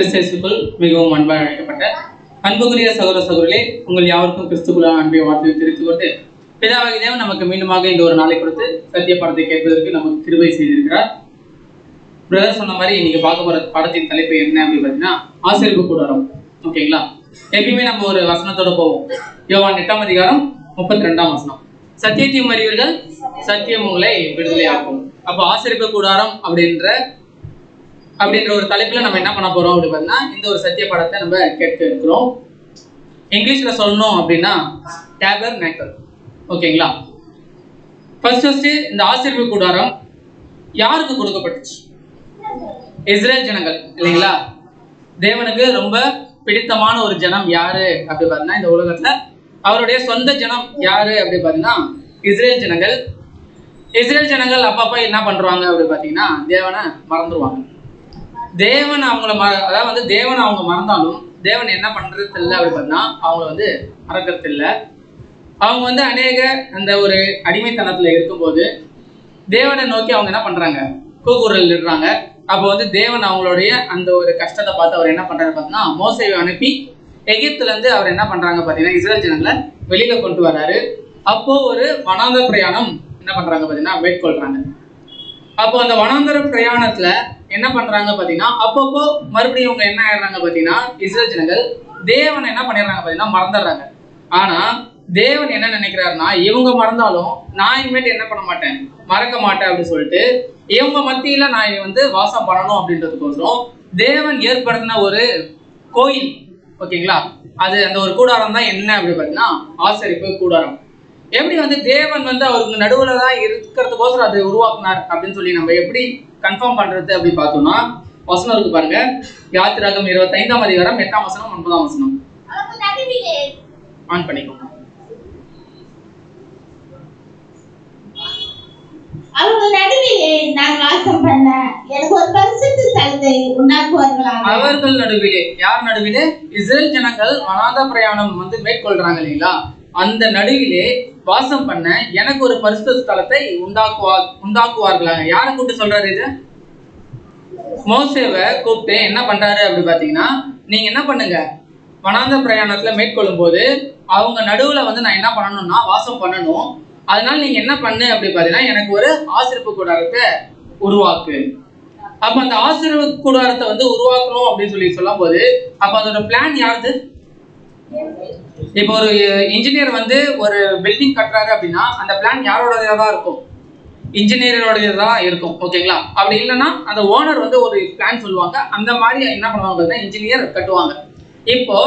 கிறிஸ்துவுக்குள் மிகவும் அன்பாக அழைக்கப்பட்ட அன்புக்குரிய சகோதர சகோதரிகளே, உங்கள் யாருக்கும் கிறிஸ்துக்குள்ள அன்பை வார்த்தையை தெரிவித்துக் கொண்டு பிதாவாகிய தேவன் நமக்கு மீண்டுமாக இந்த ஒரு நாளை கொடுத்து சத்திய பாடத்தை கேட்பதற்கு நமக்கு கிருபை செய்திருக்கிறார். பிரதர் சொன்ன மாதிரி இன்னைக்கு பார்க்க போற பாடத்தின் தலைப்பு என்ன அப்படின்னு பார்த்தீங்கன்னா ஆசரிப்பு கூடாரம். ஓகேங்களா? எப்பயுமே நம்ம ஒரு வசனத்தோட போவோம். யோவான் 8ஆம் அதிகாரம் 32ஆம் வசனம், சத்தியத்தையும் அறிவீர்கள், சத்தியம் உங்களை விடுதலையாக்கும். அப்போ ஆசரிப்பு கூடாரம் அப்படின்ற ஒரு தலைப்புல நம்ம என்ன பண்ண போறோம் அப்படின்னு பார்த்தீங்கன்னா இந்த ஒரு சத்திய பாடத்தை நம்ம கேட்க இருக்கிறோம். இங்கிலீஷ்ல சொல்லணும் அப்படின்னா டேபர்நேக்கல். ஓகேங்களா? ஃபர்ஸ்ட் இந்த ஆசரிப்பு கூடாரம் யாருக்கு கொடுக்கப்பட்டுச்சு? இஸ்ரேல் ஜனங்கள் இல்லைங்களா? தேவனுக்கு ரொம்ப பிடித்தமான ஒரு ஜனம் யாரு அப்படி பார்த்தீங்கன்னா இந்த உலகத்துல அவருடைய சொந்த ஜனம் யாரு அப்படி பார்த்தீங்கன்னா இஸ்ரேல் ஜனங்கள். இஸ்ரேல் ஜனங்கள் அப்பப்ப என்ன பண்றாங்க அப்படி பார்த்தீங்கன்னா தேவனை மறந்துடுவாங்க. தேவன் அவங்கள அதாவது தேவன் அவங்க மறந்தாலும் தேவன் என்ன பண்றது இல்லை அப்படி பார்த்தீங்கன்னா அவங்கள மறக்கிறது இல்லை. அவங்க அநேக அந்த ஒரு அடிமைத்தனத்துல இருக்கும்போது தேவனை நோக்கி அவங்க என்ன பண்றாங்க, கூக்குரல் இடுறாங்க. அப்போ தேவன் அவங்களுடைய அந்த ஒரு கஷ்டத்தை பார்த்து அவர் என்ன பண்றாரு பார்த்தீங்கன்னா மோசேயை அனுப்பி எகிப்துல இருந்து அவர் என்ன பண்றாங்க பார்த்தீங்கன்னா இஸ்ரேல் ஜனங்களை வெளியில கொண்டு வர்றாரு. அப்போ ஒரு வனாந்தர பிரயாணம் என்ன பண்றாங்க பார்த்தீங்கன்னா மேற்கொள்றாங்க. அப்போ அந்த வனாந்தர பிரயாணத்துல என்ன பண்றாங்க பார்த்தீங்கன்னா அப்பப்போ மறுபடியும் இவங்க என்ன ஆயிடுறாங்க பார்த்தீங்கன்னா இஸ்ரேல் ஜனங்கள் தேவனை என்ன பண்ணிடுறாங்க பார்த்தீங்கன்னா மறந்துடுறாங்க. ஆனா தேவன் என்ன நினைக்கிறாருன்னா இவங்க மறந்தாலும் நான் இனிமேட்டு என்ன பண்ண மாட்டேன், மறக்க மாட்டேன் அப்படின்னு சொல்லிட்டு இவங்க மத்தியில நான் வாசம் பண்ணணும் அப்படின்றதுக்கோசரம் தேவன் ஏற்படுத்தின ஒரு கோயில். ஓகேங்களா? அது அந்த ஒரு கூடாரம் தான் என்ன அப்படின்னு பார்த்தீங்கன்னா ஆசரிப்பு கூடாரம். எப்படி தேவன் அவருக்கு நடுவுல தான் இருக்கிறதுக்கோசரம் அதை உருவாக்குனார் அப்படின்னு சொல்லி நம்ம எப்படி கன்ஃபார்ம் பண்றது அப்படி பார்த்தோம்னா வசனம் இருக்கு பாருங்க. யாத்திராகமம் 25ஆம் அதிகாரம் 8ஆம் வசனம் 9ஆம் வசனம் ஆன் பண்ணிக்கோங்க. அவர்கள் நடுவிலே நான் வாசம் பண்ண எனக்கு ஒரு பரிசுத்த ஸ்தலத்தை உண்டாக்குவார்களாக. அவர்கள் நடுவிலே, யார் நடுவிலே? இஸ்ரேல் ஜனங்கள் வனாந்தர பிரயாணம் மேற்கொள்றாங்க இல்லைங்களா? அந்த நடுவிலே வாசம் பண்ண எனக்கு ஒரு பரிசுத்த ஸ்தலத்தை உண்டாக்குவார்களாக. யாரை கூப்பிட்டு சொல்றாரு? இது மோசேவை கூப்பிட்டு என்ன பண்றாரு அப்படி பாத்தீங்கன்னா நீங்க என்ன பண்ணுங்க, வனாந்தர பிரயாணத்துல மேற்கொள்ளும் போது அவங்க நடுவுல நான் என்ன பண்ணணும்னா வாசம் பண்ணணும். அதனால நீங்க என்ன பண்ணு அப்படி பாத்தீங்கன்னா எனக்கு ஒரு ஆசரிப்பு கூடாரத்தை உருவாக்கு. அப்ப அந்த ஆசரிப்பு கூடாரத்தை உருவாக்கணும் அப்படின்னு சொல்லும் போது அப்ப அதோட பிளான் யாருது? இப்போ ஒரு இன்ஜினியர் ஒரு பில்டிங் கட்டுறாரு அப்படின்னா அந்த பிளான் யாரோடதா தான் இருக்கும்? இன்ஜினியரோடது தான் இருக்கும். ஓகேங்களா? அப்படி இல்லைன்னா அந்த ஓனர் ஒரு பிளான் சொல்லுவாங்க. அந்த மாதிரி என்ன பண்ணுவாங்க, இன்ஜினியர் கட்டுவாங்க. இப்போ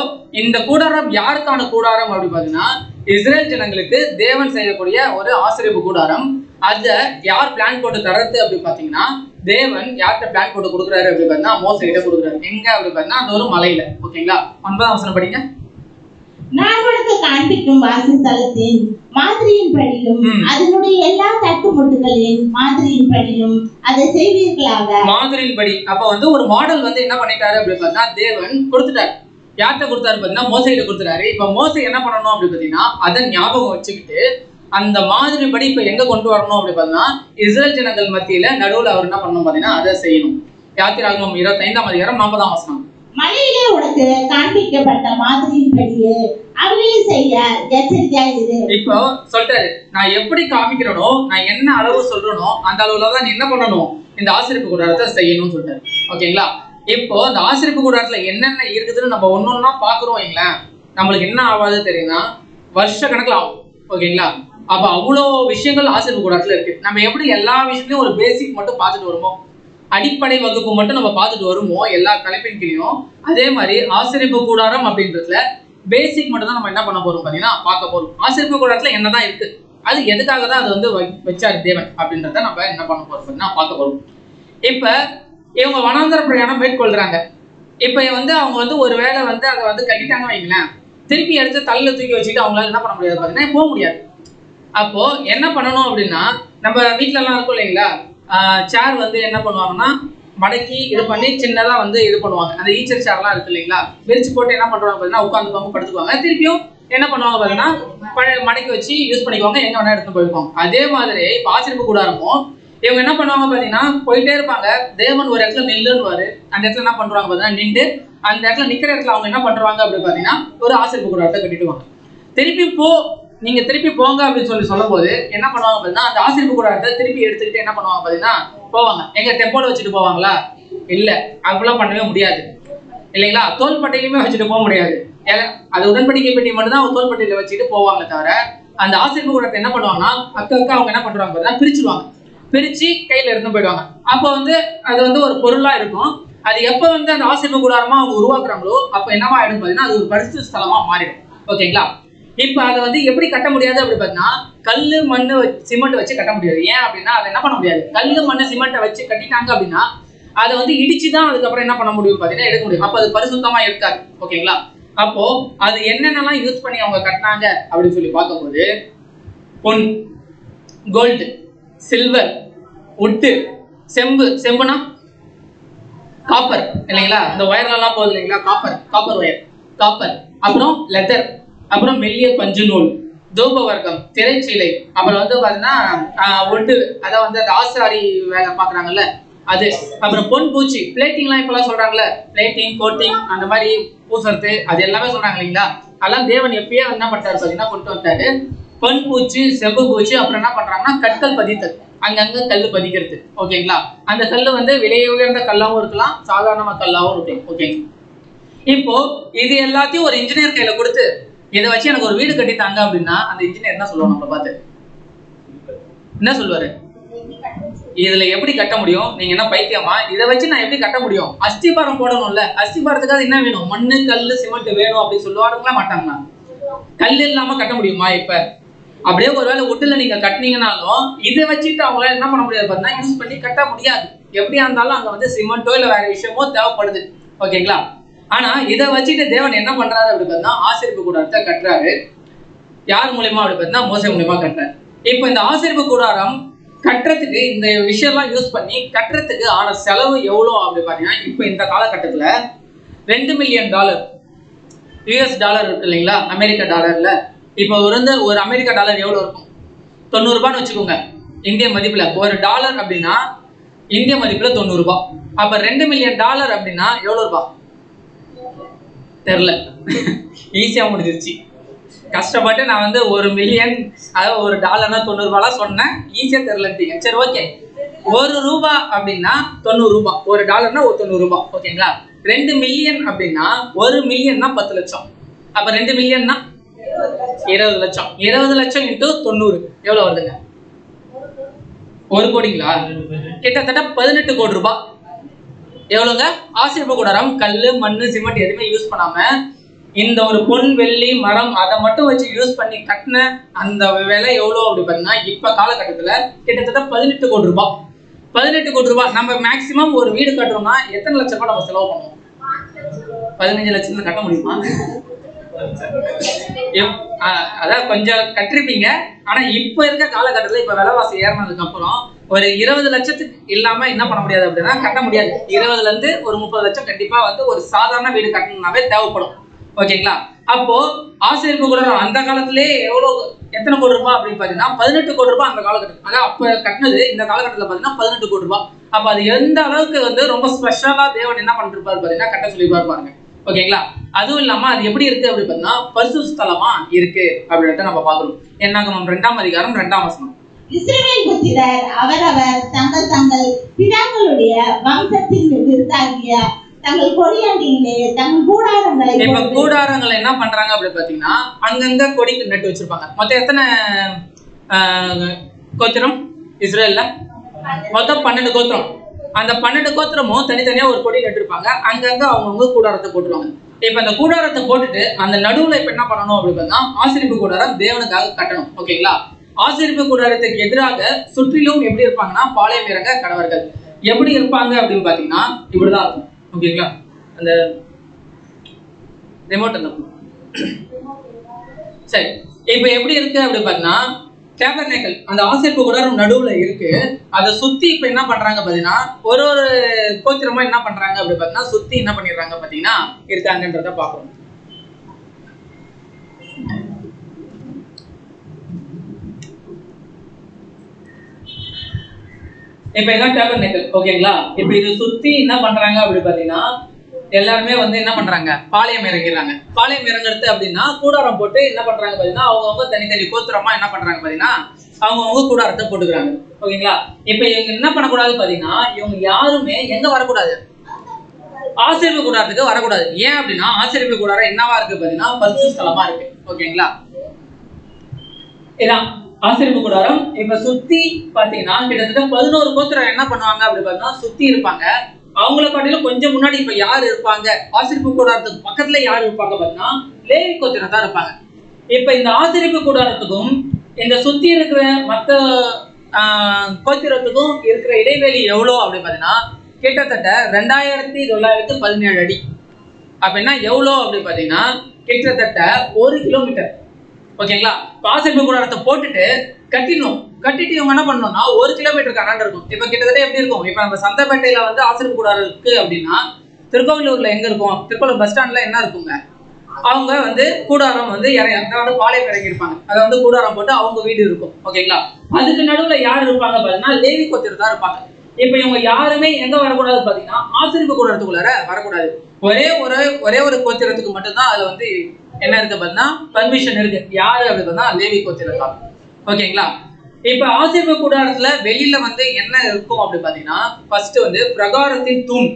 இந்த கூடாரம் யாருக்கான கூடாரம் அப்படி பாத்தீங்கன்னா இஸ்ரேல் ஜனங்களுக்கு தேவன் செய்யக்கூடிய ஒரு ஆசரிப்பு கூடாரம். அத யார் பிளான் போட்டு தரது அப்படி பாத்தீங்கன்னா தேவன் யார்கிட்ட பிளான் போட்டு கொடுக்குறாரு அப்படி பாத்தீங்கன்னா மோசே கிட்ட கொடுக்குறாரு. எங்க அப்படி பாத்தீங்கன்னா அந்த ஒரு மலையில. ஓகேங்களா? 9ஆம் வசனம் படிங்க. நான் உனக்கு காண்பிக்கும் வாசஸ்தலத்தின் மாதிரியின் படியும் அதனுடைய எல்லா தட்டுமுட்டுகளின் மாதிரியின் படியும் அதை செய்வீர்களாக. மாதிரியின் படி அப்ப ஒரு மாடல் என்ன பண்ணிட்டாரு அப்படி பார்த்தா தேவன் கொடுத்துட்டாரு. யார்கிட்ட கொடுத்தாரு பார்த்தீங்கன்னா மோசே கிட்ட கொடுத்துட்டாரு. இப்ப மோசே என்ன பண்ணணும் அப்படி பார்த்தீங்கன்னா அதை ஞாபகம் வச்சுக்கிட்டு அந்த மாதிரி படி இப்ப எங்க கொண்டு வரணும் அப்படி பார்த்தீங்கன்னா இஸ்ரேல் ஜனங்கள் மத்தியில நடுவுல அவர் என்ன பண்ணணும் பார்த்தீங்கன்னா அதை செய்யணும். யாத்திராகமம் 25ஆம் அதிகாரம் 40ஆம் வசனம், மலையிலே உனக்கு காண்பிக்கப்பட்ட மாதிரியின் படியே அவையும் செய்ய எச்சரிக்கையா இரு. இப்போ சொல்றாரு, நான் எப்படி காமிக்கிறனோ, நான் என்ன அளவு சொல்றனோ அந்த அளவுலதான் நீ என்ன பண்ணணும், இந்த ஆசரிப்பு கூடாரத்தை செய்யணும்னு சொல்றாரு. ஓகேங்களா? இப்போ இந்த ஆசரிப்பு கூடாரத்துல என்னென்ன இருக்குதுன்னு நம்ம ஒன்னொன்னா பாக்குறோம் வைங்களேன், நம்மளுக்கு என்ன ஆகாது தெரியும்னா வருஷ கணக்குல ஆகும். ஓகேங்களா? அப்ப அவ்வளோ விஷயங்கள் ஆசரிப்பு கூடாரத்துல இருக்கு. நம்ம எப்படி எல்லா விஷயத்தையும் ஒரு பேசிக் மட்டும் பார்த்துட்டு வருமோ, அடிப்படை வகுப்பு மட்டும் நம்ம பார்த்துட்டு வருமோ எல்லா தலைப்பின் கீழையும், அதே மாதிரி ஆசரிப்பு கூடாரம் அப்படின்றதுல பேசிக் மட்டும் தான் நம்ம என்ன பண்ண போறோம் பாத்தீங்கன்னா பார்க்க போறோம். ஆசரிப்பு கூடாரத்துல என்னதான் இருக்கு, அது எதுக்காக தான் அது வச்சாரு தேவன் அப்படின்றத நம்ம என்ன பண்ண போறோம் பாத்தீங்கன்னா பார்க்க போறோம். இப்ப இவங்க வனாந்தர பிரயாணம் மேற்கொள்றாங்க. இப்ப அவங்க ஒரு வேளை அதை கட்டிட்டாங்க வைங்களேன், திருப்பி எடுத்து தலையில தூக்கி வச்சுட்டு அவங்களால என்ன பண்ண முடியாது பாத்தீங்கன்னா போக முடியாது. அப்போ என்ன பண்ணணும் அப்படின்னா நம்ம வீட்டுல எல்லாம் இருக்கும் இல்லைங்களா, சேர் என்ன பண்ணுவாங்கன்னா மடக்கி இது பண்ணி சின்னதா இது பண்ணுவாங்க. அந்த ஈச்சர் சேர்லாம் இருக்கு இல்லைங்களா, விரிச்சு போட்டு என்ன பண்றாங்க பாத்தீங்கன்னா உட்காந்து பங்கு படுத்துக்குவாங்க. திருப்பியும் என்ன பண்ணுவாங்க பாத்தீங்கன்னா மடக்கி வச்சு யூஸ் பண்ணிக்குவாங்க, எங்க வேணா எடுத்து போயிருக்கோம். அதே மாதிரி இப்ப ஆசரிப்பு கூடாரமும் இவங்க என்ன பண்ணுவாங்க பாத்தீங்கன்னா போயிட்டே இருப்பாங்க. தேவன் ஒரு இடத்துல நில்லுன்னுவாரு. அந்த இடத்துல என்ன பண்றாங்க பாத்தீங்கன்னா நின்று அந்த இடத்துல நிக்கிற இடத்துல அவங்க என்ன பண்றாங்க அப்படின்னு பாத்தீங்கன்னா ஒரு ஆசீர்வாத கூடாரத்தை கட்டிடுவாங்க. நீங்க திருப்பி போங்க அப்படின்னு சொல்லும் போது என்ன பண்ணுவாங்க பாத்தீங்கன்னா அந்த ஆசீர்வாத கூடாரத்தை திருப்பி எடுத்துக்கிட்டு என்ன பண்ணுவாங்க பாத்தீங்கன்னா போவாங்க. எங்க டெம்போல வச்சுட்டு போவாங்களா? இல்ல, அப்படிலாம் பண்ணவே முடியாது இல்லைங்களா? தோள்பட்டையிலுமே வச்சுட்டு போக முடியாது. அது உடன்படிக்கை பெட்டி மட்டும் தான் தோள்பட்டையில வச்சுட்டு போவாங்க தவிர அந்த ஆசீர்வாத கூடாரத்தை என்ன பண்ணுவாங்கன்னா அக்கா அவங்க என்ன பண்றாங்க பாத்தீங்கன்னா பிரிச்சுடுவாங்க. பிரிச்சு கையில இருந்து போயிடுவாங்க. அப்போ அது ஒரு பொருளா இருக்கும். அது எப்ப அந்த ஆசீர்வாத கூடாரமா அவங்க உருவாக்குறாங்களோ அப்ப என்னவா ஆயிடும் பாத்தீங்கன்னா அது ஒரு பரிசுத்த ஸ்தலமா மாறிடும். ஓகேங்களா? இப்ப அதை எப்படி கட்ட முடியாது அப்படி பாத்தீங்கன்னா கல்லு மண்ணு சிமெண்ட் வச்சு கட்ட முடியாது. ஏன் அப்படின்னா அதை என்ன பண்ண முடியாது. கல்லு மண்ணு சிமெண்ட்டை வச்சு கட்டிட்டாங்க அப்படின்னா அதை இடிச்சுதான் அதுக்கப்புறம் என்ன பண்ண முடியும் பாத்தீங்கன்னா எடுக்க முடியும். அப்ப அது பரிசுத்தமா இருக்காது. ஓகேங்களா? அப்போ அது என்னென்னலாம் யூஸ் பண்ணி அவங்க கட்டினாங்க அப்படின்னு சொல்லி பார்க்கும்போது பொன், கோல்டு, சில்வர், உட்டு, செம்புனா காப்பர் இல்லைங்களா? இந்த ஒயர்லாம் போகுது இல்லைங்களா? காப்பர் ஒயர், காப்பர், அப்புறம் லெதர், அப்புறம் மெல்லிய பஞ்சு நூல், தூப வர்க்கம், திரைச்சீலை, அப்புறம் பாத்தீங்கன்னா ஒட்டு, அதான் அந்த ஆசாரி வேலை பாக்குறாங்கல்ல அது, அப்புறம் பொன் பூச்சி, பிளேட்டிங்லாம் இப்பெல்லாம் சொல்றாங்கல்ல, பிளேட்டிங், கோட்டிங், அந்த மாதிரி பூசறது, அது எல்லாமே சொல்றாங்க இல்லைங்களா? அதெல்லாம் தேவன் எப்பயே என்ன பண்றாரு பாத்தீங்கன்னா கொண்டு வந்தாரு. பொன் பூச்சி, செம்பு பூச்சி, அப்புறம் என்ன பண்றாங்கன்னா கற்கள் பதித்தல், அங்கங்க கல் பதிக்கிறது. ஓகேங்களா? அந்த கல்லு விலை உயர்ந்த கல்லாவும் இருக்கலாம், சாதாரண கல்லாவும் இருக்கலாம். ஓகேங்க. இப்போ இது எல்லாத்தையும் ஒரு இன்ஜினியர் கையில கொடுத்து இதை வச்சு எனக்கு ஒரு வீடு கட்டித்தாங்க அப்படின்னா அந்த இன்ஜினியர் என்ன சொல்லுவாங்க? நம்மளை பார்த்து என்ன சொல்லுவாரு? இதுல எப்படி கட்ட முடியும்? நீங்க என்ன பைத்தியமா? இதை வச்சு நான் எப்படி கட்ட முடியும்? அஸ்திபாரம் போடணும்ல. அஸ்திபாரத்துக்காக என்ன வேணும்? மண்ணு, கல்லு, சிமெண்ட் வேணும் அப்படின்னு சொல்லுவாருங்களா மாட்டாங்களா? கல் இல்லாம கட்ட முடியுமா? இப்ப அப்படியே ஒருவேளை உட்டுல நீங்க கட்டினீங்கன்னாலும் இதை வச்சுட்டு அவங்களால என்ன பண்ண முடியாது பார்த்தீங்கன்னா யூஸ் பண்ணி கட்ட முடியாது. எப்படியா இருந்தாலும் அங்க சிமெண்டோ இல்ல வேற விஷயமோ தேவைப்படுது. ஓகேங்களா? ஆனா இதை வச்சுட்டு தேவன் என்ன பண்றாரு அப்படி பார்த்தீங்கன்னா ஆசீர்வாத கூடாரத்தை கட்டுறாரு. யார் மூலியமா அப்படி பார்த்தீங்கன்னா மோசே மூலியமா கட்டுறாரு. இப்போ இந்த ஆசீர்வாத கூடாரம் கட்டுறதுக்கு இந்த விஷயம்லாம் யூஸ் பண்ணி கட்டுறதுக்கு ஆன செலவு எவ்வளோ அப்படி பார்த்தீங்கன்னா இப்போ இந்த காலகட்டத்துல $2 மில்லியன் US டாலர் இருக்கு இல்லைங்களா? அமெரிக்கா டாலர்ல இப்போ ஒரு அமெரிக்கா டாலர் எவ்வளவு இருக்கும்? 90 ரூபான்னு வச்சுக்கோங்க. இந்திய மதிப்புல ஒரு டாலர் அப்படின்னா இந்திய மதிப்புல 90 ரூபாய். அப்ப $2 மில்லியன் அப்படின்னா எவ்வளவு ரூபாய் தெரியல. ஈஸியா முடிஞ்சிருச்சு. கஷ்டப்பட்டு நான் 1 மில்லியன், அதாவது ஒரு டாலர்னா 90 ரூபாய் சொன்னேன். ஈஸியா தெரியலட்டீங்க. சரி, ஓகே. 1 ரூபாய் அப்படின்னா 90 ரூபாய், ஒரு டாலர்னா 90 ரூபாய். ஓகேங்களா? 2 மில்லியன் அப்படின்னா 1 மில்லியன்னா 10 லட்சம். அப்ப 2 மில்லியன்னா 20 லட்சம். 20 லட்சம் இன்டு 90 எவ்வளவு வருதுங்க? 1 கோடிங்களா? கிட்டத்தட்ட 18 கோடி ரூபாய். எவ்வளவுங்க? ஆசீர்வாத கூடாரம் கல்லு, மண்ணு, சிமெண்ட் எதுவுமே யூஸ் பண்ணாம இந்த ஒரு பொன், வெள்ளி, மரம் அதை மட்டும் வச்சு யூஸ் பண்ணி கட்டின அந்த விலை எவ்வளவு அப்படி பாத்தீங்கன்னா இப்ப காலகட்டத்துல கிட்டத்தட்ட 18 கோடி ரூபாய். 18 கோடி ரூபாய். நம்ம மேக்சிமம் ஒரு வீடு கட்டுறோம்னா எத்தனை லட்சம் ரூபாய் நம்ம செலவு பண்ணுவோம்? 15 லட்சத்துல கட்ட முடியுமா? அதான் கொஞ்சம் கட்டிருப்பீங்க. ஆனா இப்ப இருக்க காலகட்டத்துல இப்ப விலைவாசி ஏறினதுக்கு அப்புறம் ஒரு 20 லட்சத்துக்கு இல்லாம என்ன பண்ண முடியாது அப்படின்னா கட்ட முடியாது. 20ல இருந்து ஒரு 30 லட்சம் கண்டிப்பா ஒரு சாதாரண வீடு கட்டணும்னாவே தேவைப்படும். ஓகேங்களா? அப்போ ஆசீர்வாத கூடாரம் அந்த காலத்திலே எத்தனை கோடி ரூபாய் அப்படின்னு பாத்தீங்கன்னா 18 கோடி ரூபாய் அந்த காலகட்டத்தில். அதான் அப்ப கட்டினது இந்த காலகட்டத்தில் பாத்தீங்கன்னா 18 கோடி ரூபாய். அப்ப அது எந்த அளவுக்கு ரொம்ப ஸ்பெஷலா தேவன் என்ன பண்ணிருப்பாரு பாத்தீங்கன்னா கட்ட சொல்லி பாருங்க. ஓகேங்களா? அதுவும் இல்லாம அது எப்படி இருக்கு அப்படி பாத்தீங்கன்னா பரிசுத்த ஸ்தலமா இருக்கு அப்படின்றத நம்ம பாக்குறோம். என்னாகமம் 2ஆம் அதிகாரம் 2ஆம் வசனம். இஸ்ரவேல் புத்திரர் அவரவர் தங்கள் பிதாக்களுடைய வம்சத்தின் விருதாகிய தங்கள் கொடியண்டியிலே தங்கள் கூடாரங்களை இப்ப கூடாரங்களை என்ன பண்றாங்க அப்படி பாத்தீங்கன்னா அங்கங்க கொடிக்கு நட்டு வச்சிருப்பாங்க. மொத்தம் எத்தனை கோத்திரம் இஸ்ரேல்ல? மொத்தம் 12 கோத்திரம். அந்த 12 கோத்திரமும் தனித்தனியா ஒரு கொடி நட்டிருப்பாங்க. அங்கங்க அவங்கவுங்க கூடாரத்தை போட்டுருவாங்க. இப்ப அந்த கூடாரத்தை போட்டுட்டு அந்த நடுவுல இப்ப என்ன பண்ணணும் அப்படி பார்த்தா ஆசீர்வாத கூடாரம் தேவனுக்காக கட்டணும். ஓகேங்களா? ஆசீர்வாத கூடாரத்துக்கு எதிராக சுற்றிலும் எப்படி இருப்பாங்கன்னா பாளையம் இறங்க கடவர்கள் எப்படி இருப்பாங்க அப்படின்னு பாத்தீங்கன்னா இப்படிதான் இருக்கும். ஓகேங்களா? அந்த ரிமோட் அந்த சரி இப்ப எப்படி இருக்கு அப்படி பாத்தீங்கன்னா டேபர்னேக்கல் அந்த ஆசீர்வாத கூடாரம் நடுவுல இருக்கு. அதை சுத்தி இப்ப என்ன பண்றாங்க பாத்தீங்கன்னா ஒரு கோத்திரமா என்ன பண்றாங்க அப்படி பாத்தீங்கன்னா சுத்தி என்ன பண்ணிடுறாங்க பாத்தீங்கன்னா இருக்காங்கன்றத பாக்குறோம். இப்ப இதான் டேபர்நேக்கல். ஓகேங்களா? இப்ப இது சுத்தி என்ன பண்றாங்க அப்படி பாத்தீங்கன்னா எல்லாருமே வந்து என்ன பண்றாங்க, பாளையம் இறங்கிறாங்க. பாளையம் இறங்குறது அப்படின்னா கூடாரம் போட்டு என்ன பண்றாங்க பாத்தீங்கன்னா அவங்கவுங்க தனித்தனி கோத்திரமா என்ன பண்றாங்க பாத்தீங்கன்னா அவங்கவுங்க கூடாரத்தை போட்டுக்கிறாங்க. ஓகேங்களா? இப்ப இவங்க என்ன பண்ணக்கூடாது பாத்தீங்கன்னா இவங்க யாருமே எங்க வரக்கூடாது, ஆசிரியப்பு கூடாரத்துக்கு வரக்கூடாது. ஏன் அப்படின்னா ஆசிரியப்பு கூடாரம் என்னவா இருக்கு பாத்தீங்கன்னா பரிசுத்த ஸ்தலமா இருக்கு. ஓகேங்களா? இதான் ஆசிரியப்பு கூடாரம். இப்ப சுத்தி பாத்தீங்கன்னா கிட்டத்தட்ட 11 கோத்திரம் என்ன பண்ணுவாங்க அப்படி பாத்தீங்கன்னா சுத்தி இருப்பாங்க. அவங்கள காட்டிலும் கொஞ்சம் முன்னாடி இப்ப யார் இருப்பாங்க, ஆசிரியப்பு கூடாரத்துக்கு பக்கத்துல யார் இருப்பாங்க பாத்தீங்கன்னா லேவி கோத்திரம் தான் இருப்பாங்க. இப்ப இந்த ஆசிரியப்பு கூடாரத்துக்கும் இந்த சுத்தி இருக்கிற மத்த கோத்திரத்துக்கும் இருக்கிற இடைவெளி எவ்வளவு அப்படி பாத்தீங்கன்னா கிட்டத்தட்ட 2917 அடி. அப்படின்னா எவ்வளோ அப்படி பாத்தீங்கன்னா கிட்டத்தட்ட 1 கிலோமீட்டர். ஓகேங்களா? ஆசிரியப்பு கூடாரத்தை போட்டுட்டு கட்டிட்டு இவங்க என்ன பண்ணணும்னா 1 கிலோமீட்டர் கணக்கு இருக்கும். இப்ப கிட்டத்தட்ட எப்படி இருக்கும், இப்ப நம்ம சந்தைப்பேட்டையில வந்து ஆசிரியப்பு கூடாரம் இருக்கு அப்படின்னா திருக்கோவிலூர்ல எங்க இருக்கும், திருக்கோவிலூர் பஸ் ஸ்டாண்ட்ல என்ன இருக்குங்க, அவங்க வந்து கூடாரம் வந்து பாளையம் இறங்கி இருப்பாங்க. அதை வந்து கூடாரம் போட்டு அவங்க வீடு இருக்கும். ஓகேங்களா? அதுக்கு நடுவுல யார் இருப்பாங்க பாத்தீங்கன்னா லேவி கோத்திரம் தான் இருப்பாங்க. இப்ப இவங்க யாருமே எங்க வரக்கூடாது பாத்தீங்கன்னா ஆசிரியப்பு கூடாரத்துக்குள்ளார வரக்கூடாது. ஒரே ஒரு கோத்திரத்துக்கு மட்டும்தான் அதுல வந்து என்ன இருக்கு பாத்தீங்கன்னா பர்மிஷன் இருக்கு. யாரு அப்படி பார்த்தா லேவி கோத்திரம் தான். ஓகேங்களா? இப்ப ஆசிரியப்பு கூடாரத்துல வெளியில வந்து என்ன இருக்கும் அப்படி பாத்தீங்கன்னா ஃபர்ஸ்ட் வந்து பிரகாரத்தின் தூண்.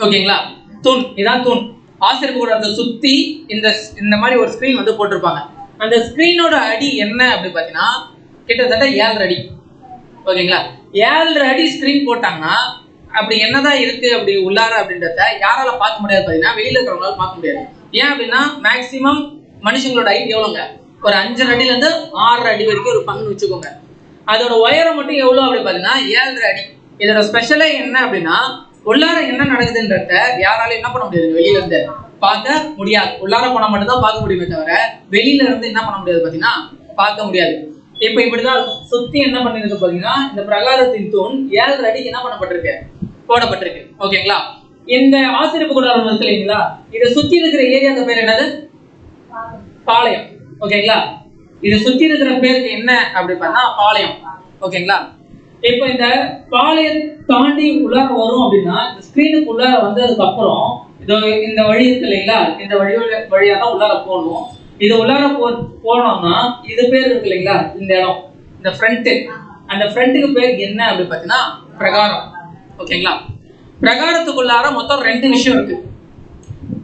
ஓகேங்களா? தூண், இதான் தூண். ஆசிரியப்பு கூடாரத்தை சுத்தி இந்த மாதிரி ஒரு ஸ்கிரீன் வந்து போட்டிருப்பாங்க. அந்த ஸ்கிரீனோட அடி என்ன அப்படி பாத்தீங்கன்னா கிட்டத்தட்ட 7 அடி. ஓகேங்களா? 7 அடி ஸ்கிரீன் போட்டாங்கன்னா அப்படி என்னதான் இருக்கு அப்படி உள்ளார அப்படின்றத யாரால பார்க்க முடியாது பாத்தீங்கன்னா வெளியில இருக்கிறவங்களால பார்க்க முடியாது. ஏன் அப்படின்னா மேக்சிமம் மனுஷங்களோட ஹைட் எவ்வளவுங்க, ஒரு 5 அடியில இருந்து 6 அடி வரைக்கும் இருப்பாங்கன்னு வச்சுக்கோங்க. அதோட உயரம் மட்டும் எவ்வளவு அப்படி பாத்தீங்கன்னா 7 அடி. இதோட ஸ்பெஷலே என்ன அப்படின்னா உள்ளார என்ன நடக்குதுன்றத யாராலும் என்ன பண்ண முடியாது, வெளியில இருந்து பார்க்க முடியாது. உள்ளார போனா மட்டும் தான் பார்க்க முடியுமே தவிர வெளியில இருந்து என்ன பண்ண முடியாது பாத்தீங்கன்னா பார்க்க முடியாது. இப்ப இப்படிதான் இருக்கும். சுத்தி என்ன பண்ணிருக்கு பாத்தீங்கன்னா இந்த பிரகாரத்தின் தூண் 7 அடிக்கு என்ன பண்ணப்பட்டிருக்கு, போடப்பட்டிருக்கு. ஓகேங்களா? இந்த ஆசிரியப்பு கூடாரம் இருக்கு இல்லைங்களா, இதை சுத்தி இருக்கிற ஏரியாவுக்கு பேர் என்னது, பாளையம். ஓகேங்களா? இதை சுத்தி இருக்கிற பேருக்கு என்ன அப்படி பார்த்தா பாளையம். ஓகேங்களா? இப்ப இந்த பாளையம் தாண்டி உள்ளார வரும் அப்படின்னா இந்த ஸ்கிரீனுக்கு உள்ளார வந்ததுக்கு அப்புறம் இந்த வழி இருக்கு இல்லைங்களா, இந்த வழியா தான் உள்ளார போகணும். இது உள்ளார போனோம்னா இது பேர் இருக்கு இல்லைங்களா, இந்த இடம், இந்த ஃப்ரண்ட், அந்த ஃப்ரண்ட்டுக்கு பேர் என்ன அப்படி பார்த்தீங்கன்னா பிரகாரம். ஓகேங்களா? பிரகாரத்துக்குள்ளார மொத்தம் 2 விஷயம் இருக்கு.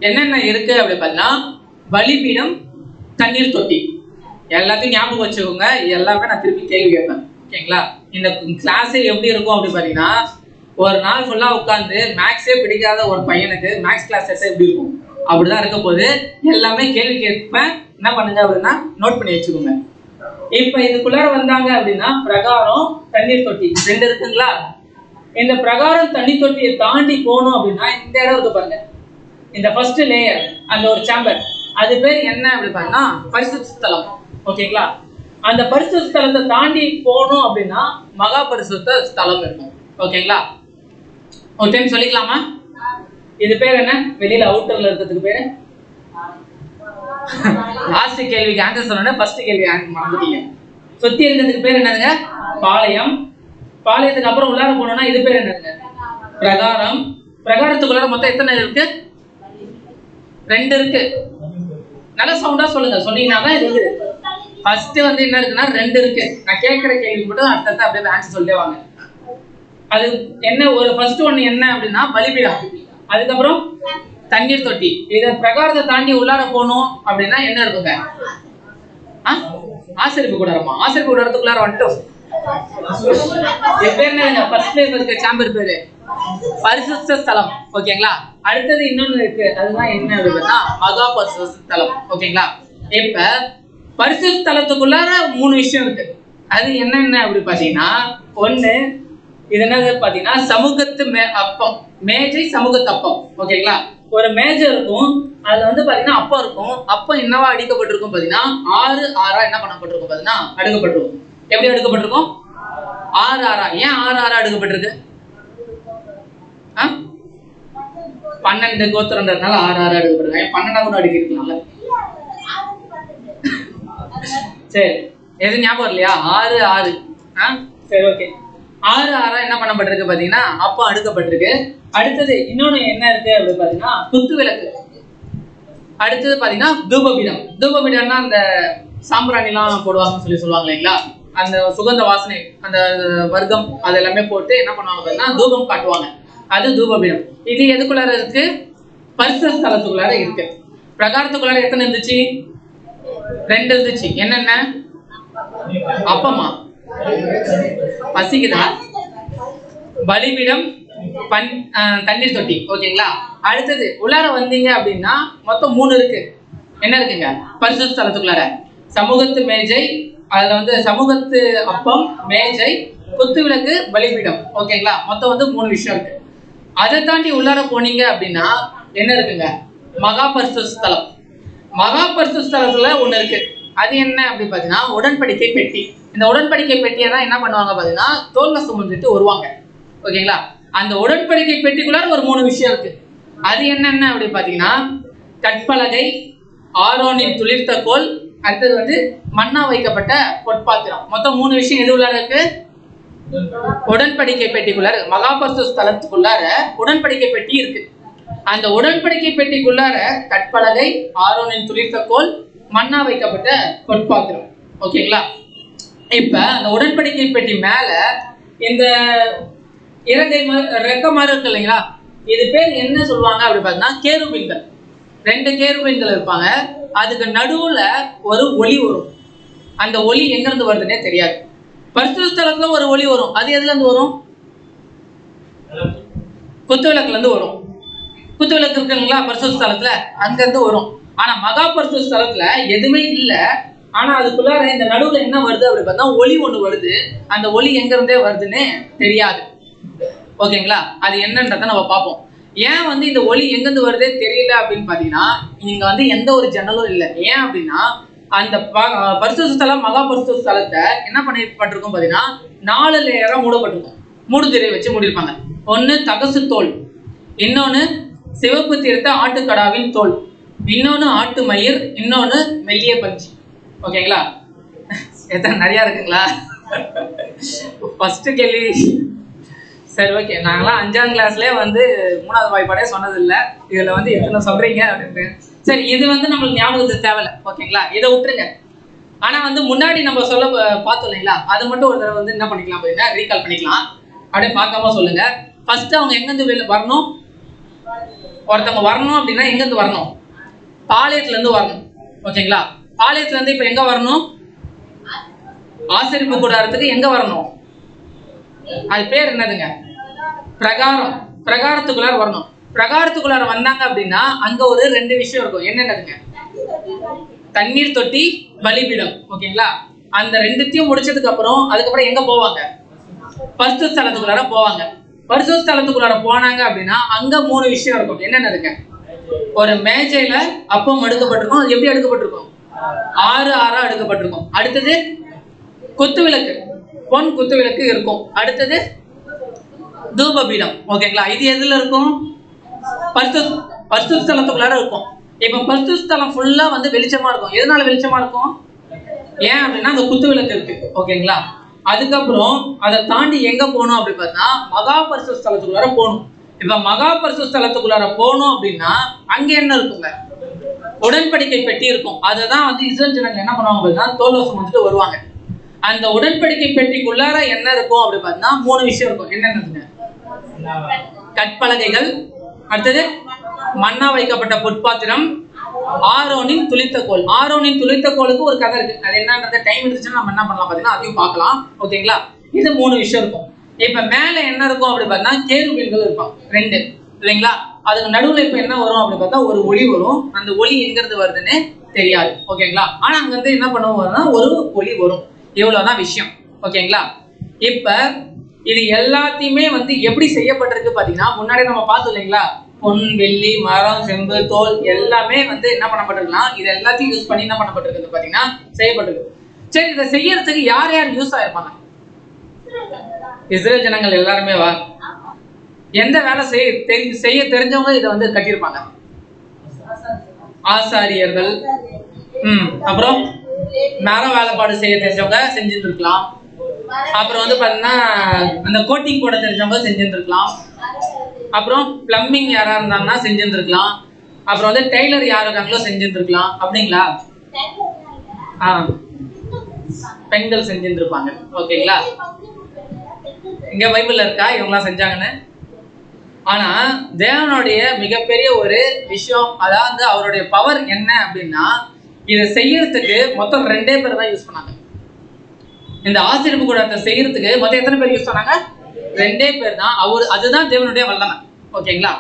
என்னென்ன இருக்கு அப்படி பார்த்தீங்கன்னா பலிபீடம், தண்ணீர் தொட்டி. எல்லாத்தையும் ஞாபகம் வச்சுக்கோங்க. எல்லாமே நான் திருப்பி கேள்வி கேட்பேன். ஓகேங்களா? இந்த கிளாஸே எப்படி இருக்கும் அப்படி பார்த்தீங்கன்னா ஒரு நாள் ஃபுல்லா உட்காந்து மேக்ஸே பிடிக்காத ஒரு பையனுக்கு மேக்ஸ் கிளாஸஸ் எப்படி இருக்கும் அப்படிதான் இருக்க போது. எல்லாமே கேள்வி கேட்பேன். என்ன பண்ணுங்க அப்படின்னா நோட் பண்ணி வச்சுக்கோங்க. இப்ப இதுக்குள்ளார வந்தாங்க அப்படின்னா பிரகாரம், தண்ணீர் தொட்டி 2 இருக்குங்களா. இந்த பிரகாரம் தண்ணி தொட்டியை தாண்டி போகணும் அப்படின்னா இந்த இடம் இருக்கு பாருங்க, இந்த ஃபர்ஸ்ட் லேயர், அந்த ஒரு சேம்பர், அது பேர் என்ன அப்படி பாத்தீங்கன்னா பரிசுத்த ஸ்தலம். ஓகேங்களா? அந்த பரிசுத்த ஸ்தலத்தை தாண்டி போகணும் அப்படின்னா மகா பரிசுத்த ஸ்தலம் இருக்கும். ஓகேங்களா? ஒரு டைம் சொல்லிக்கலாமா? இது பேர் என்ன, வெளியில அவுட்டர்ல இருக்கிறதுக்கு பேரு? லாஸ்ட் கேள்விக்கு ஆன்சர் சொன்னோன்னா ஃபர்ஸ்ட் கேள்வி மறந்துட்டீங்க. சுத்தி இருக்கிறதுக்கு பேர் என்னதுங்க, பாளையம். பாளையத்துக்கு அப்புறம் உள்ளார போனோம்னா இது பேர் என்னதுங்க, பிரகாரம். பிரகாரத்துக்குள்ளார மொத்தம் எத்தனை இருக்கு, 2 இருக்கு. நல்ல சவுண்டா சொல்லுங்க, சொன்னீங்கன்னா இது ஃபர்ஸ்ட் வந்து என்ன இருக்குன்னா 2 இருக்கு. நான் கேட்கிற கேள்விக்கு மட்டும் அடுத்தடுத்து அப்படியே ஆன்சர் சொல்லிட்டே வாங்க. அது என்ன, ஒரு ஃபர்ஸ்ட் ஒன்னு என்ன அப்படின்னா பலிபீடம், அதுக்கப்புறம் தண்ணீர் தொட்டி. இத பிரகாரத்தை தாண்டி உள்ளார போகணும் அப்படின்னா என்ன இருக்குங்க, ஆசிரியப்பு கூடாரமா. ஆசிரியப்பு கூடாரத்துக்குள்ளார வந்துட்டோம். என் பேர் என்ன, ஃபர்ஸ்ட் இருக்க சாம்பர் பேரு பரிசுத்த ஸ்தலம். ஓகேங்களா? அடுத்தது இன்னொன்னு இருக்கு, அதுதான் என்ன அப்படின்னா மகா பரிசுத்த ஸ்தலம். ஓகேங்களா? இப்ப பரிசுத்த ஸ்தலத்துக்குள்ளார 3 விஷயம் இருக்கு. அது என்னென்ன அப்படி பாத்தீங்கன்னா ஒண்ணு இது என்னது பாத்தீங்கன்னா சமூகத்து அப்பம், மேஜை சமூகத்து அப்பம். ஓகேங்களா? ஒரு மேஜை இருக்கும், அதுல வந்து பாத்தீங்கன்னா அப்பம் இருக்கும். அப்பம் என்னவா அடிக்கப்பட்டிருக்கும் பாத்தீங்கன்னா 6 6 என்ன பண்ணப்பட்டிருக்கும் பாத்தீங்கன்னா அடுக்கப்பட்டிருக்கும். எப்படி அடுக்கப்பட்டிருக்கும், 6 6. ஏன் 6 6 அடுக்கப்பட்டிருக்கு, 12 கோத்திரம்ன்றதுனால 6 6 அடுக்கப்பட்டிருக்கு. 12 கூட அடுக்கி இருக்கலாம்ல. சரி, எது ஞாபகம் இல்லையா, 6 6. சரி, ஓகே. 6 6 என்ன பண்ணப்பட்டிருக்கு பாத்தீங்கன்னா அப்பம் அடுக்கப்பட்டிருக்கு. அடுத்தது இன்னொன்னு என்ன இருக்கு அப்படின்னு பாத்தீங்கன்னா குத்து விளக்கு. அடுத்தது பாத்தீங்கன்னா தூபபீடம். தூபபீடம்னா அந்த சாம்பிராணி எல்லாம் போடுவாங்கன்னு சொல்லுவாங்க இல்லைங்களா, அந்த சுகந்த வாசனை அந்த வர்க்கம் அது எல்லாமே போட்டு என்ன பண்ணுவாங்க பாத்தீங்கன்னா தூபம் காட்டுவாங்க, அது தூபபீடம். இது எதுக்குள்ளார இருக்கு? பரிசுத்த ஸ்தலத்துக்குள்ளார இருக்கு. பிரகாரத்துக்குள்ளார எத்தனை இருந்துச்சு? 2 இருந்துச்சு. என்னென்ன? அப்பமா பசிக்குதா? பலிபீடம், தண்ணீர் தொட்டி. ஓகேங்களா. அடுத்தது உள்ளார வந்தீங்க அப்படின்னா மொத்தம் 3 இருக்கு. என்ன இருக்குங்க பரிசுத்த ஸ்தலத்துக்குள்ளார? சமூகத்து மேஜை, அதுல வந்து சமூகத்து அப்பம், மேஜை, குத்து விளக்கு, பலிபீடம். ஓகேங்களா. மொத்தம் வந்து 3 விஷயம் இருக்கு. அதை தாண்டி உள்ளார போனீங்க அப்படின்னா என்ன இருக்குங்க? மகா பரிசுத்த ஸ்தலம். மகா பரிசுத்த ஸ்தலத்துல ஒண்ணு இருக்கு. அது என்ன அப்படின்னு பாத்தீங்கன்னா உடன்படிக்கை பெட்டி. இந்த உடன்படிக்கை பெட்டியை தான் என்ன பண்ணுவாங்க பாத்தீங்கன்னா தோல்ல சுமந்துட்டு வருவாங்க. ஓகேங்களா. அந்த உடன்படிக்கை பெட்டிக்குள்ளார ஒரு 3 விஷயம் இருக்கு. அது என்னென்ன அப்படின்னு பாத்தீங்கன்னா கற்பலகை, ஆரோனின் துளிர்த்த கோல், அடுத்தது வந்து மண்ணா வைக்கப்பட்ட பொற்பாத்திரம். மொத்தம் 3 விஷயம் எது உள்ளார இருக்கு? உடன்படிக்கை பெட்டிக்குள்ளார, மகா பரிசுத்த ஸ்தலத்துக்குள்ளார உடன்படிக்கை பெட்டி இருக்கு. அந்த உடன்படிக்கை பெட்டிக்குள்ளார கற்பலகை, ஆரோனின் துளிர்த்த கோல், மண்ணா வைக்கப்பட்ட பொற்பாத்திரம். ஓகேங்களா. இப்ப அந்த உடன்படிக்கை பெட்டி மேல இந்த ரெக்க மாதிரி இருக்கு இல்லைங்களா, இது பேர் என்ன சொல்லுவாங்க அப்படி பார்த்தீங்கன்னா கேருபீன்கள். 2 கேருபீன்கள் இருப்பாங்க. அதுக்கு நடுவுல ஒரு ஒளி வரும். அந்த ஒளி எங்க இருந்து வருதுன்னே தெரியாது. பரிசுத்த ஸ்தலத்துல ஒரு ஒளி வரும். அது எதுல இருந்து வரும்? குத்து விளக்குல இருந்து வரும். குத்து விளக்கு இருக்குங்களா பரிசுத்த ஸ்தலத்துல, அங்க இருந்து வரும். ஆனா மகா பரிசுத்த ஸ்தலத்துல எதுவுமே இல்ல. ஆனா அதுக்குள்ளார இந்த நடுவுல என்ன வருது அப்படி பார்த்தா ஒளி ஒண்ணு வருது. அந்த ஒளி எங்க இருந்தே வருதுன்னு தெரியாது. ஓகேங்களா. அது என்னன்றத நம்ம பார்ப்போம். ஏன் வந்து இந்த ஒளி எங்கிருந்து வருதே தெரியல அப்படின்னு பாத்தீங்கன்னா இங்க வந்து எந்த ஒரு ஜன்னலும் இல்லை. ஏன் அப்படின்னா அந்த பரிசுத்த ஸ்தலம், மகா பரிசுத்த ஸ்தலத்தை என்ன பண்ணிப்பட்டிருக்கும் பாத்தீங்கன்னா 4 லேயரா மூடப்பட்டிருக்கும். மூடுதிரை வச்சு மூடிருப்பாங்க. ஒண்ணு தகசு தோல், இன்னொன்னு சிவப்பு தீர்த்த ஆட்டுக்கடாவின் தோல், இன்னொன்னு ஆட்டு மயிர், இன்னொன்னு மெல்லிய பஞ்சு. ஓகேங்களா. எத்தனை நிறைய இருக்குங்களா? ஃபர்ஸ்ட் கேள்வி. சரி, ஓகே. நாங்களாம் 5ஆம் கிளாஸ்லேயே வந்து 3வது வாய்ப்பாடே சொன்னது இல்லை. இதுல வந்து எத்தனை சொல்றீங்க அப்படின்ட்டு. சரி, இது வந்து நம்மளுக்கு ஞாபகத்துக்கு தேவையில்லை. ஓகேங்களா, இதை விட்டுருங்க. ஆனா வந்து முன்னாடி நம்ம சொல்ல பார்த்தோம் இல்லைங்களா, அது மட்டும் ஒரு தடவை வந்து என்ன பண்ணிக்கலாம் அப்படின்னா ரீகால் பண்ணிக்கலாம். அப்படியே பார்க்காம சொல்லுங்க. ஃபர்ஸ்ட் அவங்க எங்கேருந்து வரணும்? ஒருத்தவங்க வரணும் அப்படின்னா எங்கேருந்து வரணும்? பாளையத்துல இருந்து வரணும். ஓகேங்களா. பாளையத்துல இருந்து இப்ப எங்க வரணும்? ஆசரிப்பு கூடாரத்துக்கு எங்க வரணும்? அது பேர் என்னதுங்க? பிரகாரம். பிரகாரத்துக்குள்ளார வரணும். பிரகாரத்துக்குள்ளார வந்தாங்க அப்படின்னா அங்க ஒரு 2 விஷயம் இருக்கும். என்னென்னதுங்க? தண்ணீர் தொட்டி, பலிபீடம். ஓகேங்களா. அந்த 2த்தையும் முடிச்சதுக்கு அப்புறம் அதுக்கப்புறம் எங்க போவாங்க? பரிசுத்த ஸ்தலத்துக்குள்ளார போவாங்க. பரிசுத்த ஸ்தலத்துக்குள்ளார போனாங்க அப்படின்னா அங்க 3 விஷயம் இருக்கும். என்னென்னதுங்க? ஒரு மேஜையில அப்பம் அடுக்கப்பட்டிருக்கும். அது எப்படி அடுக்கப்பட்டிருக்கும்? 6 6 அடுக்கப்பட்டிருக்கும். அடுத்தது குத்து விளக்கு, பொன் குத்து விளக்கு இருக்கும். அடுத்தது தூபபீடம். ஓகேங்களா. இது எதுல இருக்கும்? பரிசுத்த ஸ்தலத்துக்குள்ளார இருக்கும். இப்ப பரிசுத்த ஸ்தலம் ஃபுல்லா வந்து வெளிச்சமா இருக்கும். எதனால வெளிச்சமா இருக்கும்? ஏன் அப்படின்னா அந்த குத்து விளக்கு இருக்கு. ஓகேங்களா. அதுக்கப்புறம் அதை தாண்டி எங்க போகணும் அப்படின்னு பார்த்தா மகா பரிசுத்த ஸ்தலத்துக்குள்ளார போகணும். இப்ப மகா பரிசுத்த ஸ்தலத்துக்குள்ளார போகணும் அப்படின்னா அங்க என்ன இருக்குங்க? உடன்படிக்கை பெட்டி இருக்கும். அதுதான் வந்து இஸ்ரேல் ஜனங்கள் என்ன பண்ணுவாங்க அப்படின்னா தோல்ல சுமந்துட்டு வருவாங்க. அந்த உடன்படிக்கை பெட்டிக்குள்ளார என்ன இருக்கும் அப்படி பார்த்தா 3 விஷயம் இருக்கும். என்னென்னதுங்க? கற்பலகைகள், அடுத்தது மண்ணா வைக்கப்பட்ட பொற்பாத்திரம், ஆரோனின் துளித்த கோல். ஆரோனின் துளித்த கோலுக்கு ஒரு கதை இருக்கு. அது என்னன்றது டைம் இருந்துச்சுன்னா நம்ம என்ன பண்ணலாம் பாத்தீங்கன்னா அதையும் பார்க்கலாம். ஓகேங்களா. இது 3 விஷயம் இருக்கும். இப்ப மேல என்ன இருக்கும் அப்படி பார்த்தா கேருபீன்கள் இருக்கும் 2 இல்லைங்களா. அதுக்கு நடுவுல இப்ப என்ன வரும் அப்படி பார்த்தா ஒரு ஒளி வரும். அந்த ஒளி எங்க இருந்து வருதுன்னு தெரியாது. ஓகேங்களா. ஆனா அங்க இருந்து என்ன பண்ணுவோம்னா ஒரு ஒளி வரும். இவ்வளவுதான் விஷயம். ஓகேங்களா. இப்ப இது எல்லாத்தையுமே வந்து எப்படி செய்யப்பட்டிருக்கு பாத்தீங்கன்னா முன்னாடி நம்ம பார்த்தோம் இல்லைங்களா, பொன், வெள்ளி, மரம், செம்பு, தோல் எல்லாமே வந்து என்ன பண்ணப்பட்டிருக்கலாம். இது எல்லாத்தையும் யூஸ் பண்ணி என்ன பண்ணப்பட்டிருக்கு பாத்தீங்கன்னா செய்யப்பட்டிருக்கு. சரி, இதை செய்யறதுக்கு யார் யார் யூஸ் ஆயிருப்பாங்க? இஸ்ரேல் ஜனங்கள் எல்லாருமே வா. எந்த வேலை செய்ய தெரிஞ்சவங்க இதை வந்து கட்டியிருப்பாங்க? ஆசாரியர்கள். அப்புறம் மர வேலைப்பாடு செய்ய தெரிஞ்சவங்க செஞ்சுட்டு இருக்கலாம். அப்புறம் வந்து பாத்தீங்கன்னா அந்த கோட்டிங் போட தெரிஞ்சவங்க செஞ்சுருக்கலாம். அப்புறம் பிளம்பிங் யாரா இருந்தாங்கன்னா செஞ்சுருக்கலாம். அப்புறம் வந்து டெய்லர் யார் இருக்காங்களோ செஞ்சுருக்கலாம். அப்படிங்களா? பெண்கள் செஞ்சுருப்பாங்க. ஓகேங்களா? இங்க பைபிள்ல இருக்கா இவங்கெல்லாம் செஞ்சாங்கன்னு? ஆனா தேவனுடைய மிகப்பெரிய ஒரு விஷயம், அதாவது அவருடைய பவர் என்ன அப்படின்னா, இதை செய்யறதுக்கு மொத்தம் 2 பேர் தான் யூஸ் பண்ணாங்க. இந்த ஆசீர்வாத கூடாரத்தை செய்யறதுக்கு மொத்தம் எத்தனை பேர் யூஸ் பண்ணாங்க? 2 பேர் தான். அதுதான் தேவனுடைய வல்லமை. ஓகேங்களா?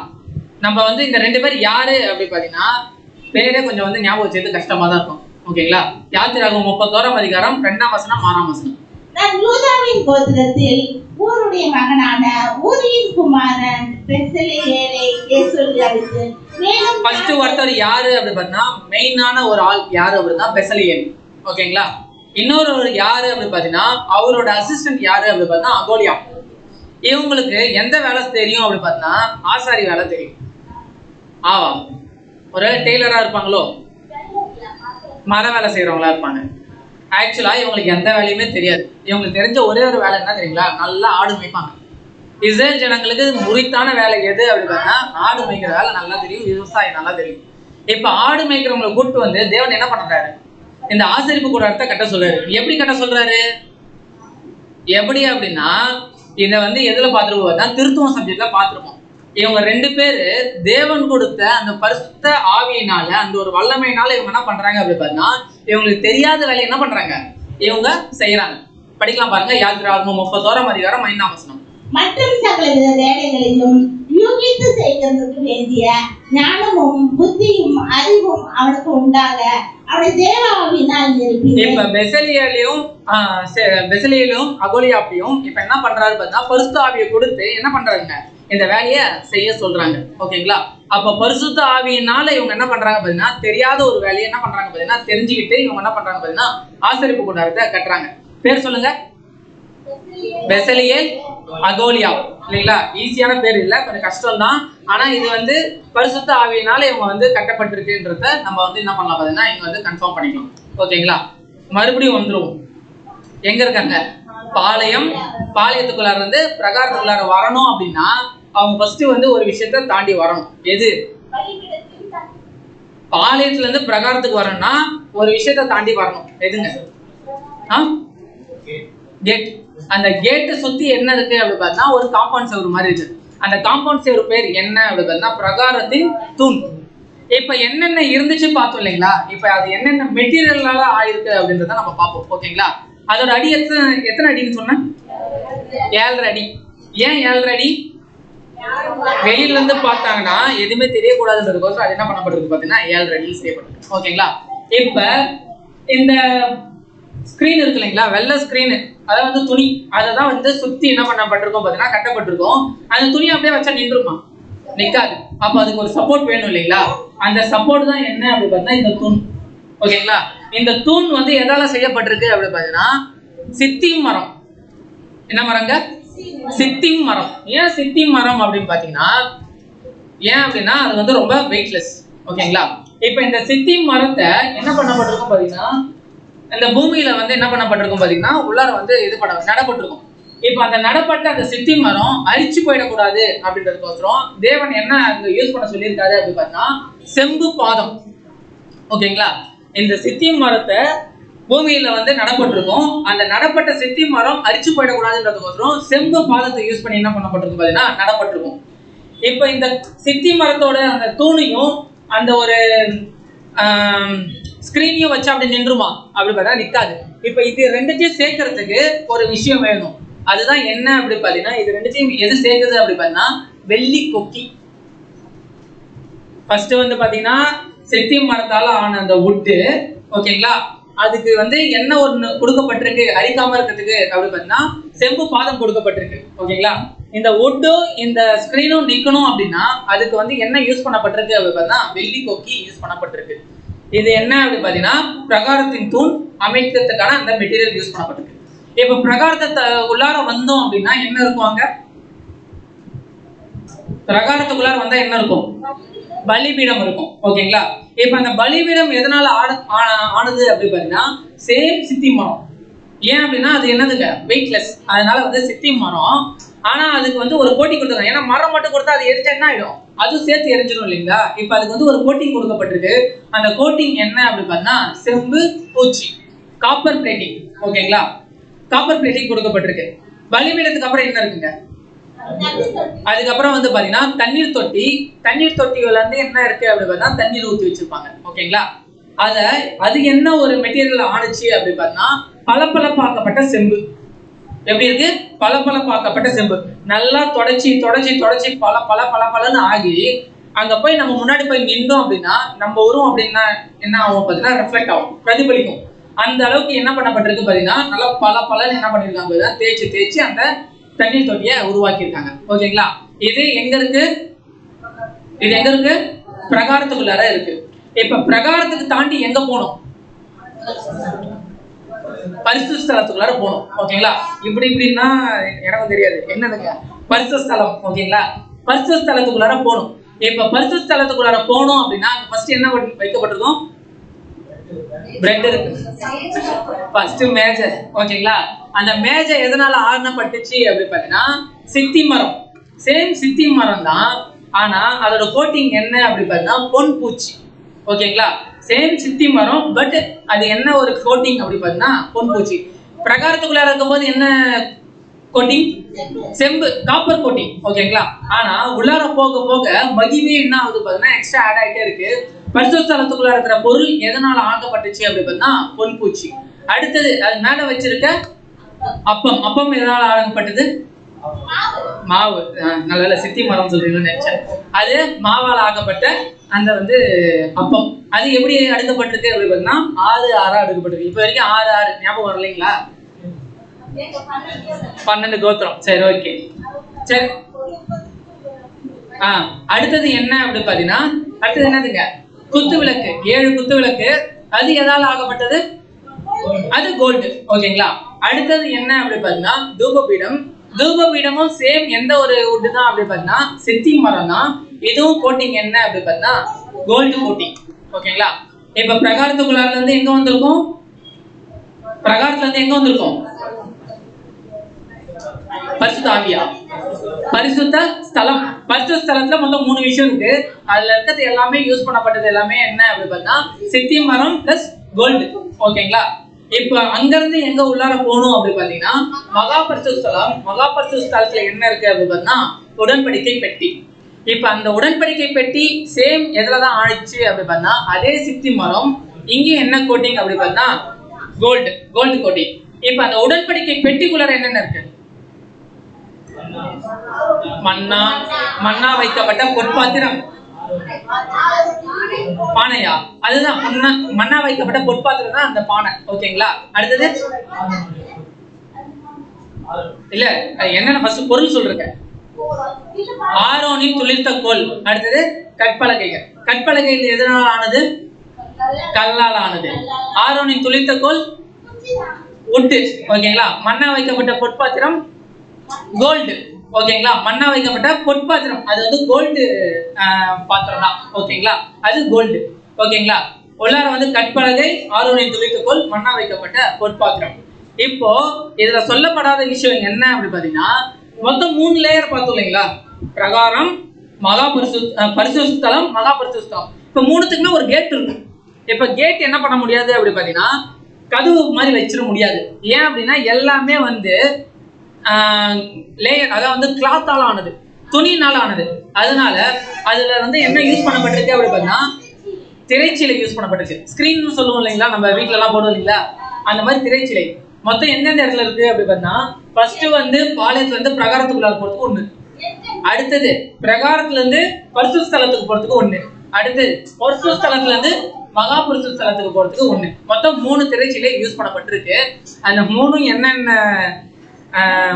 நம்ம வந்து இந்த 2 பேர் யாரு அப்படி பாத்தீங்கன்னா, பேரே கொஞ்சம் வந்து ஞாபகம் வச்சது கஷ்டமா தான் இருக்கும். ஓகேங்களா? யாத்திராகமம் 31 அதிகாரம் 2ஆம் வசனம் 6ஆம் வசனம். நான் யூதாவின் கோத்திரத்தில் ஊருடைய மகனான ஊரியின் குமாரன் பெத்லெகேமை சொல்லி அழைத்து, மேலும் ஃபர்ஸ்ட் ஒருத்தர் யாரு அப்படி பார்த்தீங்கன்னா, மெயினான ஒரு ஆள் யாரு அப்படின்னா பெத்லெகேம். ஓகேங்களா? இன்னொரு யாரு அப்படி பார்த்தீங்கன்னா, அவரோட அசிஸ்டன்ட் யாரு அப்படி பார்த்தீங்கன்னா அகோலியா. இவங்களுக்கு எந்த வேலை தெரியும் அப்படி பார்த்தீங்கன்னா, ஆசாரி வேலை தெரியும். ஆவா, ஒரு டெய்லரா இருப்பாங்களோ, மர வேலை செய்யறவங்களா இருப்பாங்க. ஆக்சுவலா இவங்களுக்கு எந்த வேலையுமே தெரியாது. இவங்களுக்கு தெரிஞ்ச ஒரே ஒரு வேலை என்ன தெரியுங்களா? நல்லா ஆடு மேய்ப்பாங்க. இஸ்ரேல் ஜனங்களுக்கு முறித்தான வேலை எது அப்படி பார்த்தா ஆடு மேய்க்கிற வேலை நல்லா தெரியும், விவசாயம் நல்லா தெரியும். இப்ப ஆடு மேய்க்கிறவங்களை கூப்பிட்டு வந்து தேவன் என்ன பண்றாரு? இந்த ஆசரிப்பு கூடாரத்தை கட்ட சொல்றாரு. எப்படி கட்ட சொல்றாரு? எப்படி அப்படின்னா, இதை வந்து எதுல பார்த்துருப்போம்? திருத்துவம் சப்ஜெக்ட்ல பார்த்துருப்போம். இவங்க 2 பேரு தேவன் கொடுத்த அந்த பரிசுத்த ஆவியினால, அந்த ஒரு வல்லமையினால இவங்க என்ன பண்றாங்க அப்படி பார்த்தா, இவங்களுக்கு தெரியாத வேலையை என்ன பண்றாங்க? இவங்க செய்யறாங்க. படிக்கலாம் பாருங்க. யாத்திராகமம் 31 அதிகாரம் 5ஆம் வசனம். மற்றும் சகல வேலைகளையும் யூகித்து செய்கிறதுக்கு வேண்டிய ஞானமும் புத்தியும் அறிவும் அவனுக்கு உண்டாக அவனை தேவ ஆவியினால் நிரப்பினார். இப்ப பெசலியேலும் அகோலியாப்பையும் இப்ப என்ன பண்றாரு பார்த்தா, பரிசுத்த ஆவியை கொடுத்து என்ன பண்றாங்க? இந்த வேலையை செய்ய சொல்றாங்க. ஓகேங்களா? அப்ப பரிசுத்த ஆவியினால இவங்க என்ன பண்றாங்க பாத்தீங்கன்னா, தெரியாத ஒரு வேலையை என்ன பண்றாங்க பாத்தீங்கன்னா தெரிஞ்சுக்கிட்டு இவங்க என்ன பண்றாங்க பாத்தீங்கன்னா ஆசரிப்பு கூடாரத்தை கட்டுறாங்க. பேர் சொல்லுங்க. பெசலியேல், அகோலியா. இல்லைங்களா? ஈஸியான பேர் இல்ல, கொஞ்சம் கஷ்டம் தான். ஆனா இது வந்து பரிசுத்த ஆவியினால இவங்க வந்து கட்டப்பட்டிருக்குன்றத நம்ம வந்து என்ன பண்ணலாம் பாத்தீங்கன்னா இங்க வந்து கன்ஃபார்ம் பண்ணிக்கலாம். ஓகேங்களா? மறுபடியும் வந்துருவோம். எங்க இருக்காங்க? பாளையத்துக்குள்ளார வந்து பிரகாரத்துக்குள்ளார வரணும் அப்படின்னா அவங்க ஃபர்ஸ்ட் வந்து ஒரு விஷயத்த தாண்டி வரணும். எது? பாளையத்துல இருந்து பிரகாரத்துக்கு வரணும்னா ஒரு விஷயத்த தாண்டி வரணும். எதுங்க? கேட். அந்த கேட்டை சுத்தி என்ன இருக்கு அப்படி பார்த்தா ஒரு காம்பவுண்ட் செவர் மாதிரி இருக்கு. அந்த காம்பவுண்ட் செவர் பேர் என்ன அப்படி பார்த்தா பிரகாரத்தின் தூண். இப்ப என்னென்ன இருந்துச்சு பார்த்தோம் இல்லைங்களா? இப்ப அது என்னென்ன மெட்டீரியலால ஆயிருக்கு அப்படின்றத நம்ம பார்ப்போம். ஓகேங்களா? அதோட அடி எத்தனை அடின்னு சொன்ன? 7.5 அடி. ஏன் 7.5 அடி? வெளியில இருந்து பார்த்தாங்கன்னா எதுவுமே தெரியக்கூடாதுன்றதுக்கோசரம் அது என்ன பண்ணப்பட்டிருக்கு பார்த்தீங்கன்னா 7.5 அடி செய்யப்பட்டிருக்கு. ஓகேங்களா? இப்ப இந்த ஸ்கிரீன் இருக்கு இல்லைங்களா? வெள்ளை ஸ்கிரீன், அதாவது வந்து துணி, அதை தான் வந்து சுத்தி என்ன பண்ணப்பட்டிருக்கோம் பார்த்தீங்கன்னா கட்டப்பட்டிருக்கோம். அந்த துணி அப்படியே வச்சா நின்றுமா? நிற்காது. அப்ப அதுக்கு ஒரு சப்போர்ட் வேணும் இல்லைங்களா? அந்த சப்போர்ட் தான் என்ன அப்படி பார்த்தீங்கன்னா இந்த தூண். ஓகேங்களா? இந்த தூண் வந்து எதால செய்யப்பட்டிருக்கு அப்படி பார்த்தீங்கன்னா சித்திம் மரம். என்ன மரங்க? சித்திம் மரம். ஏன் சித்திம் மரம் அப்படின்னு பார்த்தீங்கன்னா, ஏன் அப்படின்னா அது வந்து ரொம்ப வெயிட்லெஸ். ஓகேங்களா? இப்ப இந்த சித்திம் மரத்தை என்ன பண்ணப்பட்டிருக்கும் பார்த்தீங்கன்னா, இந்த பூமியில வந்து என்ன பண்ணப்பட்டிருக்கும் பார்த்தீங்கன்னா உள்ளார வந்து நடப்பட்டிருக்கும். இப்ப அந்த நடப்பட்ட அந்த சித்தி மரம் அரிச்சு போயிடக்கூடாது அப்படின்றதுக்கோசரம் தேவன் என்ன அங்க யூஸ் பண்ண சொல்லியிருக்காரு அப்படின்னு பார்த்தா செம்பு பாதம். ஓகேங்களா? இந்த சித்தி மரத்தை பூமியில வந்து நடப்பட்டிருக்கும். அந்த நடப்பட்ட சித்தி மரம் அரிச்சு போயிடக்கூடாதுன்றதுக்கோசரம் செம்பு பாதத்தை யூஸ் பண்ணி என்ன பண்ணப்பட்டிருக்கும் பார்த்தீங்கன்னா நடப்பட்டிருக்கும். இப்ப இந்த சித்தி மரத்தோட அந்த தூணையும் அந்த ஒரு ஸ்கிரீனையும் வச்சு அப்படி நின்றுமா அப்படி பார்த்தா நிற்காது. இப்ப இது ரெண்டுத்தையும் சேர்க்கறதுக்கு ஒரு விஷயம் வேணும். அதுதான் என்ன அப்படி பார்த்தீங்கன்னா, இது ரெண்டுத்தையும் எது சேர்க்குது அப்படி பார்த்தீங்கன்னா வெள்ளி கொக்கி. ஃபர்ஸ்ட் வந்து பார்த்தீங்கன்னா செத்தி மரத்தால ஆன அந்த வுட்டு. ஓகேங்களா? அதுக்கு வந்து என்ன ஒன்று கொடுக்கப்பட்டிருக்கு அரிக்காம இருக்கிறதுக்கு அப்படி பார்த்தீங்கன்னா செம்பு பாதம் கொடுக்கப்பட்டிருக்கு. ஓகேங்களா? இந்த வுட்டும் இந்த ஸ்கிரீனும் நிற்கணும் அப்படின்னா அதுக்கு வந்து என்ன யூஸ் பண்ணப்பட்டிருக்கு அப்படி பார்த்தீங்கன்னா வெள்ளி கொக்கி யூஸ் பண்ணப்பட்டிருக்கு. இது என்ன அப்படி பார்த்தீங்கன்னா பிரகாரத்தின் தூண் அமைக்கிறதுக்கான அந்த மெட்டீரியல் யூஸ் பண்ணப்பட்டிருக்கு. இப்ப பிரகாரத்தை உள்ளார வந்தோம் அப்படின்னா என்ன இருக்கும்? அங்க பிரகாரத்துக்குள்ளார வந்தா என்ன இருக்கும்? பலிபீடம் இருக்கும். ஓகேங்களா? இப்ப அந்த பலிபீடம் எதனால ஆனது அப்படி பார்த்தீங்கன்னா சேம் சித்தி மரம். ஏன் அப்படின்னா அது என்னதுங்க, வெயிட்லெஸ். அதனால வந்து சித்தி மரம். ஆனா அதுக்கு வந்து ஒரு கோட்டிங் கொடுத்துருக்காங்க. ஏன்னா மரம் மட்டும் கொடுத்தா அது எரிஞ்சா என்ன ஆயிடும், அதுவும் சேர்த்து எரிஞ்சிடும் இல்லைங்களா. இப்ப அதுக்கு வந்து ஒரு கோட்டிங் கொடுக்கப்பட்டிருக்கு. அந்த கோட்டிங் என்ன அப்படி பார்த்தா செம்பு பூச்சி, காப்பர் பிளேட்டிங். ஓகேங்களா, காப்பர் பிளேட்டிங் கொடுக்கப்பட்டிருக்கு. பலிபீடத்துக்கு அப்புறம் என்ன இருக்குங்க, அதுக்கப்புறம் வந்து பாத்தீங்கன்னா தண்ணீர் தொட்டி. தண்ணீர் தொட்டிகள் வந்து என்ன இருக்கு அப்படி பார்த்தா தண்ணீர் ஊற்றி வச்சிருப்பாங்க. ஓகேங்களா, அது என்ன ஒரு மெட்டீரியல் ஆணுச்சு அப்படி பார்த்தா பளபளப்பாக்கப்பட்ட செம்பு. எப்படி இருக்கு, பளபளப்பாக்கப்பட்ட செம்பு. நல்லா தொடச்சி தொடச்சி தொடச்சி பளபளன்னு ஆகி அங்க போய் நம்ம முன்னாடி போய் நின்றோம் அப்படின்னா நம்ம வரும் அப்படின்னா என்ன ஆகும் பார்த்தீங்கன்னா ரெஃப்ளெக்ட் ஆகும், பிரதிபலிக்கும். அந்த அளவுக்கு என்ன பண்ணப்பட்டிருக்கு பார்த்தீங்கன்னா நல்லா பளபளன்னு என்ன பண்ணிருக்காங்க, தேய்ச்சி தேய்ச்சி அந்த தண்ணீர் தொட்டியை உருவாக்கியிருக்காங்க. ஓகேங்களா, இது எங்க இருக்கு, இது எங்க இருக்கு, பிரகாரத்துக்குள்ளார இருக்கு. இப்ப பிரகாரத்துக்கு தாண்டி எங்க போகணும், பரிசுத்த ஸ்தலத்துக்குள்ளார போகணும். ஓகேங்களா, இப்படின்னா எனக்கு தெரியாது என்னதுங்க பரிசுத்த ஸ்தலம். ஓகேங்களா, பரிசுத்த ஸ்தலத்துக்குள்ளார போகணும். இப்ப பரிசுத்த ஸ்தலத்துக்குள்ளார போகணும் அப்படின்னா ஃபர்ஸ்ட் என்ன வைக்கப்பட்டிருக்கும், பிரெட் இருக்கு, ஃபர்ஸ்ட் மேஜை. ஓகேங்களா, அந்த மேஜை எதனால ஆரணப்பட்டுச்சு அப்படி பார்த்தீங்கன்னா சித்தி மரம். சேம் சித்தி மரம் தான், ஆனா அதோட கோட்டிங் என்ன அப்படி பார்த்தீங்கன்னா பொன் பூச்சி. ஓகேங்களா, சேம் சித்தி மரம், பட் அது என்ன ஒரு கோட்டிங் அப்படி பார்த்தீங்கன்னா பொன் பூச்சி. பிரகாரத்துக்குள்ள இருக்கும்போது என்ன கோட்டிங், செம்பு, காப்பர் கோட்டிங். ஓகேங்களா, ஆனா உள்ளார போக போக மகிமே என்ன ஆகுது பார்த்தீங்கன்னா எக்ஸ்ட்ரா ஆட் ஆகிட்டே இருக்கு. பரிசுத்த ஸ்தலத்துக்குள்ள இருக்கிற பொருள் எதனால ஆக்கப்பட்டுச்சு அப்படி பார்த்தா பொன் பூச்சி. அடுத்தது அது மேல வச்சிருக்க அப்பம். அப்பம் எதனால ஆக்கப்பட்டது, மாவு. நல்ல சித்தி மரம் சொல்றீங்கன்னு நினைச்சேன். அது மாவால் ஆக்கப்பட்ட அந்த வந்து அப்பம். அது எப்படி அடுக்கப்பட்டிருக்கு அப்படி பார்த்தீங்கன்னா 6 6 அடுக்கப்பட்டிருக்கு. இப்ப வரைக்கும் 6 6 ஞாபகம் வரலைங்களா, 12 கோத்திரம். சரி, ஓகே, சரி. அடுத்தது என்ன அப்படி பாத்தீங்கன்னா அடுத்தது என்னதுங்க, குத்து விளக்கு. 7 குத்து விளக்கு. அது எதால ஆகப்பட்டது, அது கோல்டு. ஓகேங்களா, அடுத்தது என்ன அப்படி பாத்தீங்கன்னா தூபபீடம். தூபபீடமும் சேம் எந்த ஒரு வுட் தான் அப்படி பாத்தீங்கன்னா சித்தி மரம் தான். இதுவும் கோட்டிங் என்ன அப்படி பாத்தீங்கன்னா கோல்டு கோட்டிங். ஓகேங்களா, இப்ப பிரகாரத்துக்குள்ளார இருந்து எங்க வந்திருக்கும், பிரகாரத்துல இருந்து எங்க வந்திருக்கும், பரிசுத்த ஆவியா, பரிசுத்த ஸ்தலம். பரிசுத்த ஸ்தலத்துல மொத்தம் 3 விஷயம் இருக்கு. அதுல இருக்கிறது எல்லாமே யூஸ் பண்ணப்பட்டது எல்லாமே என்ன அப்படி பார்த்தா சித்தி மரம் பிளஸ் கோல்டு. ஓகேங்களா, இப்ப அங்க இருந்து எங்க உள்ளார போகணும் அப்படி பாத்தீங்கன்னா மகா பரிசுத்த ஸ்தலம். மகா பரிசுத்த ஸ்தலத்துல என்ன இருக்கு அப்படி பார்த்தா உடன்படிக்கை பெட்டி. இப்ப அந்த உடன்படிக்கை பெட்டி சேம் எதுலதான் ஆயிடுச்சு அப்படி பார்த்தா அதே சித்தி மரம். இங்க என்ன கோட்டிங் அப்படி பார்த்தா கோல்டு, கோல்டு கோட்டிங். இப்ப அந்த உடன்படிக்கை பெட்டிக்குள்ளார என்னென்ன இருக்கு, மன்னா, மன்னா வைக்கப்பட்ட பொற்பாத்திரம், பானையா, அதுதான் மன்னா வைக்கப்பட்ட பொற்பாத்திரம் தான் அந்த பானை. ஓகேங்களா, அடுத்தது இல்ல என்னென்ன ஃபர்ஸ்ட் பொருள் சொல்றேன். ஆரோனின் துளிர்த்த கோல். அடுத்தது கற்பலகைகள். கற்பலகைகள் எதனால ஆனது, கல்லால் ஆனது. ஆரோனின் துளிர்த்த கோல் உட்டு. ஓகேங்களா, மன்னா வைக்கப்பட்ட பொற்பாத்திரம் கோல்டு. ஓகேங்களா, மண்ணா வைக்கப்பட்ட பொற்பாத்திரம் அது வந்து கோல்டு பாத்திரம் தான். ஓகேங்களா, அது கோல்டு. ஓகேங்களா, உள்ளார வந்து கற்பலகை, ஆரோனின் துளிர்த்த கோல், மண்ணா வைக்கப்பட்ட பொற்பாத்திரம். இப்போ இதுல சொல்லப்படாத விஷயம் என்ன அப்படி பாத்தீங்கன்னா மொத்தம் 3 லேயர் பார்த்தோம் இல்லைங்களா, பிரகாரம், மகா பரிசுத்த ஸ்தலம், மகா பரிசுத்த ஸ்தலம். இப்ப 3த்துக்குமே ஒரு கேட் இருக்கு. இப்ப கேட் என்ன பண்ண முடியாது அப்படி பாத்தீங்கன்னா கதவு மாதிரி வச்சிட முடியாது. ஏன் அப்படின்னா எல்லாமே வந்து லேயர், அதாவது வந்து கிளாத்தால ஆனது, துணினால ஆனது. அதனால அதுல வந்து என்ன யூஸ் பண்ணப்பட்டிருக்கு அப்படி பார்த்தீங்கன்னா திரைச்சீலை யூஸ் பண்ணப்பட்டிருக்கு. ஸ்கிரீன் சொல்லுவோம் இல்லைங்களா, நம்ம வீட்டுல எல்லாம் போடுவோம் இல்லைங்களா, அந்த மாதிரி திரைச்சீலை. மொத்தம் எந்தெந்த இடத்துல இருக்கு அப்படி பார்த்தீங்கன்னா ஃபர்ஸ்ட் வந்து பாளையத்துல இருந்து பிரகாரத்துக்குள்ளார போறதுக்கு 1, அடுத்தது பிரகாரத்துல இருந்து பரிசுத்த ஸ்தலத்துக்கு போறதுக்கு 1, அடுத்து பரிசுத்த ஸ்தலத்துல இருந்து மகா பரிசுத்த ஸ்தலத்துக்கு போறதுக்கு 1. மொத்தம் 3 திரைச்சீலை யூஸ் பண்ணப்பட்டிருக்கு. அந்த 3 என்னென்ன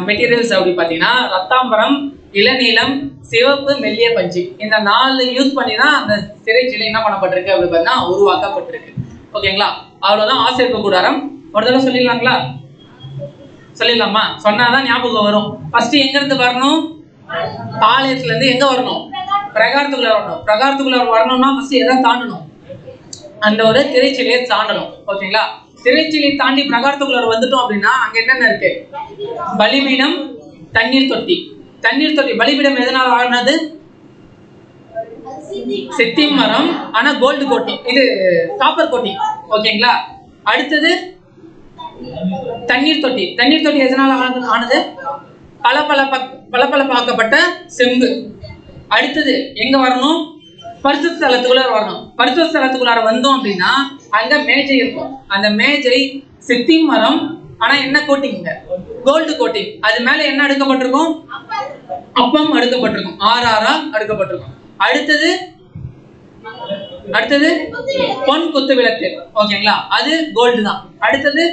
மெட்டீரியல்ஸ் அப்படி பார்த்தீங்கன்னா ரத்தாம்பரம், இளநீலம், சிவப்பு, மெல்லிய பஞ்சு. இந்த 4 யூஸ் பண்ணி தான் அந்த திரைச்சீலை என்ன பண்ணப்பட்டிருக்கு அப்படி பார்த்தீங்கன்னா உருவாக்கப்பட்டிருக்கு. ஓகேங்களா, அவ்வளவுதான் ஆசீர்வாத கூடாரம். ஒரு தடவை சொல்லிடலாங்களா, சொல்லிடலாமா, சொன்னாதான் ஞாபகம் வரும். ஃபர்ஸ்ட் எங்க இருந்து வரணும், பாளையத்துல இருந்து எங்க வரணும், பிரகாரத்துக்குள்ள வரணும். பிரகாரத்துக்குள்ள வரணும்னா ஃபர்ஸ்ட் எதை தாண்டணும், அந்த ஒரு திரைச்சீலையை தாண்டணும். ஓகேங்களா, திரைச்சீலை தாண்டி பிரகாரத்துக்குள்ள வந்துட்டோம் அப்படின்னா அங்க என்னென்ன இருக்கு? பலிபீடம், தண்ணீர் தொட்டி. தண்ணீர் தொட்டி பலிபீடம் எதனால ஆனது? சித்தி மரம், ஆனா கோல்டு கோட்டிங், இது காப்பர் கோட்டிங். ஓகேங்களா? அடுத்தது தண்ணீர் தொட்டி. தண்ணீர் தொட்டி எதனால ஆனது? பளபளப்பாக்கப்பட்ட செம்பு. அடுத்தது எங்க வரணும்? பரிசுத்த ஸ்தலத்துக்குள்ளார வரணும். பரிசுத்த ஸ்தலத்துக்குள்ளார வந்தோம் அப்படின்னா அங்க மேஜை இருக்கும். அந்த மேஜை சித்தி மரம், ஆனா என்ன கோட்டிங்? Gold coating. அது மேல என்ன அடுக்கப்பட்டிருக்கும்? அப்பம் அடுக்கப்பட்டிருக்கும். ஆறாரா அடுக்கப்பட்டிருக்கும். அடுத்தது பொன் குத்து விளக்கு. ஓகேங்களா? அது கோல்டு தான். அடுத்தது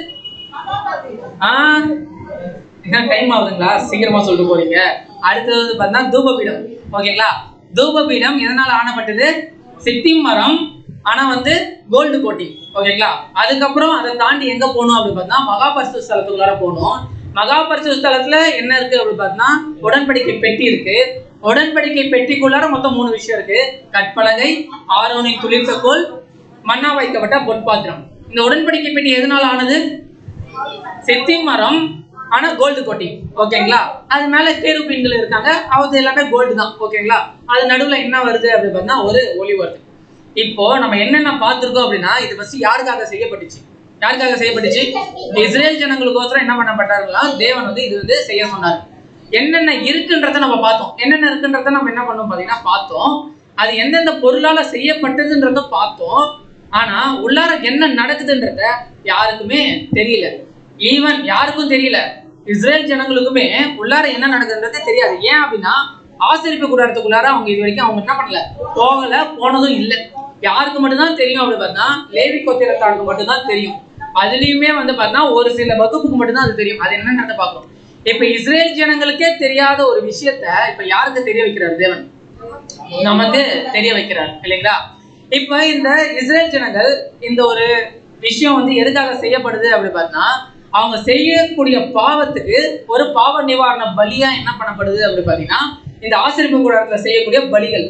டைம் ஆகுதுங்களா? சீக்கிரமா சொல்லிட்டு போறீங்க. அடுத்தது பார்த்தா தூபபீடம். ஓகேங்களா? தூபபீடம் எதனால ஆனப்பட்டது? சித்தி மரம், ஆனா கோல்டு கோட்டிங். ஓகேங்களா? அதுக்கப்புறம் அதை தாண்டி எங்க போகணும் அப்படின்னு பார்த்தா மகா பரிசுத்த ஸ்தலத்துக்குள்ளார போகணும். மகா பரிசுத்த ஸ்தலத்துல என்ன இருக்கு அப்படின்னு பார்த்தா உடன்படிக்கை பெட்டி இருக்கு. உடன்படிக்கை பெட்டிக்குள்ளார மொத்தம் 3 விஷயம் இருக்கு. கற்பலகை, ஆரோனின் துளிர்த்த கோல், மண்ணா வைக்கப்பட்ட பொற்பாத்திரம். இந்த உடன்படிக்கை பெட்டி எதனால ஆனது? சித்தி மரம், ஆனா கோல்டு கோட்டிங். ஓகேங்களா? அது மேல கேருபீன்கள் இருக்காங்க. அது எல்லாமே கோல்டு தான். ஓகேங்களா? அது நடுவுல என்ன வருது அப்படின்னு பார்த்தா ஒரு ஒளி வருது. இப்போ நம்ம என்னென்ன பார்த்திருக்கோம் அப்படின்னா இது ஃபர்ஸ்ட் யாருக்காக செய்யப்பட்டுச்சு? இஸ்ரேல் ஜனங்களுக்கோசரம் என்ன பண்ணப்பட்டாருங்களா? தேவன் இது செய்ய சொன்னார். என்னென்ன இருக்குன்றத நம்ம பார்த்தோம். என்னென்ன இருக்குன்றத நம்ம என்ன பண்ணோம் பாத்தீங்கன்னா பார்த்தோம். அது எந்தெந்த பொருளால செய்யப்பட்டதுன்றத பார்த்தோம். ஆனா உள்ளார என்ன நடக்குதுன்றத யாருக்குமே தெரியல. ஈவன் யாருக்கும் தெரியல, இஸ்ரேல் ஜனங்களுக்குமே உள்ளார என்ன நடக்குதுன்றது தெரியாது. ஏன் அப்படின்னா ஆசரிப்பு கூடாரத்துக்குள்ளார அவங்க இது வரைக்கும் அவங்க என்ன பண்ணல, போனதும் இல்லை. யாருக்கு மட்டும்தான் தெரியும் அப்படி பார்த்தா லேவி கோத்திரத்தாருக்கு மட்டும்தான் தெரியும். அதுலயுமே பார்த்தா ஒரு சில வகுப்புக்கு மட்டும்தான் அது தெரியும். அது என்னன்றத பார்க்கணும். இப்ப இஸ்ரேல் ஜனங்களுக்கே தெரியாத ஒரு விஷயத்த இப்ப யாருக்கு தெரிய வைக்கிறார்? தேவன் நமக்கு தெரிய வைக்கிறார் இல்லைங்களா? இப்ப இந்த இஸ்ரேல் ஜனங்கள் இந்த ஒரு விஷயம் எதுக்காக செய்யப்படுது அப்படி பார்த்தா அவங்க செய்யக்கூடிய பாவத்துக்கு ஒரு பாவ நிவாரண பலியா என்ன பண்ணப்படுது அப்படி பாத்தீங்கன்னா இந்த ஆசரிப்பு கூடாரத்துல செய்யக்கூடிய பலிகள்.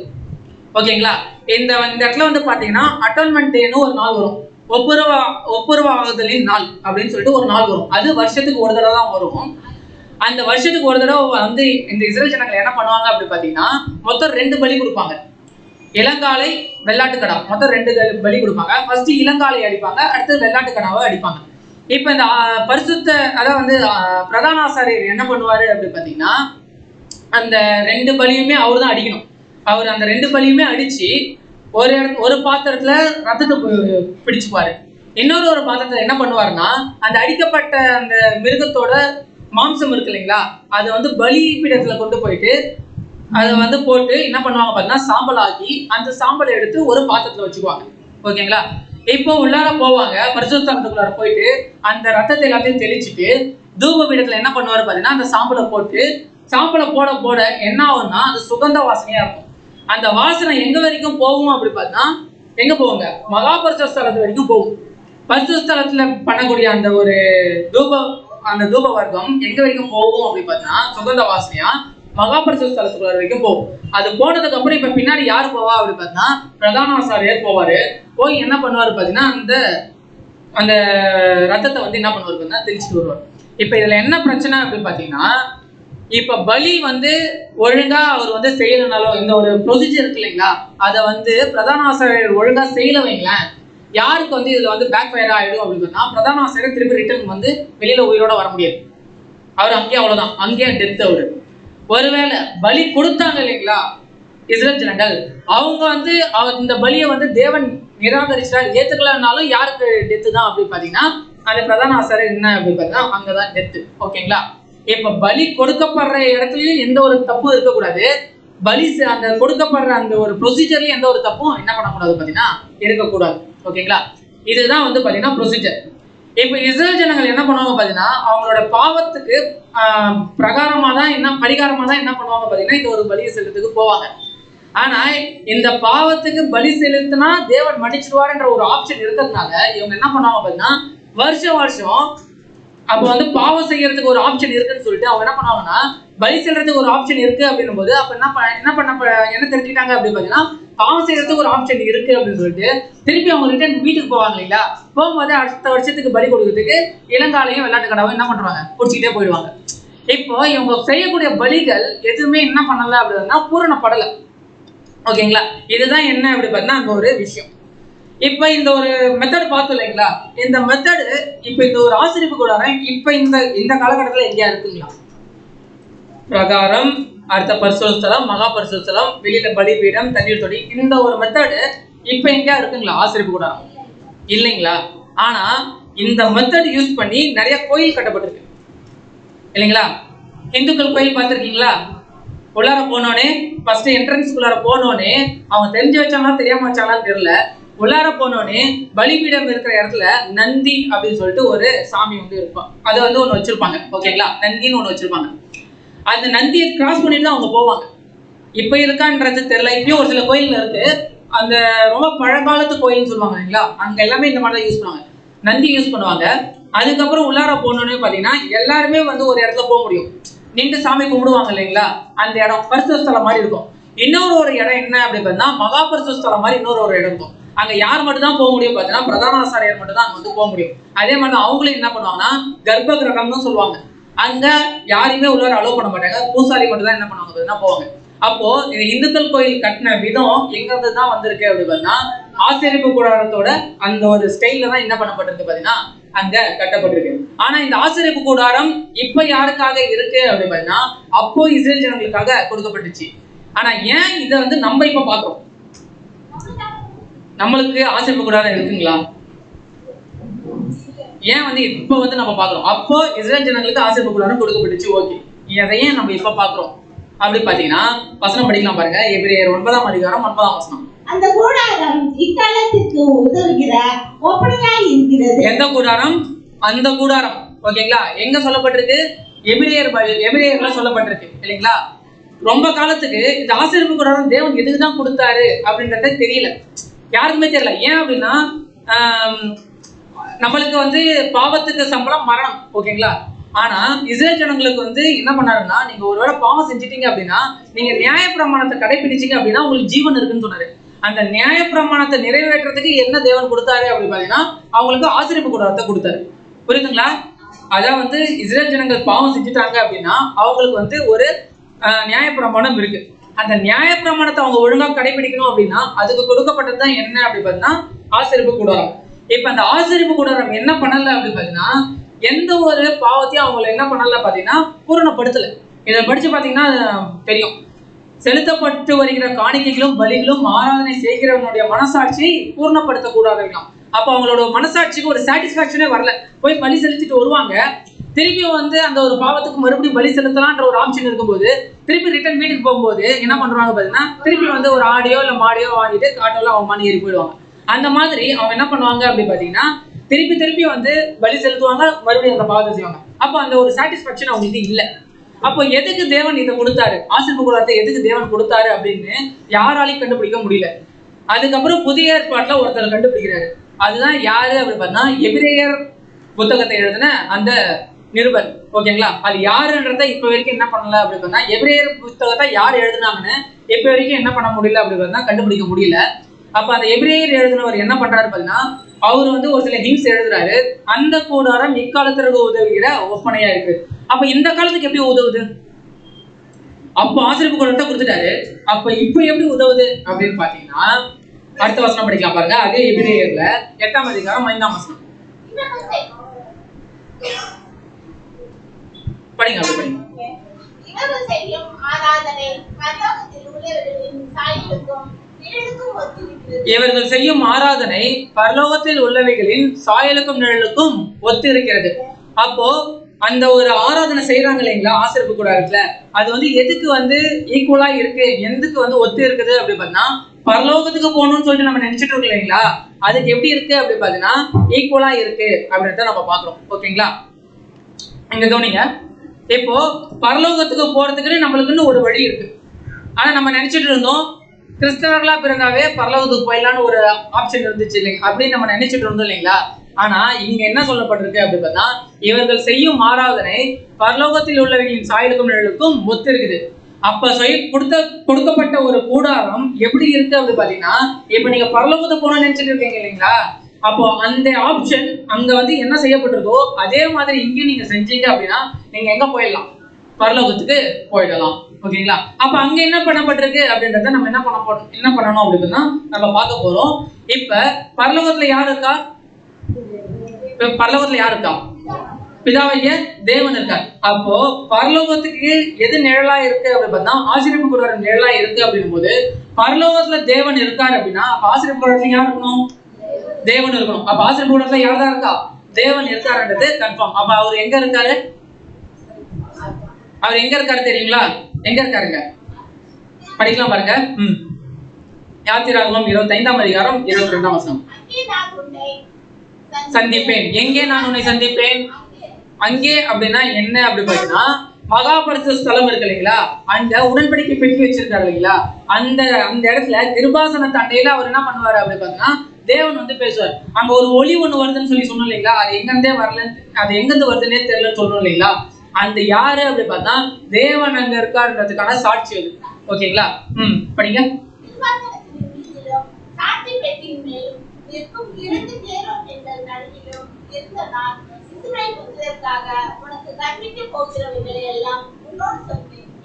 ஓகேங்களா? இந்த இடத்துல பாத்தீங்கன்னா அட்டோன்மெண்ட் டேன்னு ஒரு நாள் வரும். ஒப்புரவாகுதலின் நாள் அப்படின்னு சொல்லிட்டு ஒரு நாள் வரும். அது வருஷத்துக்கு ஒரு தடவை தான் வரும். அந்த வருஷத்துக்கு ஒரு தடவை இந்த இஸ்ரேல் ஜனங்கள் என்ன பண்ணுவாங்க அப்படி பாத்தீங்கன்னா மொத்தம் 2 பலி கொடுப்பாங்க. இளங்காலை, வெள்ளாட்டுக்கடா, மொத்தம் 2 பலி கொடுப்பாங்க. ஃபர்ஸ்ட் இளங்காலை அடிப்பாங்க, அடுத்து வெள்ளாட்டுக்கடாவை அடிப்பாங்க. இப்ப இந்த பரிசுத்த அதாவது பிரதான ஆசாரியர் என்ன பண்ணுவாரு அப்படி பாத்தீங்கன்னா அந்த 2 பலியுமே அவர் தான் அடிக்கணும். அவர் அந்த 2 பலியுமே அடிச்சு ஒரு பாத்திரத்துல ரத்தத்தை பிடிச்சுப்பாரு. இன்னொரு பாத்திரத்துல என்ன பண்ணுவாருன்னா அந்த அடிக்கப்பட்ட அந்த மிருகத்தோட மாம்சம் இருக்கு இல்லைங்களா, அதை பலி பீடத்துல கொண்டு போயிட்டு அதை போட்டு என்ன பண்ணுவாங்க பார்த்தீங்கன்னா சாம்பல் ஆக்கி அந்த சாம்பலை எடுத்து ஒரு பாத்திரத்துல வச்சுக்குவாங்க. ஓகேங்களா? இப்போ உள்ளார போவாங்க, பரிசுத்த ஸ்தலத்துக்குள்ளார போயிட்டு அந்த ரத்தத்தை எல்லாத்தையும் தெளிச்சுட்டு தூப பீடத்துல என்ன பண்ணுவாரு பார்த்தீங்கன்னா அந்த சாம்பலை போட என்ன ஆகும்னா அது சுகந்த வாசனையா இருக்கும். அந்த வாசனை எங்க வரைக்கும் போகும் அப்படி பார்த்தா எங்க போவாங்க? மகா பரிசுத்த ஸ்தலத்து வரைக்கும் போகும். பரிசுத்த ஸ்தலத்துல பண்ணக்கூடிய அந்த ஒரு தூப வர்க்கம் எங்க வரைக்கும் போகும் அப்படி பார்த்தா சுகந்த வாசனையா மகா பரிசுத்த ஸ்தலத்துக்குள்ள வரைக்கும் போகும். அது போனதுக்கு அப்புறம் இப்ப பின்னாடி யாரு போவா அப்படி பார்த்தா பிரதான ஆசாரியர் போவாரு. போய் என்ன பண்ணுவாரு பாத்தீங்கன்னா அந்த ரத்தத்தை என்ன பண்ணுவாரு பார்த்தா தெளிச்சுட்டு வருவார். இப்ப இதுல என்ன பிரச்சனை அப்படின்னு பாத்தீங்கன்னா இப்ப பலி ஒழுங்கா அவர் செய்யலனாலும் இந்த ஒரு ப்ரொசீஜர் இருக்கு இல்லைங்களா, அதை பிரதான ஆசிரியர் ஒழுங்கா செய்யல வைங்களேன், யாருக்கு இதுல பேக் ஃபயர் ஆயிடும் அப்படின்னு சொன்னா பிரதான ஆசிரியர் திருப்பி ரிட்டர்ன் வெளியில உயிரோட வர முடியாது. அவர் அங்கேயே அவ்வளவுதான், அங்கேயே டெத். அவரு ஒருவேளை பலி கொடுத்தாங்க இல்லைங்களா இஸ்ரேல் ஜனங்கள், அவங்க இந்த பலியை தேவன் நிராகரிச்சா ஏத்துக்கலனாலும் யாருக்கு டெத்து தான் அப்படின்னு பாத்தீங்கன்னா அந்த பிரதான ஆசிரியர் என்ன அப்படின்னு பார்த்தீங்கன்னா அங்கதான் டெத்து. ஓகேங்களா? இப்ப பலி கொடுக்கப்படுற இடத்துலயும் எந்த ஒரு தப்பும் இருக்கக்கூடாது. பலி அந்த கொடுக்கப்படுற அந்த ஒரு ப்ரொசீஜர்லயும் எந்த ஒரு தப்பும் என்ன பண்ணக்கூடாது பாத்தீங்கன்னா இருக்கக்கூடாது. ஓகேங்களா? இதுதான் பாத்தீங்கன்னா ப்ரொசீஜர். இப்ப இஸ்ரேல் ஜனங்கள் என்ன பண்ணுவாங்க பாத்தீங்கன்னா அவங்களோட பாவத்துக்கு பரிகாரமா தான் என்ன பண்ணுவாங்க பாத்தீங்கன்னா இந்த ஒரு பலி செலுத்துக்கு போவாங்க. ஆனா இந்த பாவத்துக்கு பலி செலுத்தினா தேவன் மன்னிச்சிடுவாருன்ற ஒரு ஆப்ஷன் இருக்கிறதுனால இவங்க என்ன பண்ணுவாங்க பாத்தீங்கன்னா வருஷம் அப்போ வந்து பாவம் செய்யறதுக்கு ஒரு ஆப்ஷன் இருக்குன்னு சொல்லிட்டு அவங்க என்ன பண்ணுவாங்கன்னா பலி செல்றதுக்கு ஒரு ஆப்ஷன் இருக்கு அப்படின்னும் போது அப்ப என்ன தெரிஞ்சுக்கிட்டாங்க அப்படின்னு பாத்தீங்கன்னா பாவம் செய்யறதுக்கு ஒரு ஆப்ஷன் இருக்கு அப்படின்னு சொல்லிட்டு திருப்பி அவங்க ரிட்டர்ன் வீட்டுக்கு போவாங்க இல்லைங்களா. போகும்போது அடுத்த வருஷத்துக்கு பலி கொடுக்கறதுக்கு இளங்காலையும் வெள்ளாட்டு கடாவும் என்ன பண்றாங்க குடிச்சிக்கிட்டே போயிடுவாங்க. இப்போ இவங்க செய்யக்கூடிய பலிகள் எதுவுமே என்ன பண்ணல அப்படின்னா பூரணப்படல. ஓகேங்களா, இதுதான் என்ன அப்படி பார்த்தீங்கன்னா அங்க ஒரு விஷயம். இப்ப இந்த ஒரு மெத்தட் பார்த்தோம் இல்லைங்களா, இந்த மெத்தடு இப்ப இந்த ஒரு ஆசிரியப்பு கூடாரம் இப்ப இந்த காலகட்டத்துல எங்கேயா இருக்குங்களா? பிரகாரம், அடுத்த பரிசுத்தலம், மகா பரிசுத்தலம், வெளியில பலிபீடம், தண்ணீர் தொடி, இந்த ஒரு மெத்தடு இப்ப எங்கேயா இருக்குங்களா ஆசிரியப்பு கூடாரம்? இல்லைங்களா. ஆனா இந்த மெத்தட் யூஸ் பண்ணி நிறைய கோயில் கட்டப்பட்டிருக்கு இல்லைங்களா. இந்துக்கள் கோயில் பார்த்துருக்கீங்களா? உள்ளார போனோடனே ஃபர்ஸ்ட் என்ட்ரன்ஸ் உள்ளார போனோடனே அவங்க தெரிஞ்சு வச்சாங்களா தெரியாம வச்சாங்களான்னு தெரியல, உள்ளார போனோடனே பலிபீடம் இருக்கிற இடத்துல நந்தி அப்படின்னு சொல்லிட்டு ஒரு சாமி வந்து இருப்பான். அதை வந்து ஒண்ணு வச்சிருப்பாங்க. ஓகேங்களா, நந்தின்னு ஒண்ணு வச்சிருப்பாங்க. அந்த நந்தியை கிராஸ் பண்ணிட்டு தான் அவங்க போவாங்க. இப்ப இருக்கான்றது தெரியல, இப்பயும் ஒரு சில கோயில்ல இருக்கு. அந்த ரொம்ப பழங்காலத்து கோயில்னு சொல்லுவாங்க இல்லைங்களா, அங்க எல்லாமே இந்த மாதிரி தான் யூஸ் பண்ணுவாங்க, நந்தி யூஸ் பண்ணுவாங்க. அதுக்கப்புறம் உள்ளார போனோன்னு பாத்தீங்கன்னா எல்லாருமே வந்து ஒரு இடத்துல போக முடியும், நின்று சாமி கும்பிடுவாங்க இல்லைங்களா. அந்த இடம் பரிசுத்த ஸ்தலம் மாதிரி இருக்கும். இன்னொரு இடம் என்ன அப்படின்னு பார்த்தீங்கன்னா மகா பரிசுத்த ஸ்தலம் மாதிரி இன்னொரு இடம் இருக்கும். அங்க யார் மட்டும் தான் போக முடியும் பார்த்தீங்கன்னா பிரதான ஆசாரியர் மட்டும் தான் அங்க வந்து போக முடியும். அதே மாதிரி தான் அவங்களும் என்ன பண்ணுவாங்கன்னா கர்ப்ப கிரகம்னு சொல்லுவாங்க, அங்க யாரையுமே உள்ளார அலோவ் பண்ண மாட்டாங்க, பூசாரி மட்டும் தான் என்ன பண்ணுவாங்க பார்த்தீங்கன்னா போவாங்க. அப்போ இந்த இந்துக்கள் கோயில் கட்டின விதம் எங்க இருந்து தான் வந்திருக்கு அப்படின்னு பார்த்தீங்கன்னா ஆசிரியப்பு கூடாரத்தோட அந்த ஒரு ஸ்டைல்ல தான் என்ன பண்ணப்பட்டிருக்கு பார்த்தீங்கன்னா அங்க கட்டப்பட்டிருக்கு. ஆனா இந்த ஆசிரியப்பு கூடாரம் இப்ப யாருக்காக இருக்கு அப்படின்னு பார்த்தீங்கன்னா அப்போ இஸ்ரேல் ஜனங்களுக்காக கொடுக்கப்பட்டுச்சு. ஆனா ஏன் இதை வந்து நம்ம இப்ப பாக்குறோம்? நம்மளுக்கு ஆசிரியப்பு கூடாரம் இருக்குங்களா? ஏன் வந்து இப்ப வந்து நம்ம பாக்குறோம்? அப்போ இஸ்ரேல் ஜனங்களுக்கு ஆசிரியப்பு கூடாரம் கொடுக்கப்பட்டுச்சு. ஓகே, எதையும் நம்ம இப்ப பாக்குறோம் அப்படி பாத்தீங்கன்னா வசனம் படிக்கலாம் பாருங்க. எபிரேயர் 9ஆம் அதிகாரம் 9ஆம் வசனம். அந்த கூடாரம் இக்காலத்திற்கு உதவுகிற ஒப்பனையாய் இருக்கிறது. எந்த கூடாரம்? அந்த கூடாரம். ஓகேங்களா, எங்க சொல்லப்பட்டிருக்கு? எபிரேயர்ல சொல்லப்பட்டிருக்கு இல்லைங்களா. ரொம்ப காலத்துக்கு இந்த ஆசீர்வாத கூடாரம் தேவன் எதுக்கு தான் கொடுத்தாரு அப்படின்றத தெரியல, யாருக்குமே தெரியல. ஏன் அப்படின்னா நம்மளுக்கு வந்து பாவத்துக்கு சம்பளம் மரணம். ஓகேங்களா, ஆனா இஸ்ரேல் ஜனங்களுக்கு வந்து என்ன பண்ணாருன்னா நீங்க ஒருவேளை பாவம் செஞ்சிட்டீங்க அப்படின்னா நீங்க நியாயப்பிரமாணத்தை கடைபிடிச்சீங்க அப்படின்னா உங்களுக்கு ஜீவன் இருக்குன்னு சொன்னாரு. அந்த நியாயப்பிரமாணத்தை நிறைவேற்றுறதுக்கு என்ன தேவன் கொடுத்தாரு அப்படின்னு பாத்தீங்கன்னா அவங்களுக்கு ஆசீர்வாத கூடாரத்தை கொடுத்தாரு. புரியுதுங்களா? அதான் வந்து இஸ்ரேல் ஜனங்கள் பாவம் செஞ்சுட்டாங்க அப்படின்னா அவங்களுக்கு வந்து ஒரு நியாயப்பிரமாணம் இருக்கு. அந்த நியாயப்பிரமாணத்தை அவங்க ஒழுங்கா கடைபிடிக்கணும் அப்படின்னா அதுக்கு கொடுக்கப்பட்டதுதான் என்ன அப்படின்னு பாத்தீங்கன்னா ஆசீர்வாத கூடாரம். இப்ப அந்த ஆசீர்வாத கூடாரம் என்ன பண்ணல அப்படின்னு பாத்தீங்கன்னா எந்த ஒரு பாவத்தையும் அவங்களை என்ன பண்ணல பாத்தீங்கன்னா பூரணப்படுத்தல. இதை படிச்சு பாத்தீங்கன்னா தெரியும். செலுத்தப்பட்டு வருகிற காணிக்கைகளும் பலிகளும் ஆராதனை செய்கிறவனுடைய மனசாட்சியை பூர்ணப்படுத்த கூடாதுலாம். அப்ப அவங்களோட மனசாட்சிக்கு ஒரு சாட்டிஸ்பாக்சனே வரல. போய் பலி செலுத்திட்டு வருவாங்க, திருப்பி வந்து அந்த ஒரு பாவத்துக்கு மறுபடியும் பலி செலுத்தலான்ற ஒரு ஆப்ஷன் இருக்கும்போது திருப்பி ரிட்டர்ன் வீட்டுக்கு போகும்போது என்ன பண்றாங்க பாத்தீங்கன்னா திருப்பி வந்து ஒரு ஆடியோ இல்ல மாடியோ வாங்கிட்டு காட்டோல அவங்க மணி ஏறி போயிடுவாங்க. அந்த மாதிரி அவங்க என்ன பண்ணுவாங்க அப்படி பாத்தீங்கன்னா திருப்பி வந்து பலி செலுத்துவாங்க, மறுபடியும் அந்த பாவத்தை செய்வாங்க. அப்போ அந்த ஒரு சாட்டிஸ்பாக்சன் அவங்களுக்கு இல்லை. அப்போ எதுக்கு தேவன் இதை கொடுத்தாரு, ஆசீர்வாத கூடாரத்தை எதுக்கு தேவன் கொடுத்தாரு அப்படின்னு யாராலையும் கண்டுபிடிக்க முடியல. அதுக்கப்புறம் புதிய ஏற்பாட்டுல ஒருத்தர் கண்டுபிடிக்கிறாரு. அதுதான் யாரு அப்படின்னு பார்த்தா எபிரேயர் புத்தகத்தை எழுதின அந்த நிருபர். ஓகேங்களா, அது யாருன்றத இப்ப வரைக்கும் என்ன பண்ணல அப்படின்னு பார்த்தா எபிரேயர் புத்தகத்தை யார் எழுதுனாங்கன்னு இப்ப வரைக்கும் என்ன பண்ண முடியல அப்படின்னு பார்த்தா கண்டுபிடிக்க முடியல. அப்ப அந்த எபிரேயர் எழுதினவர் என்ன பண்றாரு பாத்தீங்கன்னா அவர் வந்து ஒரு சில ஹிம்ஸ் எழுதுறாரு. அந்த கூடாரம் இக்காலத்திற்கு உதவுகிற ஒப்பனையா இருக்கு. அப்ப இந்த காலத்துக்கு எப்படி உதவுது? அப்போ ஆசீர்வாத கூடாரத்தை கொடுத்துட்டாரு, அப்ப இப்ப எப்படி உதவுது அப்படின்னு பாத்தீங்கன்னா அடுத்த வசனம் படிக்கலாம் பாருங்க. அதே எபிரேயர்ல 8ஆம் அதிகாரம் 5ஆம் வசனம் படிங்க. அப்படி படிங்க. இவர்கள் செய்யும் ஆராதனை பரலோகத்தில் உள்ளவைகளின் சாயலுக்கும் நிழலுக்கும் ஒத்து இருக்கிறது. அப்போ அந்த ஒரு ஆராதனை செய்யறாங்க இல்லைங்களா ஆசீர்வாத கூடாரத்துல, அது வந்து எதுக்கு வந்து ஈக்குவலா இருக்கு, எதுக்கு வந்து ஒத்து இருக்குது அப்படி பார்த்தா பரலோகத்துக்கு போகணும்னு சொல்லிட்டு நம்ம நினைச்சிட்டு இருக்கோம் இல்லைங்களா, அதுக்கு எப்படி இருக்கு அப்படி பாத்தீங்கன்னா ஈக்குவலா இருக்கு அப்படின்றத நம்ம பாக்குறோம். ஓகேங்களா, இங்க கவனிங்க. இப்போ பரலோகத்துக்கு போறதுக்குன்னு நம்மளுக்குன்னு ஒரு வழி இருக்கு. ஆனா நம்ம நினைச்சிட்டு இருந்தோம் கிறிஸ்தவர்களா பிறந்தாவே பரலோகத்துக்கு போயிடலான்னு ஒரு ஆப்ஷன் இருந்துச்சு இல்லைங்க அப்படின்னு நம்ம நினைச்சிட்டு இருந்தோம் இல்லைங்களா. ஆனா இங்க என்ன சொல்லப்பட்டிருக்கு அப்படி பார்த்தா இவர்கள் செய்யும் ஆராதனை பரலோகத்தில் உள்ளவர்களின் சாயலுக்கும் நிழலுக்கும் ஒத்து இருக்குது. அப்ப கொடுக்கப்பட்ட ஒரு கூடாரம் எப்படி இருக்கு அப்படி பாத்தீங்கன்னா, இப்ப நீங்க பரலோகத்துக்கு போன நினைச்சிட்டு இருக்கீங்க இல்லைங்களா, அப்போ அந்த ஆப்ஷன் அங்க என்ன செய்யப்பட்டிருக்கோ அதே மாதிரி இங்கேயும் நீங்க செஞ்சீங்க அப்படின்னா நீங்க எங்க போயிடலாம், பரலோகத்துக்கு போயிடலாம். ஓகேங்களா? அப்ப அங்க என்ன பண்ணப்பட்டிருக்கு அப்படின்றத நம்ம என்ன பண்ணணும் அப்படின்னா நம்ம பார்க்க போறோம். இப்ப பரலோகத்துல யார் இருக்கா? பரலோகத்துல யார் இருக்கா? பிதாவாகிய தேவன் இருக்கார். அப்போ பரலோகத்துக்கு எது நிழலா இருக்கு அப்படின்னு பார்த்தா ஆசீர்வாத கூடாரம் நிழலா இருக்கு அப்படின்னும் போது பரலோகத்துல தேவன் இருக்காரு அப்படின்னா ஆசீர்வாத கூடாரத்துல யார் இருக்கணும்? தேவன் இருக்கணும். அப்ப ஆசீர்வாத கூடாரத்துல யார் தான் இருக்கா? தேவன் இருக்காருன்றது கன்ஃபார்ம். அப்ப அவர் எங்க இருக்காரு? அவர் எங்க இருக்காரு தெரியுங்களா? எங்க இருக்காருங்க? படிக்கலாம் பாருங்க. யாத்திராகமம் 25ஆம் அதிகாரம் 22ஆம் வசனம். சந்திப்பேன். எங்கே நான் உன்னை சந்திப்பேன்? அங்கே அப்படின்னா என்ன அப்படி பார்த்தீங்கன்னா மகா பரிசுத்த ஸ்தலம் இருக்கு இல்லைங்களா, அந்த உடன்படிக்கை பெட்டி வச்சிருக்காரு இல்லைங்களா, அந்த இடத்துல கிருபாசன தண்டையில அவர் என்ன பண்ணுவாரு அப்படி பார்த்தீங்கன்னா தேவன் பேசுவார். அங்க ஒரு ஒளி ஒண்ணு வருதுன்னு சொன்னோம் இல்லைங்களா, அது எங்கிருந்தே வரல, அது எங்கிருந்து வருதுன்னே தெரியலன்னு சொல்லணும் இல்லைங்களா, அந்த யாரு அப்படி பார்த்தா தேவன் அங்க இருக்காருன்றதுக்கான சாட்சி அது. ஓகேங்களா? படிங்க.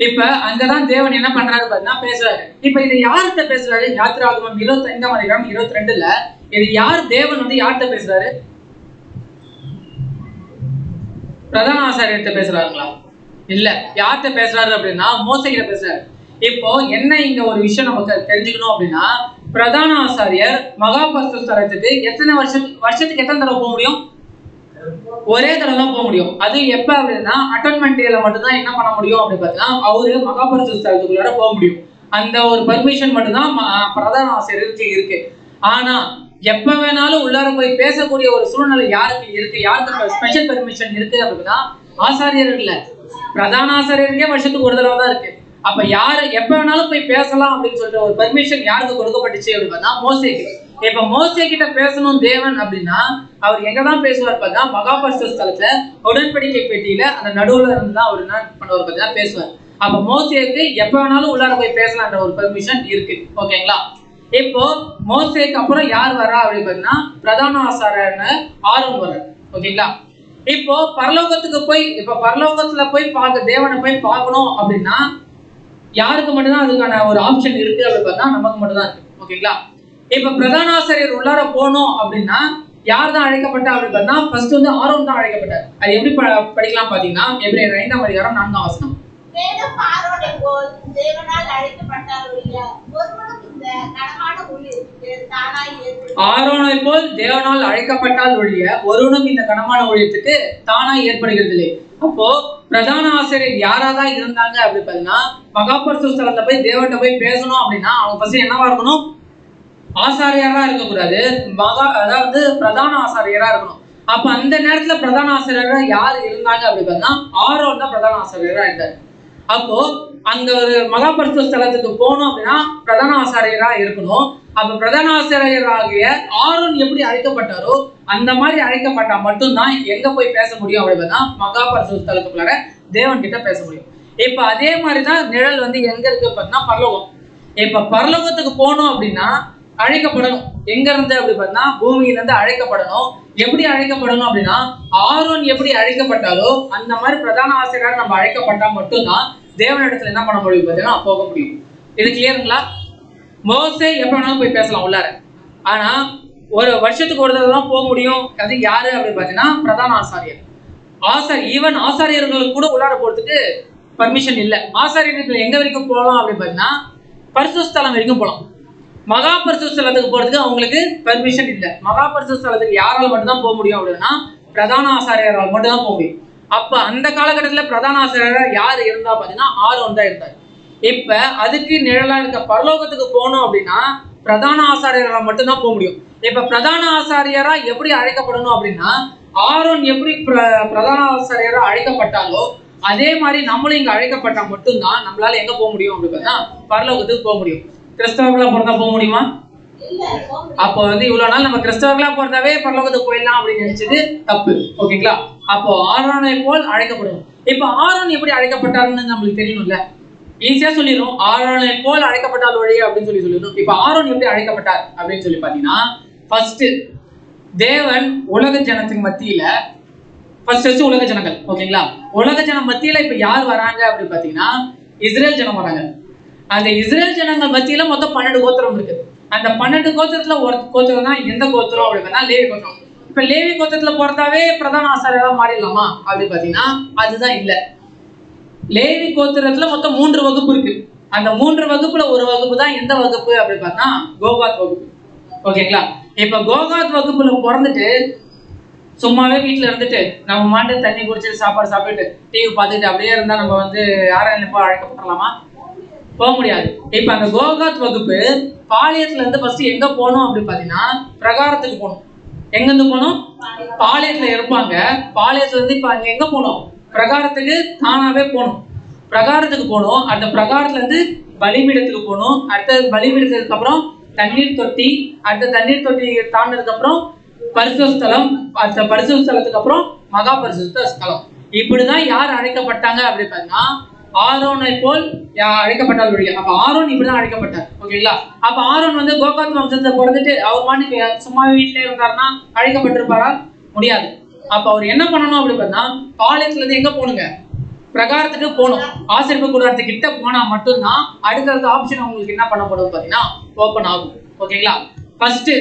இப்ப அங்கதான் தேவன் என்ன பண்றாரு பாத்தீங்கன்னா பேசுறாரு. இப்ப இது யார்கிட்ட பேசுறாரு? யாத்திராகமம் 25ஆம் அதிகாரம் 22ல இது யார் தேவன் யார்கிட்ட பேசுறாரு? பிரதான ஆசாரியர்கிட்ட பேசுறாருங்களா? இல்ல. யார்கிட்ட பேசுறாரு அப்படின்னா மோசேகிட்ட பேசுறாரு. இப்போ என்ன இங்க ஒரு விஷயம் நமக்கு தெரிஞ்சுக்கணும் அப்படின்னா, பிரதான ஆசாரியர் மகா பரிசுத்த ஸ்தலத்துக்கு எத்தனை வருஷத்துக்கு எத்தனை தடவை போக முடியும்? ஒரே தடவை தான் போக முடியும். அது எப்ப அப்படின்னா அட்டன்மெண்ட் டேல மட்டும் தான் என்ன பண்ண முடியும் அப்படின்னு பார்த்தீங்கன்னா அவரு மகா பரிசுத்த ஸ்தலத்துக்குள்ளார போக முடியும். அந்த ஒரு பர்மிஷன் மட்டும் தான் பிரதான ஆசிரியருக்கு இருக்கு. ஆனா எப்ப வேணாலும் உள்ளார போய் பேசக்கூடிய ஒரு சூழ்நிலை யாருக்கு இருக்கு? யாருக்கு ஸ்பெஷல் பெர்மிஷன் இருக்கு அப்படின்னா ஆசாரியர் இல்ல, பிரதான ஆசாரியருக்கே வருஷத்துக்கு ஒரு தடவை தான் இருக்கு. அப்ப யாரு எப்ப வேணாலும் போய் பேசலாம் அப்படின்னு சொல்லிட்டு ஒரு பெர்மிஷன் யாருக்கு கொடுக்கப்பட்டுச்சு அப்படின்னு பார்த்தா மோசேக்கு. இப்ப மோசே கிட்ட பேசணும் தேவன் அப்படின்னா அவர் எங்கதான் பேசுவார் பார்த்தா மகா பரிசுத்த ஸ்தலத்துல உடன்படிக்கை பெட்டியில அந்த நடுவுல இருந்து தான் அவர் என்ன பண்ணுவார் பார்த்தா பேசுவார். அப்ப மோசேக்கு எப்ப வேணாலும் உள்ளார போய் பேசலான்ற ஒரு பெர்மிஷன் இருக்கு. ஓகேங்களா? இப்போ மோசேக்கு அப்புறம் யார் வரா அப்படின்னு பார்த்தீங்கன்னா பிரதான ஆசாரியர்னு ஆரோன் வர்றார். ஓகேங்களா? இப்போ பரலோகத்துக்கு போய் இப்ப பரலோகத்துல போய் தேவனை போய் பார்க்கணும் அப்படின்னா யாருக்கு மட்டும்தான் அதுக்கான ஒரு ஆப்ஷன் இருக்கு அப்படின்னு பார்த்தா நமக்கு மட்டும் தான் இருக்கு. ஓகேங்களா? இப்ப பிரதான ஆசிரியர் உள்ளார போகணும் அப்படின்னா யார் தான் அழைக்கப்பட்டா அப்படின்னு பார்த்தா ஃபர்ஸ்ட் ஆரோன் தான் அழைக்கப்பட்டார். அது எப்படி படிக்கலாம் பாத்தீங்கன்னா எபிரேயர் 5ஆம் அதிகாரம் 4ஆம் வசனம். ஆரோனை போல் தேவனால் அழைக்கப்பட்டால் ஒழிய ஒருவனும் இந்த கனமான ஊழியத்துக்கு தானாய் ஏற்படுகிறது இல்லை. அப்போ பிரதான ஆசிரியர் யாராதான் இருந்தாங்க அப்படி பாத்தீங்கன்னா மகா பரிசுத்த ஸ்தலத்துல போய் தேவன்கிட்ட போய் பேசணும் அப்படின்னா அவங்க ஃபர்ஸ்ட் என்னவா இருக்கணும்? ஆசாரியரா இருக்கக்கூடாது, அதாவது பிரதான ஆசாரியரா இருக்கணும். அப்ப அந்த நேரத்துல பிரதான ஆசிரியரா யார் இருந்தாங்க அப்படி பார்த்தா ஆரோன் தான் பிரதான ஆசிரியரா இருந்தாரு. அப்போ அங்க ஒரு மகா பரிசுத்த ஸ்தலத்துக்கு போகணும் அப்படின்னா பிரதான ஆசாரியரா இருக்கணும். அப்ப பிரதான ஆசிரியராகிய ஆரோன் எப்படி அழைக்கப்பட்டாரோ அந்த மாதிரி அழைக்கப்பட்டா மட்டும்தான் எங்க போய் பேச முடியும் அப்படி பார்த்தா மகா பரிசுத்த ஸ்தலத்துக்குள்ளார தேவன் கிட்ட பேச முடியும். இப்ப அதே மாதிரிதான் நிழல் எங்க இருக்கு பார்த்தீங்கன்னா பரலோகம். இப்ப பரலோகத்துக்கு போகணும் அப்படின்னா அழைக்கப்படணும். எங்க இருந்து அப்படி பார்த்தா பூமியில இருந்து அழைக்கப்படணும். எப்படி அழைக்கப்படணும் அப்படின்னா ஆரோன் எப்படி அழைக்கப்பட்டாலோ அந்த மாதிரி பிரதான ஆசிரியராக நம்ம அழைக்கப்பட்டா மட்டும்தான் தேவனிடத்துல என்ன பண்ண முடியும் பார்த்தீங்கன்னா போக முடியும். இது கிளியருங்களா? மோசே எப்ப வேணாலும் போய் பேசலாம் உள்ளார, ஆனா ஒரு வருஷத்துக்கு ஒரு தடவை தான் போக முடியும். அது யாரு அப்படின்னு பார்த்தீங்கன்னா பிரதான ஆசாரியர். ஈவன் ஆசாரியர்களுக்கு கூட உள்ளார போறதுக்கு பர்மிஷன் இல்லை. ஆசாரியர்கள் எங்க வரைக்கும் போகலாம் அப்படின்னு பார்த்தீங்கன்னா பரிசுத்த ஸ்தலம் வரைக்கும் போகலாம். மகா பரிசுத்த ஸ்தலத்துக்கு போறதுக்கு அவங்களுக்கு பெர்மிஷன் இல்லை. மகா பரிசுத்த ஸ்தலத்துக்கு யாரால மட்டும்தான் போக முடியும் அப்படின்னா பிரதான ஆசாரியரால் மட்டும் தான் போக முடியும். அப்ப அந்த காலகட்டத்துல பிரதான ஆசாரியர் யாரு இருந்தா பாத்தீங்கன்னா ஆரோன் தான் இருந்தார். இப்ப அதுக்கு நிழலா இருக்க பரலோகத்துக்கு போகணும் அப்படின்னா பிரதான ஆசாரியரால் மட்டும்தான் போக முடியும். இப்ப பிரதான ஆசாரியரா எப்படி அழைக்கப்படணும் அப்படின்னா ஆரோன் எப்படி பிரதான ஆசாரியரா அழைக்கப்பட்டாலோ அதே மாதிரி நம்மளும் இங்க அழைக்கப்பட்டா மட்டும்தான் நம்மளால எங்க போக முடியும் அப்படின்னு பரலோகத்துக்கு போக முடியும். கிறிஸ்தவர்களா பிறந்தா போக முடியுமா? அப்போ வந்து இவ்வளவு நாள் நம்ம கிறிஸ்தவர்களா பிறந்தாவே பரலோகத்துக்கு போயிடலாம் அப்படின்னு நினைச்சது தப்பு. ஓகேங்களா? அப்போ ஆரோனை போல் அழைக்கப்படும். இப்ப ஆரோன் எப்படி அழைக்கப்பட்டாருன்னு நம்மளுக்கு தெரியணும்ல. ஈஸியா சொல்லிடும், ஆரோனை போல் அழைக்கப்பட்டால் வழி அப்படின்னு சொல்லிடும். இப்ப ஆரோன் எப்படி அழைக்கப்பட்டார் அப்படின்னு சொல்லி பாத்தீங்கன்னா, ஃபர்ஸ்ட் தேவன் உலக ஜனத்தின் மத்தியில ஃபர்ஸ்ட் உலக ஜனங்கள். ஓகேங்களா? உலக ஜனம் மத்தியில இப்ப யார் வராங்க அப்படின்னு பாத்தீங்கன்னா இஸ்ரேல் ஜனம் வராங்க. அந்த இஸ்ரேல் ஜனங்கள் மத்தியில மொத்தம் 12 கோத்திரம் இருக்கு. அந்த 12 கோத்திரத்துல ஒரு கோத்திரம் தான் எந்த கோத்திரம் அப்படின்னா லேவி கோத்திரம். இப்ப லேவி கோத்திரத்துல பிறந்தாவே பிரதான ஆசாரியரா மாறிடலாமா அப்படி பாத்தீங்கன்னா அதுதான் இல்ல. லேவி கோத்திரத்துல மொத்தம் 3 வகுப்பு இருக்கு. அந்த 3 வகுப்புல ஒரு வகுப்பு தான் எந்த வகுப்பு அப்படி பார்த்தா கோகாத் வகுப்பு. ஓகேங்களா? இப்ப கோகாத் வகுப்புல பிறந்துட்டு சும்மாவே வீட்டுல இருந்துட்டு நம்ம மாட்டு தண்ணி குடிச்சிட்டு சாப்பாடு சாப்பிட்டு டிவி பார்த்துட்டு அப்படியே இருந்தா நம்ம வந்து யாரும் போய் அழைக்கப்படலாமா? போக முடியாது. இப்ப அந்த கோகாத் வகுப்பு பாளையத்துல இருந்து ஃபர்ஸ்ட் எங்க போகணும் அப்படின்னு பாத்தீங்கன்னா பிரகாரத்துக்கு போகணும். எங்க இருந்து போகணும்? பாளையத்துல இருப்பாங்க. பாளையத்துல இருந்து இப்ப அங்க எங்க போகணும்? பிரகாரத்துக்கு தானாவே போகணும். பிரகாரத்துக்கு போகணும். அந்த பிரகாரத்துல இருந்து பலிபீடத்துக்கு போகணும். அடுத்தது பலிபீடத்துக்கு அப்புறம் தண்ணீர் தொட்டி. அடுத்த தண்ணீர் தொட்டி தாண்டினதுக்கு அப்புறம் பரிசுத்த ஸ்தலம். அடுத்த பரிசுத்த ஸ்தலத்துக்கு அப்புறம் மகா பரிசுத்த ஸ்தலம். இப்படிதான் யார் அழைக்கப்பட்டாங்க அப்படி பாத்தீங்கன்னா ஆரோனை போல் அழைக்கப்பட்டால் வழியா. அப்ப ஆரோன் இப்படிதான் அழைக்கப்பட்டார். ஓகேங்களா? அப்ப ஆரோன் வந்து கோகாத் வம்சத்தை பிறந்துட்டு அவர் மாட்டுக்கு சும்மா வீட்டுல இருந்தாருன்னா அழைக்கப்பட்டிருப்பாரா? முடியாது. அப்ப அவர் என்ன பண்ணணும் அப்படி பார்த்தா பாளையத்துல இருந்து எங்க போகணுங்க? பிரகாரத்துக்கு போகணும். ஆசரிப்பு கூடாரத்து கிட்ட போனா மட்டும்தான் அடுத்தடுத்த ஆப்ஷன் உங்களுக்கு என்ன பண்ணப்படும் பாத்தீங்கன்னா ஓபன் ஆகும். ஓகேங்களா? ஃபர்ஸ்ட்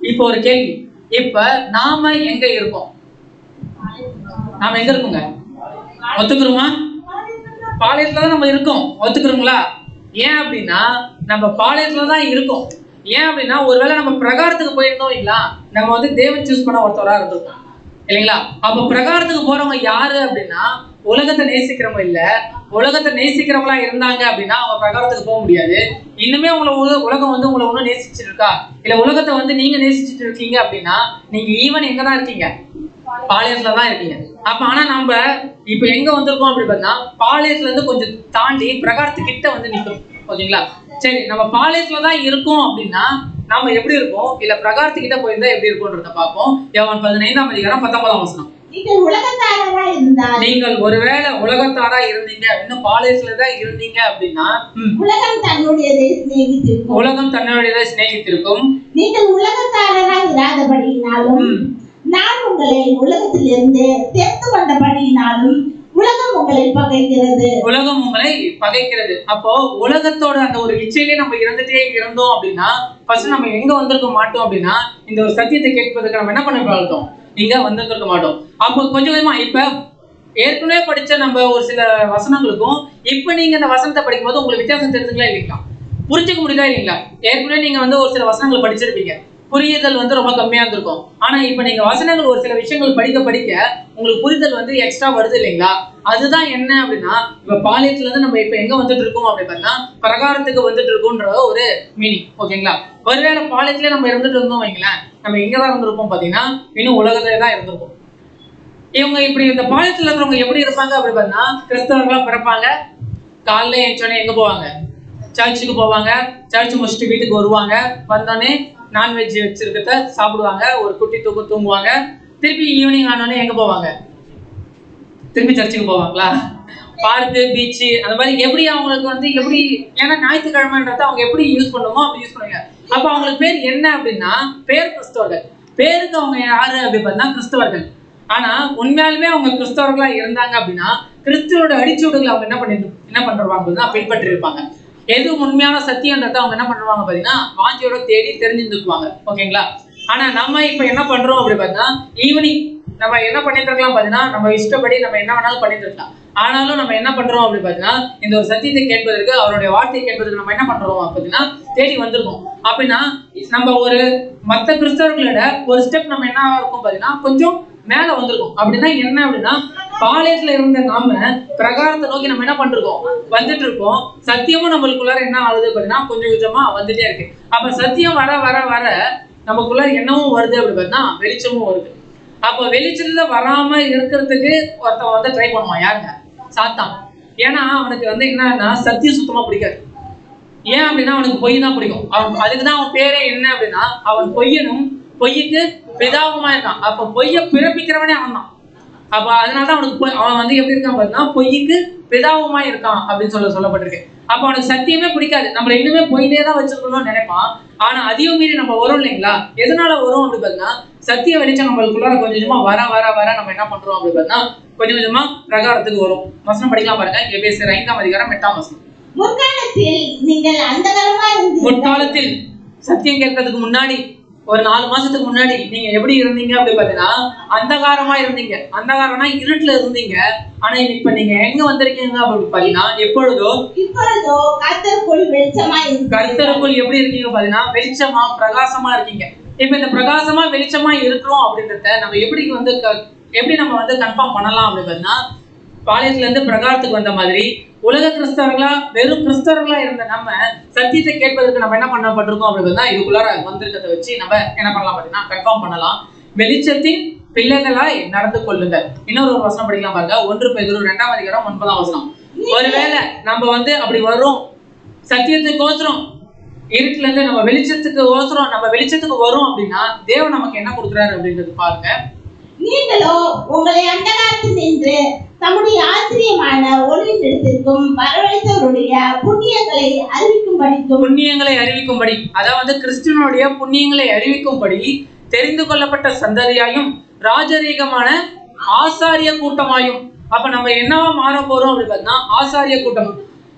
இப்ப ஒரு கேள்வி, இப்ப நாம எங்க இருக்கோம்? நாம எங்க இருக்கோங்க? ஒத்துக்கிறோமா? பாளையத்துலதான் நம்ம இருக்கோம். ஒத்துக்கிறோங்களா? ஏன் அப்படின்னா நம்ம பாளையத்துலதான் இருக்கோம். ஏன் அப்படின்னா ஒருவேளை நம்ம பிரகாரத்துக்கு போயிருந்தோம் இல்லைங்களா, நம்ம வந்து தேவன் சூஸ் பண்ண ஒருத்தவரா இருந்திருக்கோம் இல்லைங்களா? அப்ப பிரகாரத்துக்கு போறவங்க யாரு அப்படின்னா உலகத்தை நேசிக்கிறவங்க இல்ல. உலகத்தை நேசிக்கிறவங்களா இருந்தாங்க அப்படின்னா அவங்க பிரகாரத்துக்கு போக முடியாது. இன்னுமே உலகம் வந்து உங்களை ஒன்னும் நேசிச்சுட்டு இருக்கா, இல்ல உலகத்தை வந்து நீங்க நேசிச்சுட்டு இருக்கீங்க அப்படின்னா நீங்க ஈவன் எங்கதான் இருக்கீங்க? பாளையத்துலதான் இருக்கீங்க. அப்ப ஆனா நம்ம இப்ப எங்க வந்திருக்கோம் அப்படி பார்த்தா பாளையத்துல இருந்து கொஞ்சம் தாண்டி பிரகாரத்துக்கிட்ட வந்து நிற்கிறோம். ஓகேங்களா? சரி, நம்ம பாளையத்துலதான் இருக்கோம் அப்படின்னா நாம எப்படி இருக்கோம், இல்ல பிரகாரத்துக்கிட்ட போயிருந்தா எப்படி இருக்கும்ன்றத பார்ப்போம். யோவான் 15:19 நீங்கள் ஒருவேளை உலகத்தாரா இருந்தீங்க இன்னும் பாளையத்துலதான் இருந்தீங்க அப்படின்னா உலகம் தன்னுடையதை சிநேகித்திருக்கும். நீங்கள் உலகத்தாரரா இராதபடியினாலும் நான் உங்களை உலகத்திலிருந்து தெரிந்து கொண்டபடியினாலும் உலகம் உங்களை பகைக்கிறது. உலகம் உங்களை பகைக்கிறது. அப்போ உலகத்தோட அந்த ஒரு இச்சையிலே நம்ம இருந்துட்டே இருந்தோம் அப்படின்னா ஃபர்ஸ்ட் நம்ம எங்க வந்திருக்க மாட்டோம் அப்படின்னா இந்த ஒரு சத்தியத்தை கேட்பதற்கு நம்ம என்ன பண்ண பார்த்தோம்? இங்க வந்திருக்க மாட்டோம். அப்போ கொஞ்சம் கொஞ்சமா இப்ப ஏற்கனவே படிச்ச நம்ம ஒரு சில வசனங்களுக்கும் இப்ப நீங்க அந்த வசனத்தை படிக்கும் போது உங்களுக்கு வித்தியாசம் தெரிஞ்சுங்களா இல்லைங்களா? புரிஞ்சுக்க முடியுதா இல்லைங்களா? ஏற்கனவே நீங்க வந்து ஒரு சில வசனங்கள் படிச்சிருப்பீங்க, புரியுதல் வந்து ரொம்ப கம்மியா இருந்திருக்கும். ஆனா இப்ப நீங்க வசனங்கள் ஒரு சில விஷயங்கள் படிக்க படிக்க உங்களுக்கு புரிதல் வந்து எக்ஸ்ட்ரா வருது இல்லைங்களா? அதுதான் என்ன அப்படின்னா இப்ப பாளையத்துல இருந்து நம்ம இப்ப எங்க வந்துட்டு இருக்கோம் அப்படி பார்த்தா பிரகாரத்துக்கு வந்துட்டு இருக்கோன்ற ஒரு மீனிங். ஓகேங்களா? ஒருவேளை பாளையத்திலே நம்ம இருந்துட்டு இருந்தோம் வைங்களேன், நம்ம எங்கதான் இருந்திருப்போம் பாத்தீங்கன்னா இன்னும் உலகத்திலே தான் இருந்திருப்போம். இவங்க இப்படி இந்த பாளையத்துல இருக்கிறவங்க எப்படி இருப்பாங்க அப்படி பார்த்தா கிறிஸ்தவர்களா பிறப்பாங்க. காலைல ஏற்றோடனே எங்க போவாங்க? சர்ச்சுக்கு போவாங்க. சர்ச் முடிச்சுட்டு வீட்டுக்கு வருவாங்க. வந்தோடனே நான்வெஜ் வச்சிருக்கிறத சாப்பிடுவாங்க, ஒரு குட்டி தூக்கம் தூங்குவாங்க. திருப்பி ஈவினிங் ஆனோடனே எங்க போவாங்க? திருப்பி சர்ச்சுக்கு போவாங்களா? பார்க்கு, பீச்சு, அந்த மாதிரி எப்படி அவங்களுக்கு வந்து எப்படி, ஏன்னா ஞாயிற்றுக்கிழமைன்றத அவங்க எப்படி யூஸ் பண்ணுமோ அப்படி யூஸ் பண்ணுவாங்க. அப்ப அவங்களுக்கு பேர் என்ன அப்படின்னா பேர் கிறிஸ்தவர்கள். பேருக்கு அவங்க யாரு அப்படி பார்த்தா கிறிஸ்தவர்கள். ஆனா உண்மையாலுமே அவங்க கிறிஸ்தவர்களா இருந்தாங்க அப்படின்னா கிறிஸ்துவோட அடிச்சூடுகளை அவங்க என்ன பண்றாங்க பின்பற்றி இருப்பாங்க. எது உண்மையான சத்தியன்றதை அவங்க என்ன பண்ணுவாங்க பாத்தீங்கன்னா வாஞ்சியோட தேடி தெரிஞ்சுக்குவாங்க. ஓகேங்களா? ஆனா நம்ம இப்ப என்ன பண்றோம் அப்படி பார்த்தா ஈவினிங் நம்ம என்ன பண்ணிட்டு இருக்கலாம் பாத்தீங்கன்னா நம்ம இஷ்டப்படி நம்ம என்ன வேணாலும் பண்ணிட்டு இருக்கலாம். ஆனாலும் நம்ம என்ன பண்றோம் அப்படி பாத்தீங்கன்னா இந்த ஒரு சத்தியத்தை கேட்பதற்கு அவருடைய வார்த்தையை கேட்பதற்கு நம்ம என்ன பண்றோம் பாத்தீங்கன்னா தேடி வந்திருக்கோம். அப்படின்னா நம்ம ஒரு மற்ற கிறிஸ்தவர்களோட ஒரு ஸ்டெப் நம்ம என்ன இருக்கும் பாத்தீங்கன்னா கொஞ்சம் மேல வந்திருக்கும். அப்படின்னா என்ன அப்படின்னா பாளையத்துல இருந்த நாம பிரகாரத்தை நோக்கி நம்ம என்ன பண்ணிருக்கோம்? வந்துட்டு இருக்கோம். சத்தியமும் நம்மளுக்குள்ளார என்ன ஆகுது அப்படின்னா கொஞ்சம் கொஞ்சமா வந்துட்டே இருக்கு. அப்ப சத்தியம் வர வர வர நமக்குள்ள என்னவும் வருது அப்படி பார்த்தா வெளிச்சமும் வருது. அப்ப வெளிச்சத்துல வராம இருக்கிறதுக்கு ஒருத்தன் வந்து ட்ரை பண்ணுவான். யாருங்க? சாத்தான். ஏன்னா அவனுக்கு வந்து என்னன்னா சத்தியம் சுத்தமா பிடிக்காது. ஏன் அப்படின்னா அவனுக்கு பொய் தான் பிடிக்கும். அவன் அதுக்குதான் அவன் பேரே என்ன அப்படின்னா அவன் பொய்யனும் பொய்யுக்கு பிதாவுமா இருக்கான். அப்ப பொய்ய பிறப்பிக்கிறவனே அவன் தான். அப்ப அதனாலதான் அவனுக்கு அவன் வந்து எப்படி இருக்கான் பாத்தீங்கன்னா பொய்யுக்கு பிதாவுமா இருக்கான் அப்படின்னு சொல்லப்பட்டிருக்கு. அப்ப அவனுக்கு சத்தியமே பிடிக்காது. நம்மள இன்னுமே பொய்யிலே தான் வச்சிருக்கணும்னு நினைப்பான். ஆனா அதையும் மீறி நம்ம வரும் இல்லைங்களா? எதனால வரும் அப்படி பாத்தீங்கன்னா சத்திய வெளிச்சம் நம்மளுக்குள்ளார கொஞ்சம் கொஞ்சமா வர நம்ம என்ன பண்றோம் அப்படி பாத்தீங்கன்னா கொஞ்சம் கொஞ்சமா பிரகாரத்துக்கு வரும். வசனம் படிக்கலாம் பாருங்க. எபேசியர் 5ஆம் அதிகாரம் 8ஆம் வசனம். முற்காலத்தில் நீங்கள் அந்தகாரமா இருந்தீர்கள். முற்காலத்தில் சத்தியம் கேட்கறதுக்கு முன்னாடி ஒரு 4 மாசத்துக்கு முன்னாடி நீங்க எப்படி இருந்தீங்க அப்படி பாத்தீங்கன்னா அந்தகாரமா இருந்தீங்க. அந்தகாரம்னா இருட்டுல இருந்தீங்க. ஆனா இப்ப நீங்க எங்க வந்திருக்கீங்க அப்படின்னு பாத்தீங்கன்னா இப்பொழுதோ கர்த்தருக்குள் வெளிச்சமா இருக்கீங்க. கர்த்தருக்குள் எப்படி இருக்கீங்க பாத்தீங்கன்னா வெளிச்சமா பிரகாசமா இருக்கீங்க. இப்ப இந்த பிரகாசமா வெளிச்சமா இருக்கிறோம் அப்படின்றத நம்ம எப்படி நம்ம வந்து கன்ஃபார்ம் பண்ணலாம் அப்படின்னு பாத்தீங்கன்னா பாளையத்துல இருந்து பிரகாரத்துக்கு வந்த மாதிரி உலக கிறிஸ்தவர்களா வெறும் கிறிஸ்தவர்களா இருந்த நம்ம சத்தியத்தை கேட்பதற்கு நம்ம என்ன பண்ணப்பட்டிருக்கோம் அப்படின்னா இதுக்குள்ளார வந்திருக்கிறத வச்சு நம்ம என்ன பண்ணலாம் அப்படின்னா கன்ஃபார்ம் பண்ணலாம். வெளிச்சத்தின் பிள்ளைகளாய் நடந்து கொள்ளுங்க. இன்னொரு வசனம் படிக்கலாம் பாருங்க. 1 பேதுரு 2ஆம் அதிகாரம் 9ஆம் வசனம். ஒருவேளை நம்ம வந்து அப்படி வரும் சத்தியத்துக்கு ஓசரம் இருட்டுல இருந்து நம்ம வெளிச்சத்துக்கு வரும் அப்படின்னா தேவன் நமக்கு என்ன கொடுக்குறாரு அப்படின்றது பாருங்க. நீங்களோ உங்களை அந்தகாரத்தில் நின்று தம்முடைய ஆச்சரியமான ஒளியிடத்திற்கும் வரவழைத்தவருடைய புண்ணியங்களை அறிவிக்கும்படி அதாவது கிறிஸ்துவனுடைய புண்ணியங்களை அறிவிக்கும்படி தெரிந்து கொள்ளப்பட்ட சந்ததியாயும் ராஜரீகமான ஆசாரிய கூட்டமாயும். அப்ப நம்ம என்னவா மாற போறோம் அப்படின்னு பார்த்தீங்கன்னா ஆசாரிய கூட்டம்.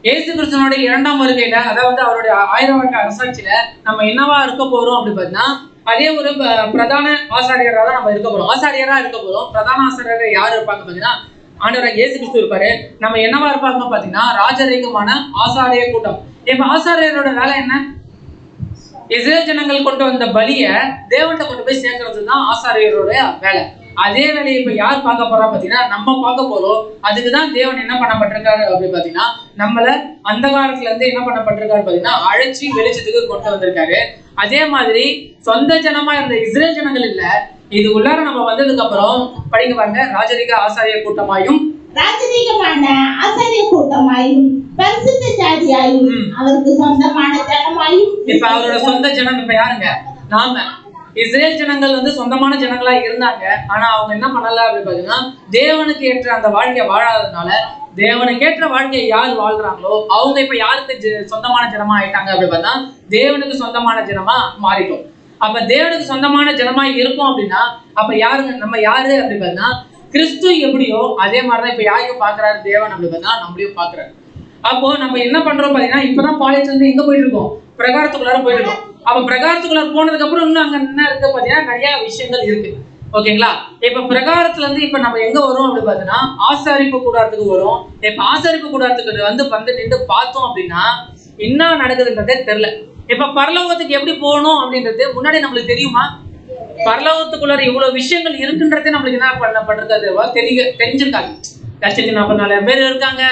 இயேசு கிறிஸ்துவனுடைய 2ஆம் வருகையில அதாவது அவருடைய 1000 வருட அரசாட்சியில நம்ம என்னவா இருக்க போறோம் அப்படின்னு பார்த்தீங்கன்னா அதே ஒரு பிரதான ஆசாரியராக தான் நம்ம இருக்க போறோம். ஆசாரியரா இருக்க போறோம். பிரதான ஆசாரியர் யாரு இருப்பாங்க பாத்தீங்கன்னா ஆண்டவராக இயேசு கிறிஸ்து இருப்பாரு. நம்ம என்னவா இருப்பாங்க பாத்தீங்கன்னா ராஜரீகமான ஆசாரிய கூட்டம். இப்ப ஆசாரியரோட வேலை என்ன? இஸ்ரேல் ஜனங்கள் கொண்டு வந்த பலிய தேவன்கிட்ட கொண்டு போய் சேர்க்கறது தான் ஆசாரியரோட வேலை. அதே வேலையை இப்ப யார் பார்க்க போறா பாத்தீங்கன்னா நம்ம பார்க்க போறோம். அதுக்குதான் தேவன் என்ன பண்ணப்பட்டிருக்காரு அப்படின்னு பாத்தீங்கன்னா நம்மள அந்த காலத்துல இருந்து என்ன பண்ணப்பட்டிருக்காரு பாத்தீங்கன்னா அழைச்சி வெளிச்சத்துக்கு கொண்டு வந்திருக்காரு. அதே மாதிரி சொந்த ஜனமா இருந்த இஸ்ரேல் ஜனங்கள் இல்ல, இது உள்ளார நம்ம வந்ததுக்கு அப்புறம் படிக்க பாருங்க. ராஜரீக ஆசாரிய கூட்டமாயும் ராஜரீகமான ஆசாரிய கூட்டமாயும் பரிசுத்த ஜாதியாயும் அவருக்கு சொந்தமான ஜனமாயும். இப்ப அவரோட சொந்த ஜனம் இப்ப யாருங்க? நாம. இஸ்ரேல் ஜனங்கள் வந்து சொந்தமான ஜனங்களா இருந்தாங்க. ஆனா அவங்க என்ன பண்ணல அப்படின்னு பாத்தீங்கன்னா தேவனுக்கு ஏற்ற அந்த வாழ்க்கையை வாழாததுனால தேவனுக்கு ஏற்ற வாழ்க்கையை யார் வாழ்றாங்களோ அவங்க இப்ப யாருக்கு சொந்தமான ஜனமா ஆயிட்டாங்க அப்படின்னு பார்த்தா தேவனுக்கு சொந்தமான ஜனமா மாறிட்டோம். அப்ப தேவனுக்கு சொந்தமான ஜனமா இருக்கும் அப்படின்னா அப்ப யாருங்க நம்ம யாரு அப்படின்னு பார்த்தா கிறிஸ்து எப்படியோ அதே மாதிரிதான் இப்ப யாரையும் பாக்குறாரு தேவன் அப்படி பார்த்தா நம்மளையும் பாக்குறாரு. அப்போ நம்ம என்ன பண்றோம் பாத்தீங்கன்னா இப்பதான் பாளையத்துல இருந்து எங்க போயிட்டு இருக்கோம்? பிரகாரத்துக்குள்ளார போயிட்டு இருக்கோம். அப்ப பிரகாரத்துக்குள்ளார போனதுக்கு அப்புறம் இன்னும் அங்க என்ன இருக்கு பாத்தீங்கன்னா நிறைய விஷயங்கள் இருக்கு. ஓகேங்களா? இப்ப பிரகாரத்துல இருந்து இப்ப நம்ம எங்க வரும் அப்படின்னு பாத்தீங்கன்னா ஆசாரிப்பு கூடாரத்துக்கு வரும். இப்ப ஆசாரிப்பு கூடாரத்துக்கு வந்து நின்று பார்த்தோம் அப்படின்னா என்ன நடக்குதுன்றதே தெரியல. இப்ப பரலோகத்துக்கு எப்படி போகணும் அப்படின்றது முன்னாடி நம்மளுக்கு தெரியுமா? பரலோகத்துக்குள்ளார இவ்வளவு விஷயங்கள் இருக்குன்றதே நம்மளுக்கு என்ன பண்ணப்பட்டிருக்காது தெரிஞ்சிருக்காங்க. 1,40,000 பேர் இருக்காங்க,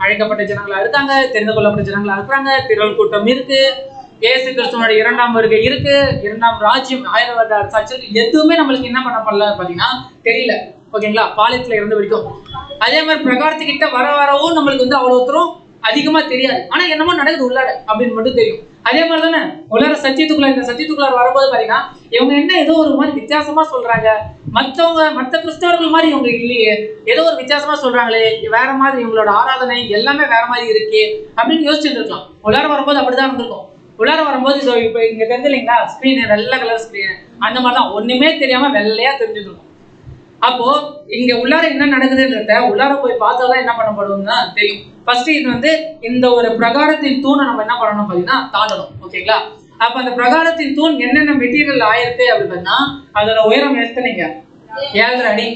அழைக்கப்பட்ட ஜனங்களா இருக்காங்க, தெரிந்து கொள்ளப்பட்ட ஜனங்களா இருக்கிறாங்க, திரள் கூட்டம் இருக்கு, இயேசு கிறிஸ்துவனுடைய 2ஆம் வருகை இருக்கு, 2ஆம் ராஜ்யம் 1000 வருட அரசாட்சி இருக்கு. எதுவுமே நம்மளுக்கு என்ன பண்ணப்படல பாத்தீங்கன்னா தெரியல. ஓகேங்களா? பாளையத்துல இருந்து வரைக்கும் அதே மாதிரி பிரகாரத்துக்கிட்ட வரவும் நம்மளுக்கு வந்து அவ்வளவு தூரம் அதிகமா தெரியாது. ஆனா என்னமோ நடக்குது உள்ளார அப்படின்னு மட்டும் தெரியும். அதே மாதிரி தானே உள்ளார சத்தியத்துக்குள்ளார வரும்போது பாத்தீங்கன்னா இவங்க என்ன ஏதோ ஒரு மாதிரி வித்தியாசமா சொல்றாங்க, மத்த கிறிஸ்தவர்கள் மாதிரி இவங்க இல்லையே, ஏதோ ஒரு வித்தியாசமா சொல்றாங்களே, வேற மாதிரி இவங்களோட ஆராதனை எல்லாமே வேற மாதிரி இருக்கு அப்படின்னு யோசிச்சுட்டு இருக்கலாம். உள்ளார வரும்போது அப்படிதான் இருந்திருக்கும். உள்ளார வரும்போது இப்ப இங்க தெரிஞ்சு இல்லைங்களா ஸ்கிரீன் வெள்ளை கலர் ஸ்கிரீன் அந்த மாதிரிதான் ஒண்ணுமே தெரியாம வெள்ளையா தெரிஞ்சுட்டு இருக்கும். அப்போ இங்க உள்ளார என்ன நடக்குதுன்றத உள்ளார போய் பார்த்தாதான் என்ன பண்ணப்படும்னா தெரியும். ஃபர்ஸ்ட் இது வந்து இந்த ஒரு பிரகாரத்தின் தூணை நம்ம என்ன பண்ணணும் பாத்தீங்கன்னா தாண்டணும். ஓகேங்களா? அப்ப அந்த பிரகாரத்தின் தூண் என்னென்ன மெட்டீரியல் ஆயிருக்கு அப்படின்னா அதோட உயரம் எத்தனைங்க? 7.5 அடி.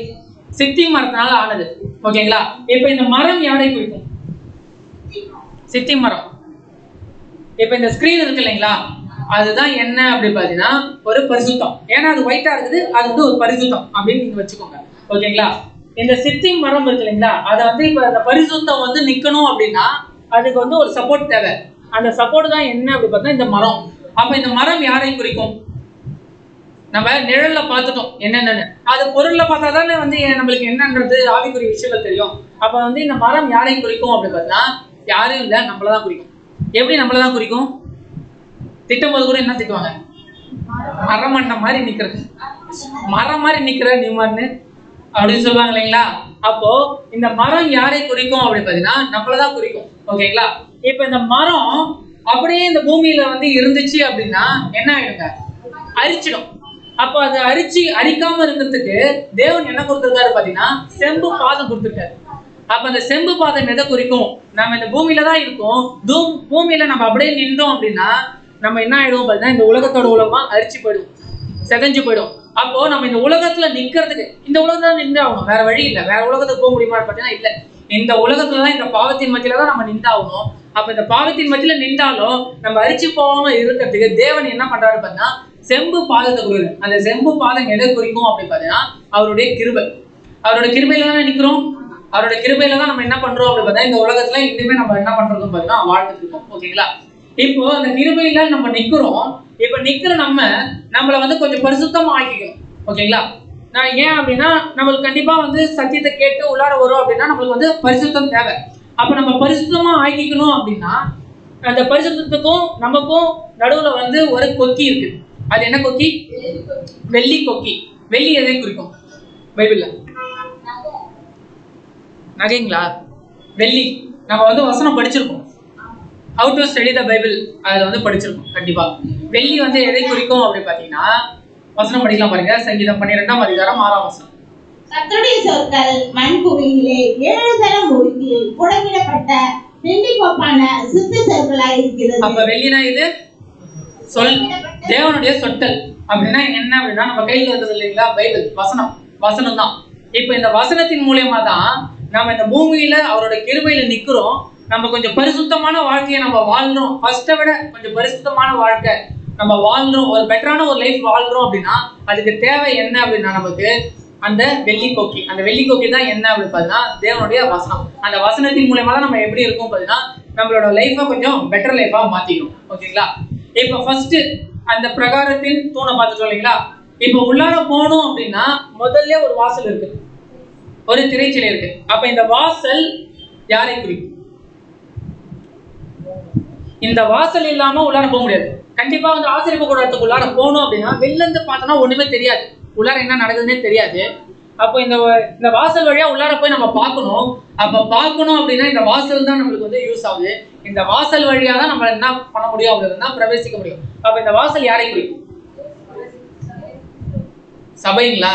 சித்தி மரத்தினால ஆனது. ஓகேங்களா? இப்ப இந்த மரம் யாரை குறிக்கும்? சித்தி மரம். இப்ப இந்த ஸ்கிரீன் இருக்கு இல்லைங்களா அதுதான் என்ன அப்படி பாத்தீங்கன்னா ஒரு பரிசுத்தம். ஏன்னா அது ஒயிட்டா இருக்குது, அது வந்து ஒரு பரிசுத்தம் அப்படின்னு நீங்க வச்சுக்கோங்க. ஓகேங்களா? இந்த சித்திங் மரம் இருக்கு இல்லைங்களா அதை வந்து இப்ப அந்த பரிசுத்தம் வந்து நிக்கணும் அப்படின்னா அதுக்கு வந்து ஒரு சப்போர்ட் தேவை. அந்த சப்போர்ட் தான் என்ன அப்படி பார்த்தா இந்த மரம். அப்ப இந்த மரம் யாரை குறிக்கும்? நம்ம நிழல்ல பார்த்துட்டோம் என்னென்னு. அது பொருள்ல பார்த்தா தானே வந்து நம்மளுக்கு என்னன்றது ஆவிக்குரிய விஷயங்கள் தெரியும். அப்ப வந்து இந்த மரம் யாரை குறிக்கும் அப்படி பார்த்தா யாரும் இல்லை நம்மளதான் குறிக்கும். எப்படி நம்மளதான் குறிக்கும்? திட்டும் போது கூட என்ன திட்டுவாங்க? மரமண்ட மாதிரி நிக்கிறது, மரம் மாதிரி நிக்கிற நிமான்னு அப்படின்னு சொல்லுவாங்க இல்லைங்களா? அப்போ இந்த மரம் யாரை குறிக்கும் அப்படின்னு பாத்தீங்கன்னா நம்மளதான் குறிக்கும். ஓகேங்களா? இப்ப இந்த மரம் அப்படியே இந்த பூமியில வந்து இருந்துச்சு அப்படின்னா என்ன ஆயிடுங்க? அரிச்சிடும். அப்போ அது அரிக்காம இருக்கிறதுக்கு தேவன் என்ன கொடுத்திருக்காரு பாத்தீங்கன்னா செம்பு பாதம் கொடுத்திருக்காரு. அப்ப அந்த செம்பு பாதம் எதை குறிக்கும்? நம்ம இந்த பூமியில தான் இருக்கோம். பூமியில நம்ம அப்படியே நின்றோம் அப்படின்னா நம்ம என்ன ஆயிடுவோம் பாத்தீங்கன்னா இந்த உலகத்தோட உலகமா அரிச்சு போயிடும், செதஞ்சு போயிடும். அப்போ நம்ம இந்த உலகத்துல நிக்கிறதுக்கு இந்த உலகத்துல நின்றாகணும், வேற வழி இல்லை. வேற உலகத்துக்கு போக முடியுமா பாத்தீங்கன்னா இல்ல. இந்த உலகத்துலதான் இந்த பாவத்தின் மத்தியில தான் நம்ம நின்றாகணும். அப்ப இந்த பாவத்தின் மத்தியில நின்றாலும் நம்ம அரிச்சு போகாம இருக்கிறதுக்கு தேவன் என்ன பண்றாரு பாத்தீங்கன்னா செம்பு பாதத்தை குறிக்கும். அந்த செம்பு பாதம் எதை குறிக்கும் அப்படின்னு பாத்தீங்கன்னா அவருடைய கிருபை. அவரோட கிருபையில தானே நிக்கிறோம். அவரோட கிருபையில தான் நம்ம என்ன பண்றோம் அப்படின்னு பார்த்தா இந்த உலகத்துல இனிமே நம்ம என்ன பண்றோம்னு பாத்தீங்கன்னா வாழ்ந்துட்டு இருக்கோம். ஓகேங்களா? இப்போ அந்த கிருபையில நம்ம நிக்கிறோம். இப்ப நிக்கிற நம்மள வந்து கொஞ்சம் பரிசுத்தமா ஆக்கிக்கணும். ஓகேங்களா? நான் ஏன் அப்படின்னா நம்மளுக்கு கண்டிப்பா வந்து சத்தியத்தை கேட்டு உள்ளார வரும் அப்படின்னா நம்மளுக்கு வந்து பரிசுத்தம் தேவை. அப்ப நம்ம பரிசுத்தமா ஆக்கிக்கணும் அப்படின்னா அந்த பரிசுத்தத்துக்கும் நமக்கும் நடுவுல வந்து ஒரு கொக்கி இருக்கு. அது என்ன கொக்கி? வெள்ளி கொக்கி. வெள்ளி எதை குறிக்கும் பைபிள்ல? நகைங்களா? வெள்ளி. நம்ம வந்து வசனம் படிச்சிருக்கோம், How to study the Bible அதுல வந்து படிச்சிருக்கோம் கண்டிப்பா. வெள்ளி வந்து எதை குறிக்கும் அப்படி பாத்தீங்கன்னா வசனம் படிக்கலாம் பாருங்க. சங்கீதம் 12ஆம் அதிகாரம் 6ஆம் வசனம். கர்த்தருடைய சொற்கள் மண்புவியிலே 7 தரம் உருக்கி புடமிடப்பட்ட வெள்ளி கோப்பான சுத்த சொற்களாய் இருக்கிறது. அப்ப வெள்ளினா இது சொல், தேவனுடைய சொற்கள். அப்படின்னா என்ன அப்படின்னா நம்ம கையில இருக்கிறது இல்லைங்களா பைபிள், வசனம் தான். இப்ப இந்த வசனத்தின் மூலியமா தான் நம்ம இந்த பூமியில அவரோட கிருபையில நிக்கிறோம். நம்ம கொஞ்சம் பரிசுத்தமான வாழ்க்கையை நம்ம வாழ்றோம். ஃபர்ஸ்ட்டை விட கொஞ்சம் பரிசுத்தமான வாழ்க்கை நம்ம வாழ்றோம், ஒரு பெட்டரான ஒரு லைஃப் வாழ்றோம் அப்படின்னா அதுக்கு தேவை என்ன அப்படின்னா நமக்கு அந்த வெள்ளி கொக்கி. அந்த வெள்ளி கொக்கி தான் என்ன அப்படின்னு பார்த்தீங்கன்னா தேவனுடைய வசனம். அந்த வசனத்தின் மூலமா தான் நம்ம எப்படி இருக்கும் பார்த்தீங்கன்னா நம்மளோட லைஃபை கொஞ்சம் பெட்டர் லைஃபா மாத்திக்கணும். ஓகேங்களா? இப்போ ஃபர்ஸ்ட் அந்த பிரகாரத்தின் தூணை பார்த்துட்டோம் இல்லைங்களா? இப்போ உள்ளார போகணும் அப்படின்னா முதல்ல ஒரு வாசல் இருக்கு, ஒரு திரைச்சிலை இருக்கு. அப்ப இந்த வாசல் யாரை குறிக்கும்? இந்த வாசல் இல்லாம உள்ளார போக முடியாது. கண்டிப்பா வந்து ஆசிரியப்பு கூடத்துக்கு உள்ளார போகணும் அப்படின்னா வெளில இருந்து பார்த்தோம்னா ஒண்ணுமே தெரியாது, உள்ளார என்ன நடக்குதுன்னே தெரியாது. அப்போ இந்த வாசல் வழியா உள்ளார போய் நம்ம பார்க்கணும். அப்ப பார்க்கணும் அப்படின்னா இந்த வாசல் தான் நம்மளுக்கு வந்து யூஸ் ஆகுது. இந்த வாசல் வழியா தான் நம்ம என்ன பண்ண முடியும் அப்படின்னா பிரவேசிக்க முடியும். அப்ப இந்த வாசல் யாரை குறிக்கும்? சபைங்களா?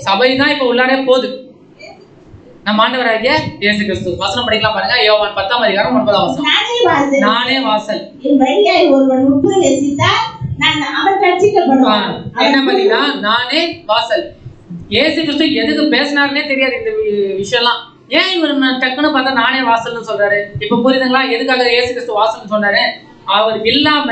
சபை தான் இப்ப உள்ளாரே போகுது. நம்ம ஆண்டவராகிய இயேசு கிறிஸ்து. வசனம் படிக்கலாம் பாருங்க. யோவான் 10ஆம் அதிகாரம் 9ஆம் வசனம். நானே வாசல். என் வழியாய் ஒருவன் உட்பிரவேசித்தால் நான் அவன் ரட்சிக்கப்படுவான். என்ன பாத்தீங்கன்னா நானே வாசல். இயேசு கிறிஸ்து எதுக்கு பேசினாருன்னே தெரியாது இந்த விஷயம்லாம். ஏன் இவர் டக்குன்னு பார்த்தா நானே வாசல்னு சொல்றாரு? இப்ப புரியுதுங்களா எதுக்காக இயேசு கிறிஸ்து வாசல்னு சொன்னாரு? அவர் இல்லாம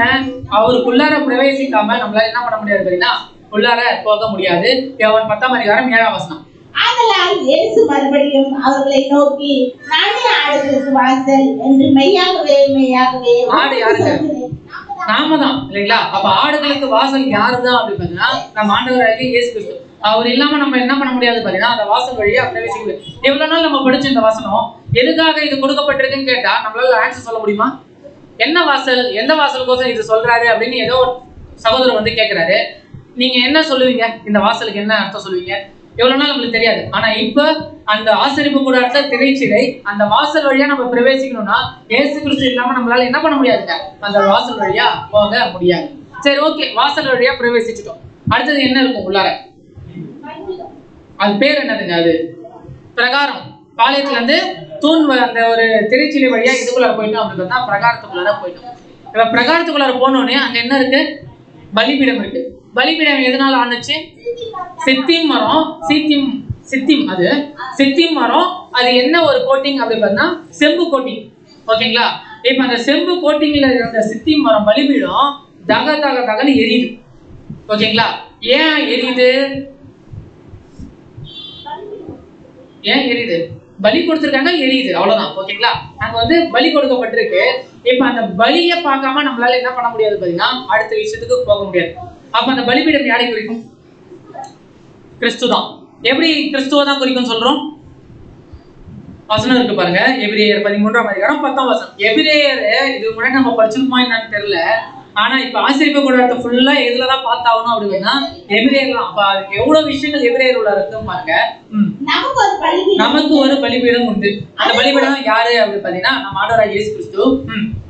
அவருக்குள்ளார பிரவேசிக்காம நம்மளால என்ன பண்ண முடியாது பாத்தீங்கன்னா உள்ளார போக முடியாது. யோவான் 10ஆம் அதிகாரம் 7ஆம் வசனம். ஆதலால் இயேசு மறுபடியும் அவர்களை நோக்கி நானே ஆடுகளுக்கு வாசல் என்று மெய்யாகவே ஆடு யாருங்க? நாம தான் இல்லைங்களா? அப்ப ஆடுகளுக்கு வாசல் யாருதான் அப்படின்னு பாத்தீங்கன்னா நம்ம ஆண்டவராகிய இயேசு கிறிஸ்து. அவர் இல்லாம நம்ம என்ன பண்ண முடியாது பாத்தீங்கன்னா அந்த வாசல் வழியா பிரவேசிக்க முடியாது. எவ்வளவு நாள் நம்ம படிச்ச இந்த வசனம் எதுக்காக இது கொடுக்கப்பட்டிருக்குன்னு கேட்டா நம்மளால ஆன்சர் சொல்ல முடியுமா? என்ன வாசல், எந்த வாசலுக்கோசம் இது சொல்றாரு அப்படின்னு ஏதோ ஒரு சகோதரர் வந்து கேட்கிறாரு. நீங்க என்ன சொல்லுவீங்க? இந்த வாசலுக்கு என்ன அர்த்தம் சொல்லுவீங்க? எவ்வளவு நாள் நம்மளுக்கு தெரியாது. ஆனா இப்ப அந்த ஆசரிப்பு கூடாரத்துல திரைச்சிலை அந்த வாசல் வழியா நம்ம பிரவேசிக்கணும்னா இயேசு கிறிஸ்து இல்லாம நம்மளால என்ன பண்ண முடியாதுங்க, அந்த வாசல் வழியா போக முடியாது. சரி, ஓகே, வாசல் வழியா பிரவேசிச்சுட்டோம். அடுத்தது என்ன இருக்கும் உள்ளார? அது பேர் என்னதுங்க? அது பிரகாரம். பாளையத்துல இருந்து தூண் அந்த ஒரு திரைச்சிலை வழியா இதுக்குள்ளார போயிட்டோம் அப்படின்னு தான் பிரகாரத்துக்குள்ளார போயிட்டோம். இப்ப பிரகாரத்துக்குள்ளார போனோடனே அங்க என்ன இருக்கு? பலிபீடம் இருக்கு. பலிபீடம் எதனால ஆனச்சு? சித்திம் மரம். அது சித்திம் மரம். அது என்ன ஒரு கோட்டிங் அப்படி பார்த்தா செம்பு கோட்டிங். ஓகேங்களா? இப்ப அந்த செம்பு கோட்டிங்ல இருந்த சித்திம் மரம் பலிபீடம் தகன்னு எரியுது. ஓகேங்களா? ஏன் எரியுது? பலி கொடுத்திருக்காங்க, எரியுது, அவ்வளவுதான். ஓகேங்களா? அங்க வந்து பலி கொடுக்கப்பட்டிருக்கு. இப்ப அந்த பலியை பார்க்காம நம்மளால என்ன பண்ண முடியாது பாத்தீங்கன்னா அடுத்த விஷயத்துக்கு போக முடியாது. அப்ப அந்த பலிபீடம் யாரை குறிக்கும்? கிறிஸ்து தான். எப்படி கிறிஸ்துவ தான் குறிக்கும் சொல்றோம்? வசனம் இருக்கு பாருங்க. எபிரேயர் 13ஆம் அதிகாரம் 10ஆம் வசனம். எபிரேயர் இது முன்னாடி நம்ம படிச்சிருக்கோமா என்னன்னு தெரியல. ஆனா இப்ப ஆசீர்வாத கூடாரத்தை ஃபுல்லா எதுலதான் பார்த்தாகணும் அப்படின்னா எபிரேயர். அப்ப அதுக்கு எவ்வளவு விஷயங்கள் எபிரேயர் உள்ள இருக்கு பாருங்க. நமக்கு ஒரு பலிபீடம் உண்டு. அந்த பலிபீடம் யாரு அப்படின்னு பாத்தீங்கன்னா நம்ம ஆண்டவராகிய இயேசு கிறிஸ்து.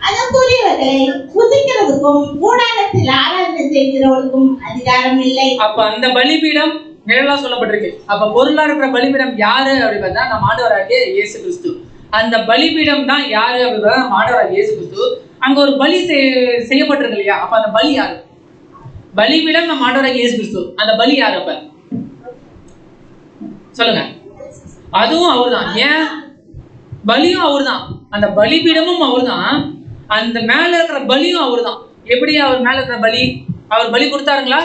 அதற்குரியவர்களை புசிக்கிறதுக்கும் கூடாரத்தில் ஆராதனை செய்கிறவர்களுக்கும் அதிகாரம் இல்லை. அப்ப அந்த பலிபீடம் நிழலா சொல்லப்பட்டிருக்கு. அப்ப பொருளா இருக்கிற பலிபீடம் யாரு அப்படின்னு பார்த்தா நம்ம ஆண்டவராகிய இயேசு கிறிஸ்து. அந்த பலிபீடம் தான் யாரு அப்படின்னு நம்ம ஆண்டவராகிய இயேசு கிறிஸ்து. அங்க ஒரு பலி செய்யப்பட்டிருக்கு இல்லையா? அப்ப அந்த பலி யாரு? பலிபீடம் நம்ம ஆண்டவராகிய இயேசு கிறிஸ்து. அந்த பலி யாரு? அப்ப சொல்லுங்க. அதுவும் அவர்தான். ஏன்? பலியும் அவர்தான், அந்த பலிபீடமும் அவர்தான், அந்த மேல இருக்கிற பலியும் அவர்தான். எப்படி அவர் மேல இருக்கிற பலி? அவர் பலி கொடுத்தாருங்களா?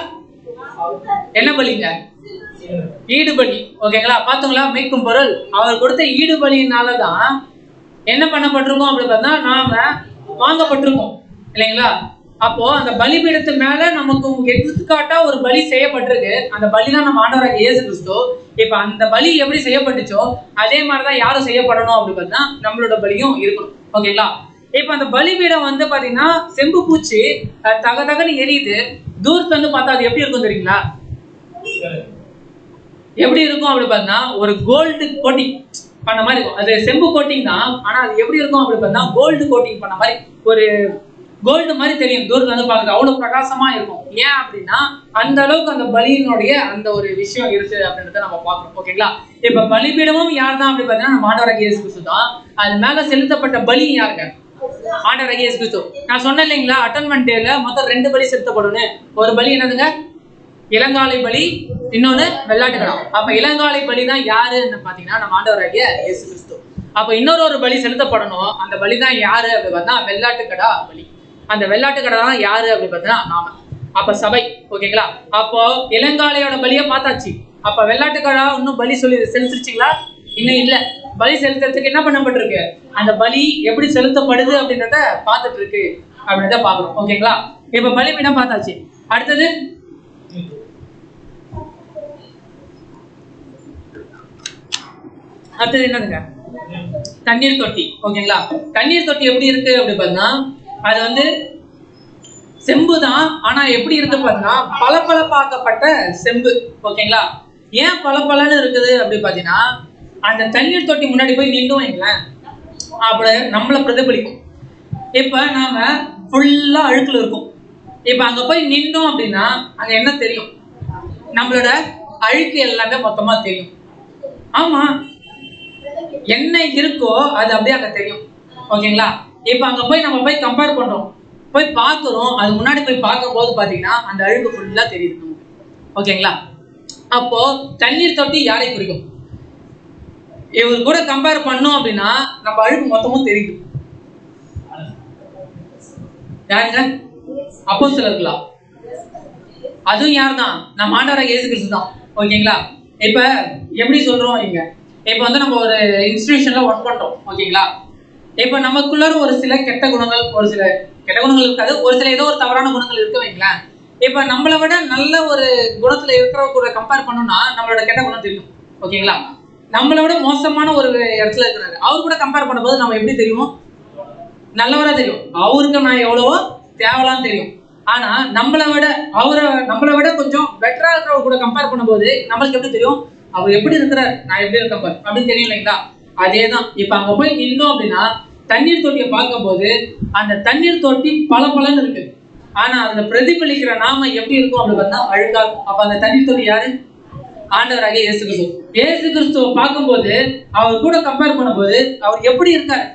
என்ன பலிங்க? ஈடு பலி. ஓகேங்களா? பாத்தீங்களா? மீட்கும் பொருள் அவர் கொடுத்த ஈடு பலியினாலதான் என்ன பண்ணப்பட்டிருக்கோம் அப்படி பார்த்தா நாம வாங்கப்பட்டிருக்கோம் இல்லைங்களா? அப்போ அந்த பலிபீடத்து மேல நமக்கு எடுத்துக்காட்டா ஒரு பலி செய்யப்பட்டிருக்கு. அந்த பலி தான் நம்ம ஆண்டவராகிய இயேசு கிறிஸ்து. இப்ப அந்த பலி எப்படி செய்யப்பட்டுச்சோ அதே மாதிரிதான் யாரும் செய்யப்படணும் அப்படி பார்த்தா நம்மளோட பலியும் இருக்கணும். ஓகேங்களா? இப்ப அந்த பலிபீடம் வந்து பாத்தீங்கன்னா செம்பு பூச்சி தக தகன்னு எரியுது. தூரத்துல வந்து பார்த்தா அது எப்படி இருக்கும் தெரியுங்களா? எப்படி இருக்கும் அப்படி பார்த்தா ஒரு கோல்டு கோட்டிங் பண்ண மாதிரி இருக்கும். அது செம்பு கோட்டிங் தான், ஆனா அது எப்படி இருக்கும் அப்படி பார்த்தா கோல்டு கோட்டிங் பண்ண மாதிரி ஒரு கோல்டு மாதிரி தெரியும். தூரத்துல வந்து பார்க்குறது அவ்வளவு பிரகாசமா இருக்கும். ஏன் அப்படின்னா அந்த அளவுக்கு அந்த பலியினுடைய அந்த ஒரு விஷயம் இருக்கு அப்படின்றத நம்ம பார்க்கணும். ஓகேங்களா? இப்ப பலிபீடமும் யார் தான் அப்படி பார்த்தீங்கன்னா நம்ம ஆண்டவராகிய இயேசு கிறிஸ்து தான். அது மேல செலுத்தப்பட்ட பலி யாருங்க? ஆண்டவராகிய இயேசு கிறிஸ்து. நான் சொன்னேன் இல்லைங்களா, அட்டன்மென்ட் டேல மொத்தம் 2 பலி செலுத்தப்படும். ஒரு பலி என்னதுங்க? இளங்காலை பலி, இன்னொன்னு வெள்ளாட்டுக்கடா. அப்ப இளங்காலை பலி தான் யாருன்னு பாத்தீங்கன்னா நம்ம ஆண்டவராகிய இயேசு கிறிஸ்து. அப்ப இன்னொரு பலி செலுத்தப்படணும். அந்த பலி தான் யாரு அப்படி பார்த்தா வெள்ளாட்டுக்கடா பலி. அந்த வெள்ளாட்டுக்கடா தான் யாரு அப்படி பார்த்தா நாம. அப்ப சபை. ஓகேங்களா? அப்போ இளங்காலையோட பலியை பார்த்தாச்சு. அப்ப வெள்ளாட்டுக்கடா இன்னும் பலி சொல்லி செலுத்திருச்சுங்களா? இன்னும் இல்ல. பலி செலுத்துறதுக்கு என்ன பண்ணப்பட்டிருக்கு? அந்த பலி எப்படி செலுத்தப்படுது அப்படின்றத பார்த்துட்டு இருக்கு அப்படின்றத பாக்குறோம். ஓகேங்களா? இப்ப பலிபீடம் பார்த்தாச்சு. அடுத்தது என்னதுங்க? தண்ணீர் தொட்டி. ஓகேங்களா? தண்ணீர் தொட்டி எப்படி இருக்கு அப்படி பார்த்தா அது வந்து செம்பு தான், ஆனா எப்படி இருக்கு பார்த்தீங்கன்னா பளபளப்பாக்கப்பட்ட செம்பு. ஓகேங்களா? ஏன் பளபளன்னு இருக்குது அப்படி பார்த்தீங்கன்னா அந்த தண்ணீர் தொட்டி முன்னாடி போய் நின்று வைங்களேன், அப்படி நம்மளை பிரதிபலிக்கும். இப்ப நாம ஃபுல்லா அழுக்குல இருக்கும். இப்ப அங்க போய் நின்றோம் அப்படின்னா அங்க என்ன தெரியும்? நம்மளோட அழுக்கு எல்லாமே மொத்தமா தெரியும். ஆமா, என்ன இருக்கோ அது அப்படியே அங்க தெரியும். ஓகேங்களா? இப்ப அங்க போய் நம்ம போய் கம்பேர் பண்றோம், போய் பார்க்கிறோம். அது முன்னாடி போய் பார்க்கும் போது பாத்தீங்கன்னா அந்த அழுக்கு ஃபுல்லா தெரியுது நமக்கு. ஓகேங்களா? அப்போ தண்ணீர் தொட்டி யாரை குறிக்கும்? இவர் கூட கம்பேர் பண்ணோம் அப்படின்னா நம்ம அழுக்கு மொத்தமும் தெரியுது. யாருங்க? அப்போஸ்தலர்களா? அதுவும் யார் தான்? நம்ம ஆண்டவராகிய இயேசு கிறிஸ்து தான். ஓகேங்களா? இப்ப எப்படி சொல்றோம் இங்க? இப்ப வந்து நம்ம ஒரு இன்ஸ்டிடியூஷன்ல ஒர்க் பண்றோம். ஓகேங்களா? இப்ப நமக்குள்ள ஒரு சில கெட்ட குணங்கள், ஒரு சில கெட்ட குணங்கள் இருக்காது, ஒரு சில ஏதோ ஒரு தவறான குணங்கள் இருக்க வைங்களேன். இப்ப நம்மளை விட நல்ல ஒரு குணத்துல இருக்கிறவங்க கூட கம்பேர் பண்ணோம்னா நம்மளோட கெட்ட குணம் தெரியும். ஓகேங்களா? நம்மளை விட மோசமான ஒரு இடத்துல இருக்கிறாரு, அவர் கூட கம்பேர் பண்ணும்போது நம்ம எப்படி தெரியும்? நல்லவரா தெரியும். அவருக்கு நான் எவ்வளவோ தேவலாம் தெரியும். ஆனா நம்மளை விட கொஞ்சம் பெட்டரா இருக்கிறவங்க கூட கம்பேர் பண்ணும்போது நம்மளுக்கு எப்படி தெரியும்? அவர் எப்படி இருக்கிறார், நான் எப்படி இருக்கேன் அப்படின்னு தெரியும் இல்லைங்களா? அதேதான். இப்ப அங்க போய் நின்னோம் அப்படின்னா தண்ணீர் தொட்டியை பார்க்கும் போது அந்த தண்ணீர் தொட்டி பளபளன்னு இருக்கு, ஆனா அதுல பிரதிபலிக்கிற நாம எப்படி இருக்கும் அப்படி பார்த்தா அழுக்கா இருக்கும். அப்ப அந்த தண்ணீர் தொட்டி யாரு? ஆண்டவராகிய இயேசு கிறிஸ்து. இயேசு கிறிஸ்துவை பார்க்கும்போது அவர் கூட கம்பேர் பண்ணும்போது அவர் எப்படி இருக்காரு,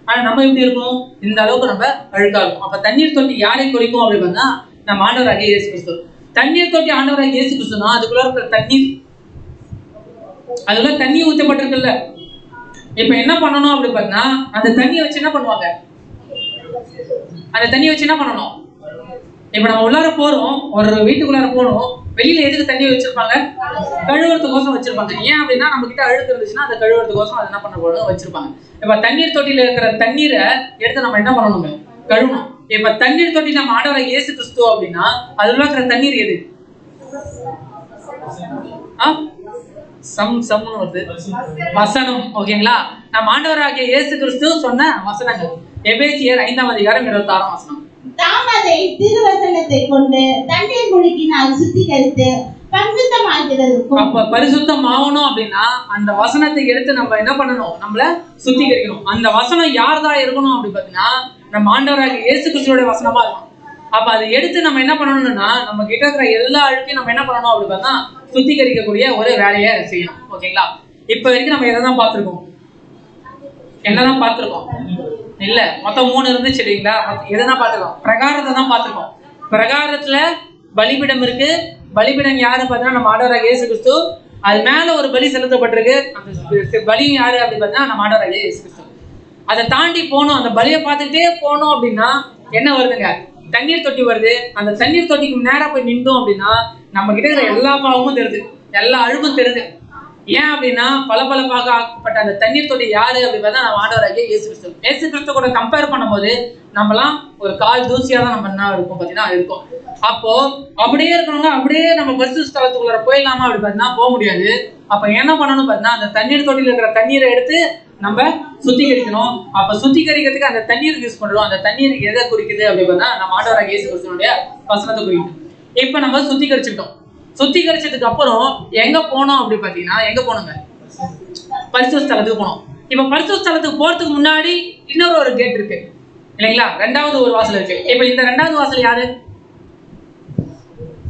ஆனா நம்ம எப்படி இருக்கும்? இந்த அளவுக்கு நம்ம அழுக்கா இருக்கும். அப்ப தண்ணீர் தொட்டி யாரை குறிக்கும் அப்படி பார்த்தா நம்ம ஆண்டவராகிய இயேசு கிறிஸ்து. தண்ணீர் தொட்டி ஆண்டவராகிய இயேசு கிறிஸ்துனா அதுக்குள்ள இருக்கிற தண்ணீர், அதுல தண்ணி ஊற்றப்பட்டிருக்குல்ல. இப்ப என்ன பண்ணணும் அப்படி பார்த்தா அந்த தண்ணியை வச்சு என்ன பண்ணுவாங்க? அந்த தண்ணியை வச்சு என்ன பண்ணணும்? இப்ப நம்ம உள்ளார போறோம், ஒரு வீட்டுக்குள்ளார போறோம், வெளியில எதுக்கு தண்ணி வச்சிருப்பாங்க? கழுவுறதுக்கோசம் வச்சிருப்பாங்க. ஏன் அப்படின்னா நம்ம கிட்ட அழுக்கு இருந்துச்சுன்னா அதை கழுவுறதுக்கோசம் அதை என்ன பண்ண போறோம் வச்சிருப்பாங்க. இப்ப தண்ணீர் தொட்டியில இருக்கிற தண்ணீரை எடுத்து நம்ம என்ன பண்ணணுங்க? கழுவணும். இப்ப தண்ணீர் தொட்டி நம்ம ஆண்டவராகிய இயேசு கிறிஸ்து அப்படின்னா அதுல இருக்கிற தண்ணீர் எது? சம்னு வருது, வசனம். ஓகேங்களா, நம்ம ஆண்டவராகிய இயேசு கிறிஸ்து சொன்ன வசனங்கள். எபேசியர் 5ஆம் அதிகாரம் 26ஆம் வசனம். தாம் அதை திருவசனத்தை கொண்டு தண்ணீர் முழுக்கினால் சுத்திகரித்து பரிசுத்தமாக்கிறதுக்கும். அப்ப பரிசுத்தம் ஆகணும் அப்படின்னா அந்த வசனத்தை எடுத்து நம்ம என்ன பண்ணணும், நம்மள சுத்திகரிக்கணும். அந்த வசனம் யார்தான் இருக்கணும் அப்படி பாத்தீங்கன்னா நம்ம ஆண்டவராகிய இயேசு கிறிஸ்துவோட வசனமா இருக்கணும். அப்ப அதை எடுத்து நம்ம என்ன பண்ணணும்னா நம்ம கிட்ட இருக்கிற எல்லா அழுக்கையும் நம்ம என்ன பண்ணணும் அப்படி பார்த்தா சுத்திகரிக்கக்கூடிய ஒரு வேலையை செய்யணும். ஓகேங்களா, இப்ப வரைக்கும் நம்ம எதை தான் பார்த்திருக்கோம், என்னதான் பார்த்திருக்கோம்? இல்ல, மொத்தம் 3 இருந்துச்சு இல்லைங்களா? எதுதான் பார்த்திருக்கோம்? பிரகாரத்தை தான் பார்த்திருக்கோம். பிரகாரத்துல பலிபீடம் இருக்கு. பலிபீடம் யாரு பார்த்தீங்கன்னா நம்ம ஆண்டவராகிய இயேசு கிறிஸ்து. அது மேல ஒரு பலி செலுத்தப்பட்டிருக்கு. அந்த பலியும் யாரு அப்படின்னு பார்த்தீங்கன்னா நம்ம ஆண்டவராகிய இயேசு கிறிஸ்து. அதை தாண்டி போகணும், அந்த பலியை பார்த்துக்கிட்டே போனோம் அப்படின்னா என்ன வருதுங்க, தண்ணீர் தொட்டி வருது. அந்த தண்ணீர் தொட்டிக்கு நேரா போய் நின்றோம் அப்படின்னா நம்ம கிட்ட இருக்கிற எல்லா பாவமும் தெரியுது, எல்லா அழுகும் தெரியுது. ஏன் அப்படின்னா பலபலப்பாக ஆக்கப்பட்ட அந்த தண்ணீர் தொட்டி யாரு அப்படின்னு பார்த்தா நம்ம ஆண்டவராகிய இயேசு கிறிஸ்து. இயேசு கிறிஸ்து கூட கம்பேர் பண்ணும்போது நம்மலாம் ஒரு கால் தூசியா தான் நம்ம என்ன இருக்கும் பார்த்தீங்கன்னா இருக்கும். அப்போ அப்படியே இருக்கணுங்க, அப்படியே நம்ம பரிசுத்த ஸ்தலத்துக்குள்ள போயிடலாமா அப்படி பார்த்தீங்கன்னா போக முடியாது. அப்ப என்ன பண்ணணும் பார்த்தீங்கன்னா அந்த தண்ணீர் தொட்டியில் இருக்கிற தண்ணீரை எடுத்து நம்ம சுத்திகரிக்கணும். அப்ப சுத்திகரிக்கிறதுக்கு அந்த தண்ணீர் யூஸ் பண்றோம். அந்த தண்ணீர் எதை குறிக்குது அப்படி பார்த்தா நம்ம ஆண்டவராகிய இயேசு கிறிஸ்துனுடைய வசனத்தை குறிக்குது. இப்ப நம்ம சுத்திகரிச்சுட்டோம். சுத்திகரிச்சதுக்கு அப்புறம் எங்க போனோம் அப்படி பாத்தீங்கன்னா எங்க போனோங்க, பரிசுத்த ஸ்தலத்துக்கு போனோம். இப்ப பரிசுத்த ஸ்தலத்துக்கு போறதுக்கு முன்னாடி இன்னொரு ஒரு கேட் இருக்கு இல்லைங்களா, 2வது ஒரு வாசல் இருக்கு. இப்ப இந்த 2வது வாசல் யாரு?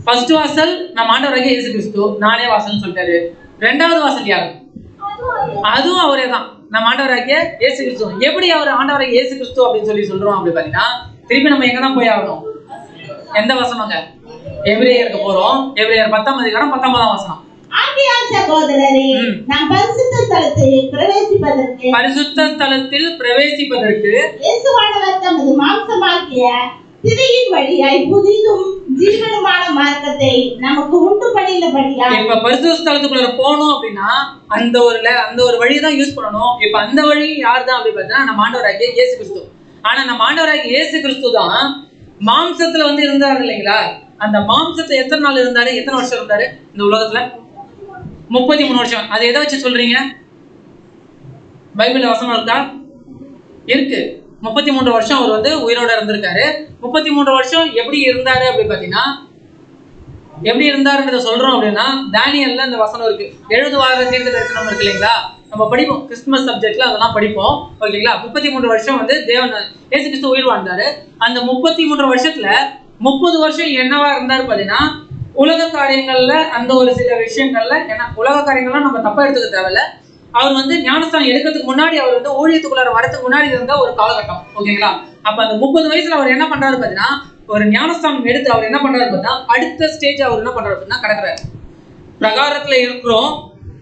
ஃபர்ஸ்ட் வாசல் நம்ம ஆண்டவராகிய இயேசு கிறிஸ்து, நானே வாசல்னு சொல்லிட்டாரு. 2வது வாசல் யாரு? அதுவும் அவரே தான், நம்ம ஆண்டவராகிய இயேசு கிறிஸ்து. எப்படி அவர் ஆண்டவராகிய இயேசு கிறிஸ்து அப்படின்னு சொல்லி சொல்றோம் அப்படி பாத்தீங்கன்னா திருப்பி நம்ம எங்கதான் போய் ஆகணும், எந்த வசனங்க, எபிரேயருக்கு போறோம். எபிரேயர் 10ஆம் அதிகாரம் 19ஆம் வசனம். ஆகையால் சகோதரரே, நாம் பரிசுத்த ஸ்தலத்தில் பிரவேசிப்பதற்கு இயேசுவானவர் தமது மாம்சமாகிய திரையின் வழியாய் புதிதும் ஜீவனுமான மார்க்கத்தை நமக்கு உண்டு பண்ணினபடியால். இப்ப பரிசுத்த ஸ்தலத்துக்குள்ள போகணும் அப்படின்னா அந்த ஒரு வழியை தான் யூஸ் பண்ணணும். இப்ப அந்த வழி யார் தான் அப்படி பார்த்தா நம்ம ஆண்டவராகிய இயேசு கிறிஸ்து. ஆனா நம்ம ஆண்டவராகிய இயேசு கிறிஸ்து தான் மாம்சத்துல இருந்தாரு இல்லைங்களா? அந்த மாம்சத்தை எத்தனை நாள் இருந்தாரு, எத்தனை வருஷம் இருந்தாரு இந்த உலகத்துல? 33 வருஷம். அதை எதை வச்சு சொல்றீங்க? பைபிள்ல வசனம் இருக்கா? இருக்கு. 33 வருஷம் அவர் உயிரோட இருந்திருக்காரு. 33 வருஷம் எப்படி இருந்தாரு அப்படி பாத்தீங்கன்னா எப்படி இருந்தாருன்றத சொல்றோம் அப்படின்னா தானியல்ல இந்த வசனம் இருக்கு. 70 வார தீர்க்க தரிசனம் இருக்கு இல்லைங்களா, நம்ம படிப்போம் கிறிஸ்துமஸ் சப்ஜெக்ட்ல, அதெல்லாம் படிப்போம். ஓகேங்களா, 33 வருஷம் தேவன் இயேசு கிறிஸ்து உயிர் வாழ்ந்தாரு. அந்த 33 வருஷத்துல 30 வருஷம் என்னவா இருந்தாரு பாத்தீங்கன்னா உலக காரியங்கள்ல, அந்த ஒரு சில விஷயங்கள்ல, ஏன்னா உலக காரியங்கள்லாம் நம்ம தப்பா எடுத்துக்க தேவையில்ல. அவர் ஞானஸ்தானம் எடுக்கிறதுக்கு முன்னாடி, அவர் ஊழியத்துக்குள்ளார வரதுக்கு முன்னாடி இருந்த ஒரு காலகட்டம். ஓகேங்களா, அப்ப அந்த 30 வயசுல அவர் என்ன பண்றாரு பாத்தீங்கன்னா ஒரு ஞானஸ்தானம் எடுத்து அவர் என்ன பண்றாரு பார்த்தா அடுத்த ஸ்டேஜ் அவர் என்ன பண்றாரு பார்த்தீங்கன்னா கடற்கரை பிரகாரத்துல இருக்கிறோம்.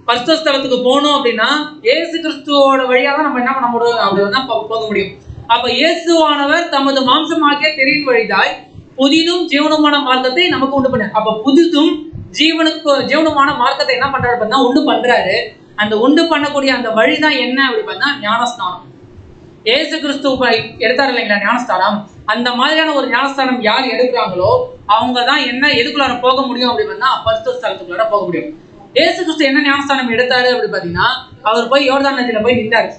பரிசுத்த ஸ்தலத்துக்கு போகணும் அப்படின்னா இயேசு கிறிஸ்துவோட வழியா தான் நம்ம என்ன பண்ண முடியும், அப்படி போக முடியும். அப்ப இயேசுவானவர் தமது மாம்சமாகிய தெரியின் வழிதாய் புதிதும் ஜீவனுமான மார்க்கத்தை நமக்கு உண்டு பண்ண. அப்ப புதிதும் ஜீவனுமான மார்க்கத்தை என்ன பண்றாரு பார்த்தா உண்டு பண்றாரு. அந்த உண்டு பண்ணக்கூடிய அந்த வழிதான் என்ன அப்படி பார்த்தா ஞானஸ்தானம். இயேசு கிறிஸ்து எடுத்தாரு இல்லைங்களா ஞானஸ்தானம், அந்த மாதிரியான ஒரு ஞானஸ்தானம் யார் எடுக்கிறாங்களோ அவங்க தான் என்ன எதுக்குள்ளார போக முடியும் அப்படி பார்த்தா பரிசுத்த ஸ்தலத்துக்குள்ளார போக முடியும். இயேசு கிறிஸ்து என்ன ஞானஸ்தானம் எடுத்தாரு அப்படி பாத்தீங்கன்னா அவர் போய் யோர்தான் நதியில போய் நின்றாரு.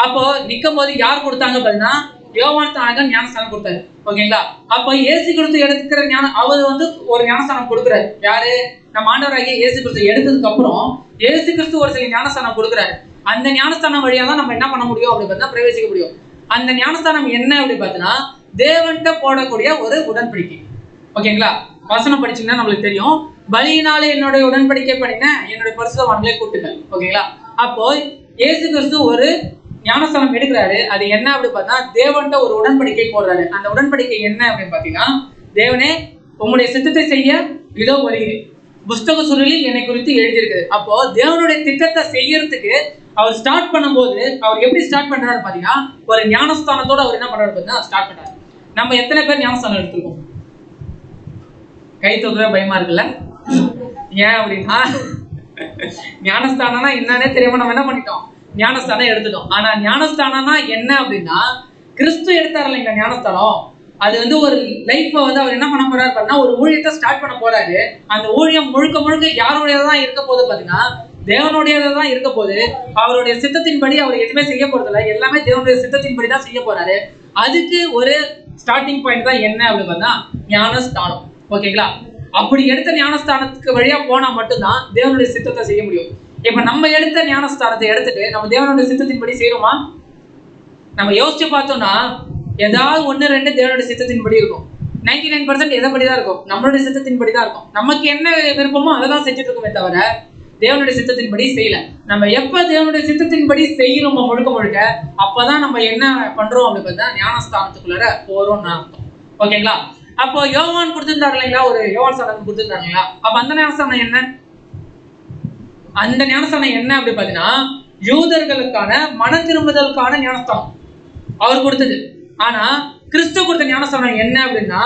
அப்போ நிக்கும் போது யார் கொடுத்தாங்க பாத்தீங்கன்னா யோவான் ஸ்நானகன் ஞானஸ்தானம் கொடுத்தாரு. ஓகேங்களா, அப்போ இயேசு கிறிஸ்து எடுக்கிற ஞானம் அவர் ஒரு ஞானஸ்தானம் கொடுக்குறாரு. யாரு? நம்ம ஆண்டவராகிய இயேசு கிறிஸ்து எடுத்ததுக்கு அப்புறம் இயேசு கிறிஸ்து ஒரு சில ஞானஸ்தானம் கொடுக்குறாரு. அந்த ஞானஸ்தானம் வழியா தான் நம்ம என்ன பண்ண முடியும் அப்படி பார்த்தா பிரவேசிக்க முடியும். அந்த ஞானஸ்தானம் என்ன அப்படி பார்த்தீங்கன்னா தேவன்கிட்ட போடக்கூடிய ஒரு உடன்படிக்கை. ஓகேங்களா, வசனம் படிச்சீங்கன்னா நம்மளுக்கு தெரியும். பலியினாலே என்னுடைய உடன்படிக்கை பண்ணின என்னுடைய பரிசுத்தவான்களை கூட்டுங்கள். ஓகேங்களா, அப்போ இயேசு கிறிஸ்து ஒரு ஞானஸ்தானம் எடுக்கிறாரு. அது என்ன அப்படி பார்த்தா தேவன்கிட்ட ஒரு உடன்படிக்கை போடுறாரு. அந்த உடன்படிக்கை என்ன அப்படின்னு பாத்தீங்கன்னா தேவனே உங்களுடைய சித்தத்தை செய்ய இதோ வருகிறேன், புஸ்தக சுருளில் என்னை குறித்து எழுதியிருக்கு. அப்போ தேவனுடைய திட்டத்தை செய்யறதுக்கு அவர் ஸ்டார்ட் பண்ணும்போது அவர் எப்படி ஸ்டார்ட் பண்றாரு பாத்தீங்கன்னா ஒரு ஞானஸ்தானத்தோட அவர் என்ன பண்றாரு பாத்தீங்கன்னா ஸ்டார்ட் பண்றாரு. நம்ம எத்தனை பேர் ஞானஸ்தானம் எடுத்திருக்கோம்? கை தூக்கவே பயமா இருக்குல்ல? ஏன் அப்படின்னா ஞானஸ்தானம்னா என்னன்னே தெரியாம நம்ம என்ன பண்ணிட்டோம், ஞானஸ்தானம் எடுத்துட்டோம். ஆனா ஞானஸ்தானம்னா என்ன அப்படின்னா கிறிஸ்து எடுத்தாரு இல்லைங்க ஞானஸ்தானம், அது ஒரு லைஃப் அவர் என்ன பண்ண போறாரு பாத்தீங்கன்னா ஒரு ஊழியத்தை ஸ்டார்ட் பண்ண போறாரு. அந்த ஊழியம் முழுக்க முழுக்க யாருடையதான் இருக்க போது பாத்தீங்கன்னா தேவனுடையதான் இருக்க போது. அவருடைய சித்தத்தின்படி அவர் எதுவுமே செய்ய போறதில்ல, எல்லாமே தேவனுடைய சித்தத்தின்படி தான் செய்ய போறாரு. அதுக்கு ஒரு ஸ்டார்டிங் பாயிண்ட் தான் என்ன அப்படின்னு பார்த்தா ஞானஸ்தானம். ஓகேங்களா? அப்படி எடுத்த ஞானஸ்தானத்துக்கு வழியா போனா மட்டும்தான் தேவனுடைய சித்தத்தை செய்ய முடியும். இப்ப நம்ம எடுத்த ஞானஸ்தானத்தை எடுத்துட்டு நம்ம தேவனுடைய சித்தத்தின்படி செய்யறோமா? நம்ம யோசிச்சு பார்த்தோம்னா ஏதாவது 1-2 தேவனுடைய சித்தத்தின்படி இருக்கும். 99% எதைப்படிதான் இருக்கும்? நம்மளுடைய சித்தத்தின்படி தான் இருக்கும். நமக்கு என்ன விருப்பமோ அதை தான் செஞ்சுட்டு இருக்கோமே தவிர தேவனுடைய சித்தத்தின்படி செய்யல. நம்ம எப்ப தேவனுடைய சித்தத்தின்படி செய்யறோமோ முழுக்க முழுக்க அப்பதான் நம்ம என்ன பண்றோம் அப்படின்னு பார்த்தா ஞானஸ்தானத்துக்குள்ளார போறோம்னு அர்த்தம். ஓகேங்களா? அப்போ யோவான் கொடுத்திருந்தாரு இல்லைங்களா, ஒரு யோவான் ஸ்தானம் கொடுத்திருந்தாரு இல்லைங்களா? அப்ப அந்த ஞானஸ்தானம் என்ன? அந்த ஞானஸ்தானம் என்ன அப்படி பாத்தீங்கன்னா யூதர்களுக்கான மன திரும்புதலுக்கான ஞானஸ்தானம் அவர் கொடுத்தது. ஆனா கிறிஸ்து கொடுத்த ஞானஸ்தானம் என்ன அப்படின்னா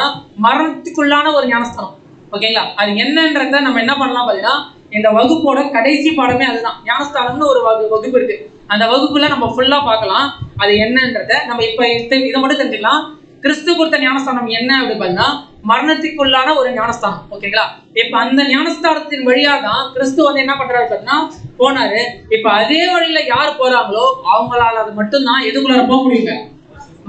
மரணத்துக்குள்ளான ஒரு ஞானஸ்தானம். ஓகேங்களா? அது என்னன்றத நம்ம என்ன பண்ணலாம் பாத்தீங்கன்னா இந்த வகுப்போட கடைசி பாடமே அதுதான். ஞானஸ்தானம்னு ஒரு வகுப்பு இருக்கு. அந்த வகுப்புல நம்ம ஃபுல்லா பார்க்கலாம் அது என்னன்றத. நம்ம இப்ப இதை மட்டும் தெரிஞ்சுக்கலாம். கிறிஸ்து கொடுத்த ஞானஸ்தானம் என்ன அப்படின்னு பாத்தீங்கன்னா மரணத்துக்குள்ளான ஒரு ஞானஸ்தானம். ஓகேங்களா? இப்ப அந்த ஞானஸ்தானத்தின் வழியா தான் கிறிஸ்து வந்து என்ன பண்றாரு பாத்தீங்கன்னா போனாரு. இப்ப அதே வழியில யார் போறாங்களோ அவங்களால அது மட்டும்தான் எதுக்குள்ளார போக முடியுங்க,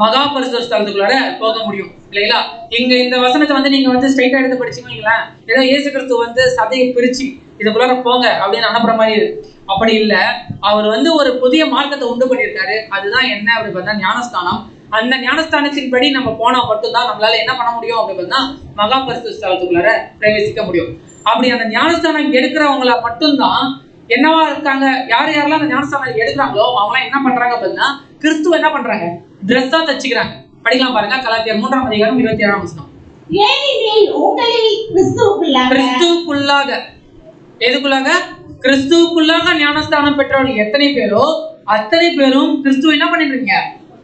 மகா பரிசுத்த ஸ்தலத்துக்குள்ளார போக முடியும் இல்லைங்களா? இங்க இந்த வசனத்தை வந்து நீங்க வந்து ஸ்ட்ரைட்டா எடுத்து படிச்சீங்களா, ஏதோ இயேசு கிறிஸ்து வந்து சதையை பிரிச்சு இதுக்குள்ளார போங்க அப்படின்னு அனுப்புற மாதிரி இருக்கு. அப்படி இல்லை, அவர் வந்து ஒரு புதிய மார்க்கத்தை உண்டு பண்ணியிருக்காரு. அதுதான் என்ன அப்படின்னு பார்த்தா ஞானஸ்தானம். அந்த ஞானஸ்தானத்தின்படி நம்ம போனா மட்டும்தான் நம்மளால என்ன பண்ண முடியும் அப்படின்னு பார்த்தா மகா பரிசுத்த ஸ்தலத்துக்குள்ளார பிரவேசிக்க முடியும். அப்படி அந்த ஞானஸ்தானம் எடுக்கிறவங்கள மட்டும்தான் என்னவா இருக்காங்க, யாரெல்லாம் அந்த ஞானஸ்தானம் எடுக்கிறாங்களோ அவங்களாம் என்ன பண்றாங்க அப்படின்னா கிறிஸ்துவ என்ன பண்றாங்க, ட்ரெஸ்ஸா தச்சுக்கிறாங்க. படிக்கலாம் பாருங்க, கலாத்தியர் 3:27. ஏனெனில் உங்களில் கிறிஸ்துவுக்குள்ளாக, எதுக்குள்ளாக? கிறிஸ்துவுக்குள்ளாக ஞானஸ்தானம் பெற்றவர்கள் எத்தனை பேரோ அத்தனை பேரும் கிறிஸ்துவ என்ன பண்ணிருக்கீங்க,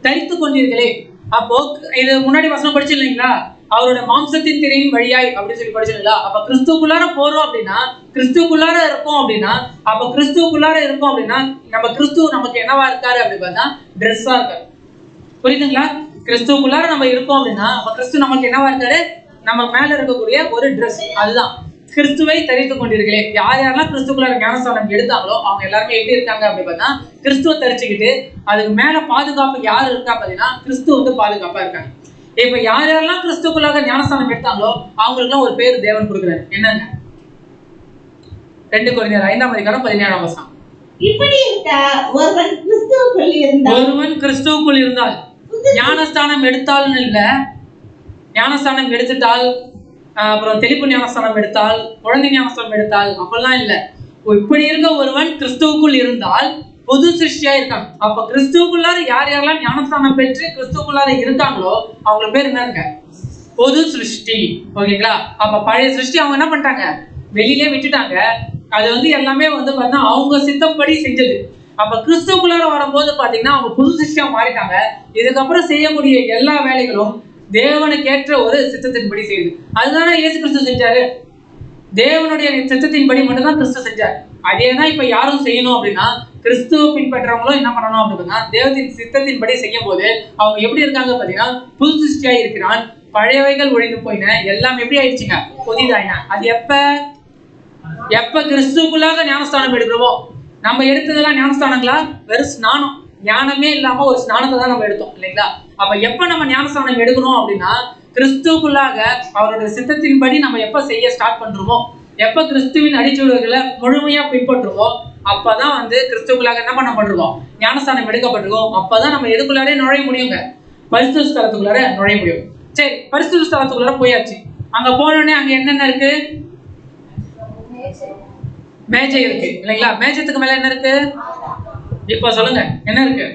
தரித்து கொண்டீர்களே. அப்போ இது முன்னாடி வசனம் படிச்சு இல்லைங்களா, அவரோட மாம்சத்தின் திரையின் வழியாய் அப்படின்னு சொல்லி படிச்சிருங்களா? அப்ப கிறிஸ்துக்குள்ளார போறோம் அப்படின்னா கிறிஸ்துக்குள்ளார இருக்கும் அப்படின்னா அப்ப கிறிஸ்துக்குள்ளார இருக்கும் அப்படின்னா நம்ம கிறிஸ்து நமக்கு என்னவா இருக்காரு அப்படின்னு பார்த்தா ட்ரெஸ்ஸா இருக்காரு. புரியுதுங்களா? கிறிஸ்துக்குள்ளார நம்ம இருக்கோம் அப்படின்னா அப்ப கிறிஸ்து நமக்கு என்னவா இருக்காரு, நம்ம மேல இருக்கக்கூடிய ஒரு ட்ரெஸ். அதுதான் கிறிஸ்துவை தரித்து கொண்டிருக்கிறேன். யாரெல்லாம் கிறிஸ்துக்குள்ளார ஞானஸ்தானம் எடுத்தாங்களோ அவங்க எல்லாருமே எப்படி இருக்காங்க அப்படின்னு பார்த்தா கிறிஸ்துவ தரிச்சுக்கிட்டு அதுக்கு மேல பாதுகாப்பு யாரு இருக்கா பார்த்தீங்கன்னா கிறிஸ்து வந்து பாதுகாப்பா இருக்காங்க. இப்ப யாரெல்லாம் கிறிஸ்துக்குள்ளாக ஞானஸ்தானம் எடுத்தாங்களோ அவங்களுக்குலாம் ஒரு பேர் தேவன் கொடுக்குறாரு. என்னங்க? 2 கொரிந்தியர் 5:17. இப்படி இருக்க ஒருவன் கிறிஸ்துவுக்குள் இருந்தால் ஞானஸ்தானம் எடுத்தாலும் இல்ல, ஞானஸ்தானம் எடுத்துட்டால் அப்புறம் தெளிப்பு ஞானஸ்தானம் எடுத்தால் குழந்தை ஞானஸ்தானம் எடுத்தால் அப்படிலாம் இல்ல. இப்படி இருக்க ஒருவன் கிறிஸ்துவுக்குள் இருந்தால் புது சிருஷ்டியா இருக்காங்க. அப்ப கிறிஸ்துவுக்குள்ளார யாரெல்லாம் ஞானஸ்தானம் பெற்று கிறிஸ்துவுக்குள்ளார இருக்காங்களோ அவங்க பேர் என்னங்க, புது சிருஷ்டி. ஓகேங்களா? அப்ப பழைய சிருஷ்டி அவங்க என்ன பண்ணிட்டாங்க, வெளியிலே விட்டுட்டாங்க. அது வந்து எல்லாமே வந்து பார்த்தா அவங்க சித்தப்படி செஞ்சது. அப்ப கிறிஸ்துவுக்குள்ளார வரும்போது பாத்தீங்கன்னா அவங்க புது சிருஷ்டியா மாறிட்டாங்க. இதுக்கப்புறம் செய்யக்கூடிய எல்லா வேலைகளும் தேவனுக்கு ஏற்ற ஒரு சித்தத்தின்படி செய்யுது. அதுதானே இயேசு கிறிஸ்து செஞ்சாரு. தேவனுடைய சித்தத்தின்படி மட்டும்தான் கிறிஸ்து செஞ்சார். அதேதான் இப்ப யாரும் செய்யணும் அப்படின்னா கிறிஸ்துவ பின்பற்றவங்களும் என்ன பண்ணணும் அப்படின்னா தேவத்தின் சித்தத்தின்படி செய்யும் போது அவங்க எப்படி இருக்காங்க பாத்தீங்கன்னா புது சிருஷ்டியா இருக்கிறான். பழையவைகள் ஒழிந்து போயின, எல்லாம் எப்படி ஆயிடுச்சுங்க, புதிதாயின. அது எப்ப கிறிஸ்துக்குள்ளாக ஞானஸ்தானம் எடுக்கிறோமோ. நம்ம எடுத்ததெல்லாம் ஞானஸ்தானங்களா, வெறும் ஸ்நானம், ஞானமே இல்லாம ஒரு ஸ்நானத்தை தான் நம்ம எடுத்தோம் இல்லைங்களா? அப்ப எப்ப நம்ம ஞானஸ்தானம் எடுக்கணும் அப்படின்னா கிறிஸ்துக்குள்ளாக அவருடைய சித்தத்தின்படி நம்ம எப்ப செய்ய ஸ்டார்ட் பண்றோமோ, எப்ப கிறிஸ்துவின் அடிச்சுவடுகளை முழுமையா பின்பற்றுமோ அப்பதான் வந்து கிறிஸ்துக்குள்ளாக என்ன பண்ண பண்றோம், ஞானஸ்தானம் எடுக்கப்பட்டிருக்கோம். அப்பதான் நம்ம எதுக்குள்ளாரே நுழைய முடியுங்க, பரிசுத்த ஸ்தலத்துக்குள்ளார நுழைய முடியும். சரி, பரிசுத்த ஸ்தலத்துக்குள்ளார போயாச்சு. அங்க போனோடனே அங்க என்னென்ன இருக்கு, மேஜை இருக்கு இல்லைங்களா? மேஜத்துக்கு மேல என்ன இருக்கு, இப்ப சொல்லுங்க என்ன இருக்கு?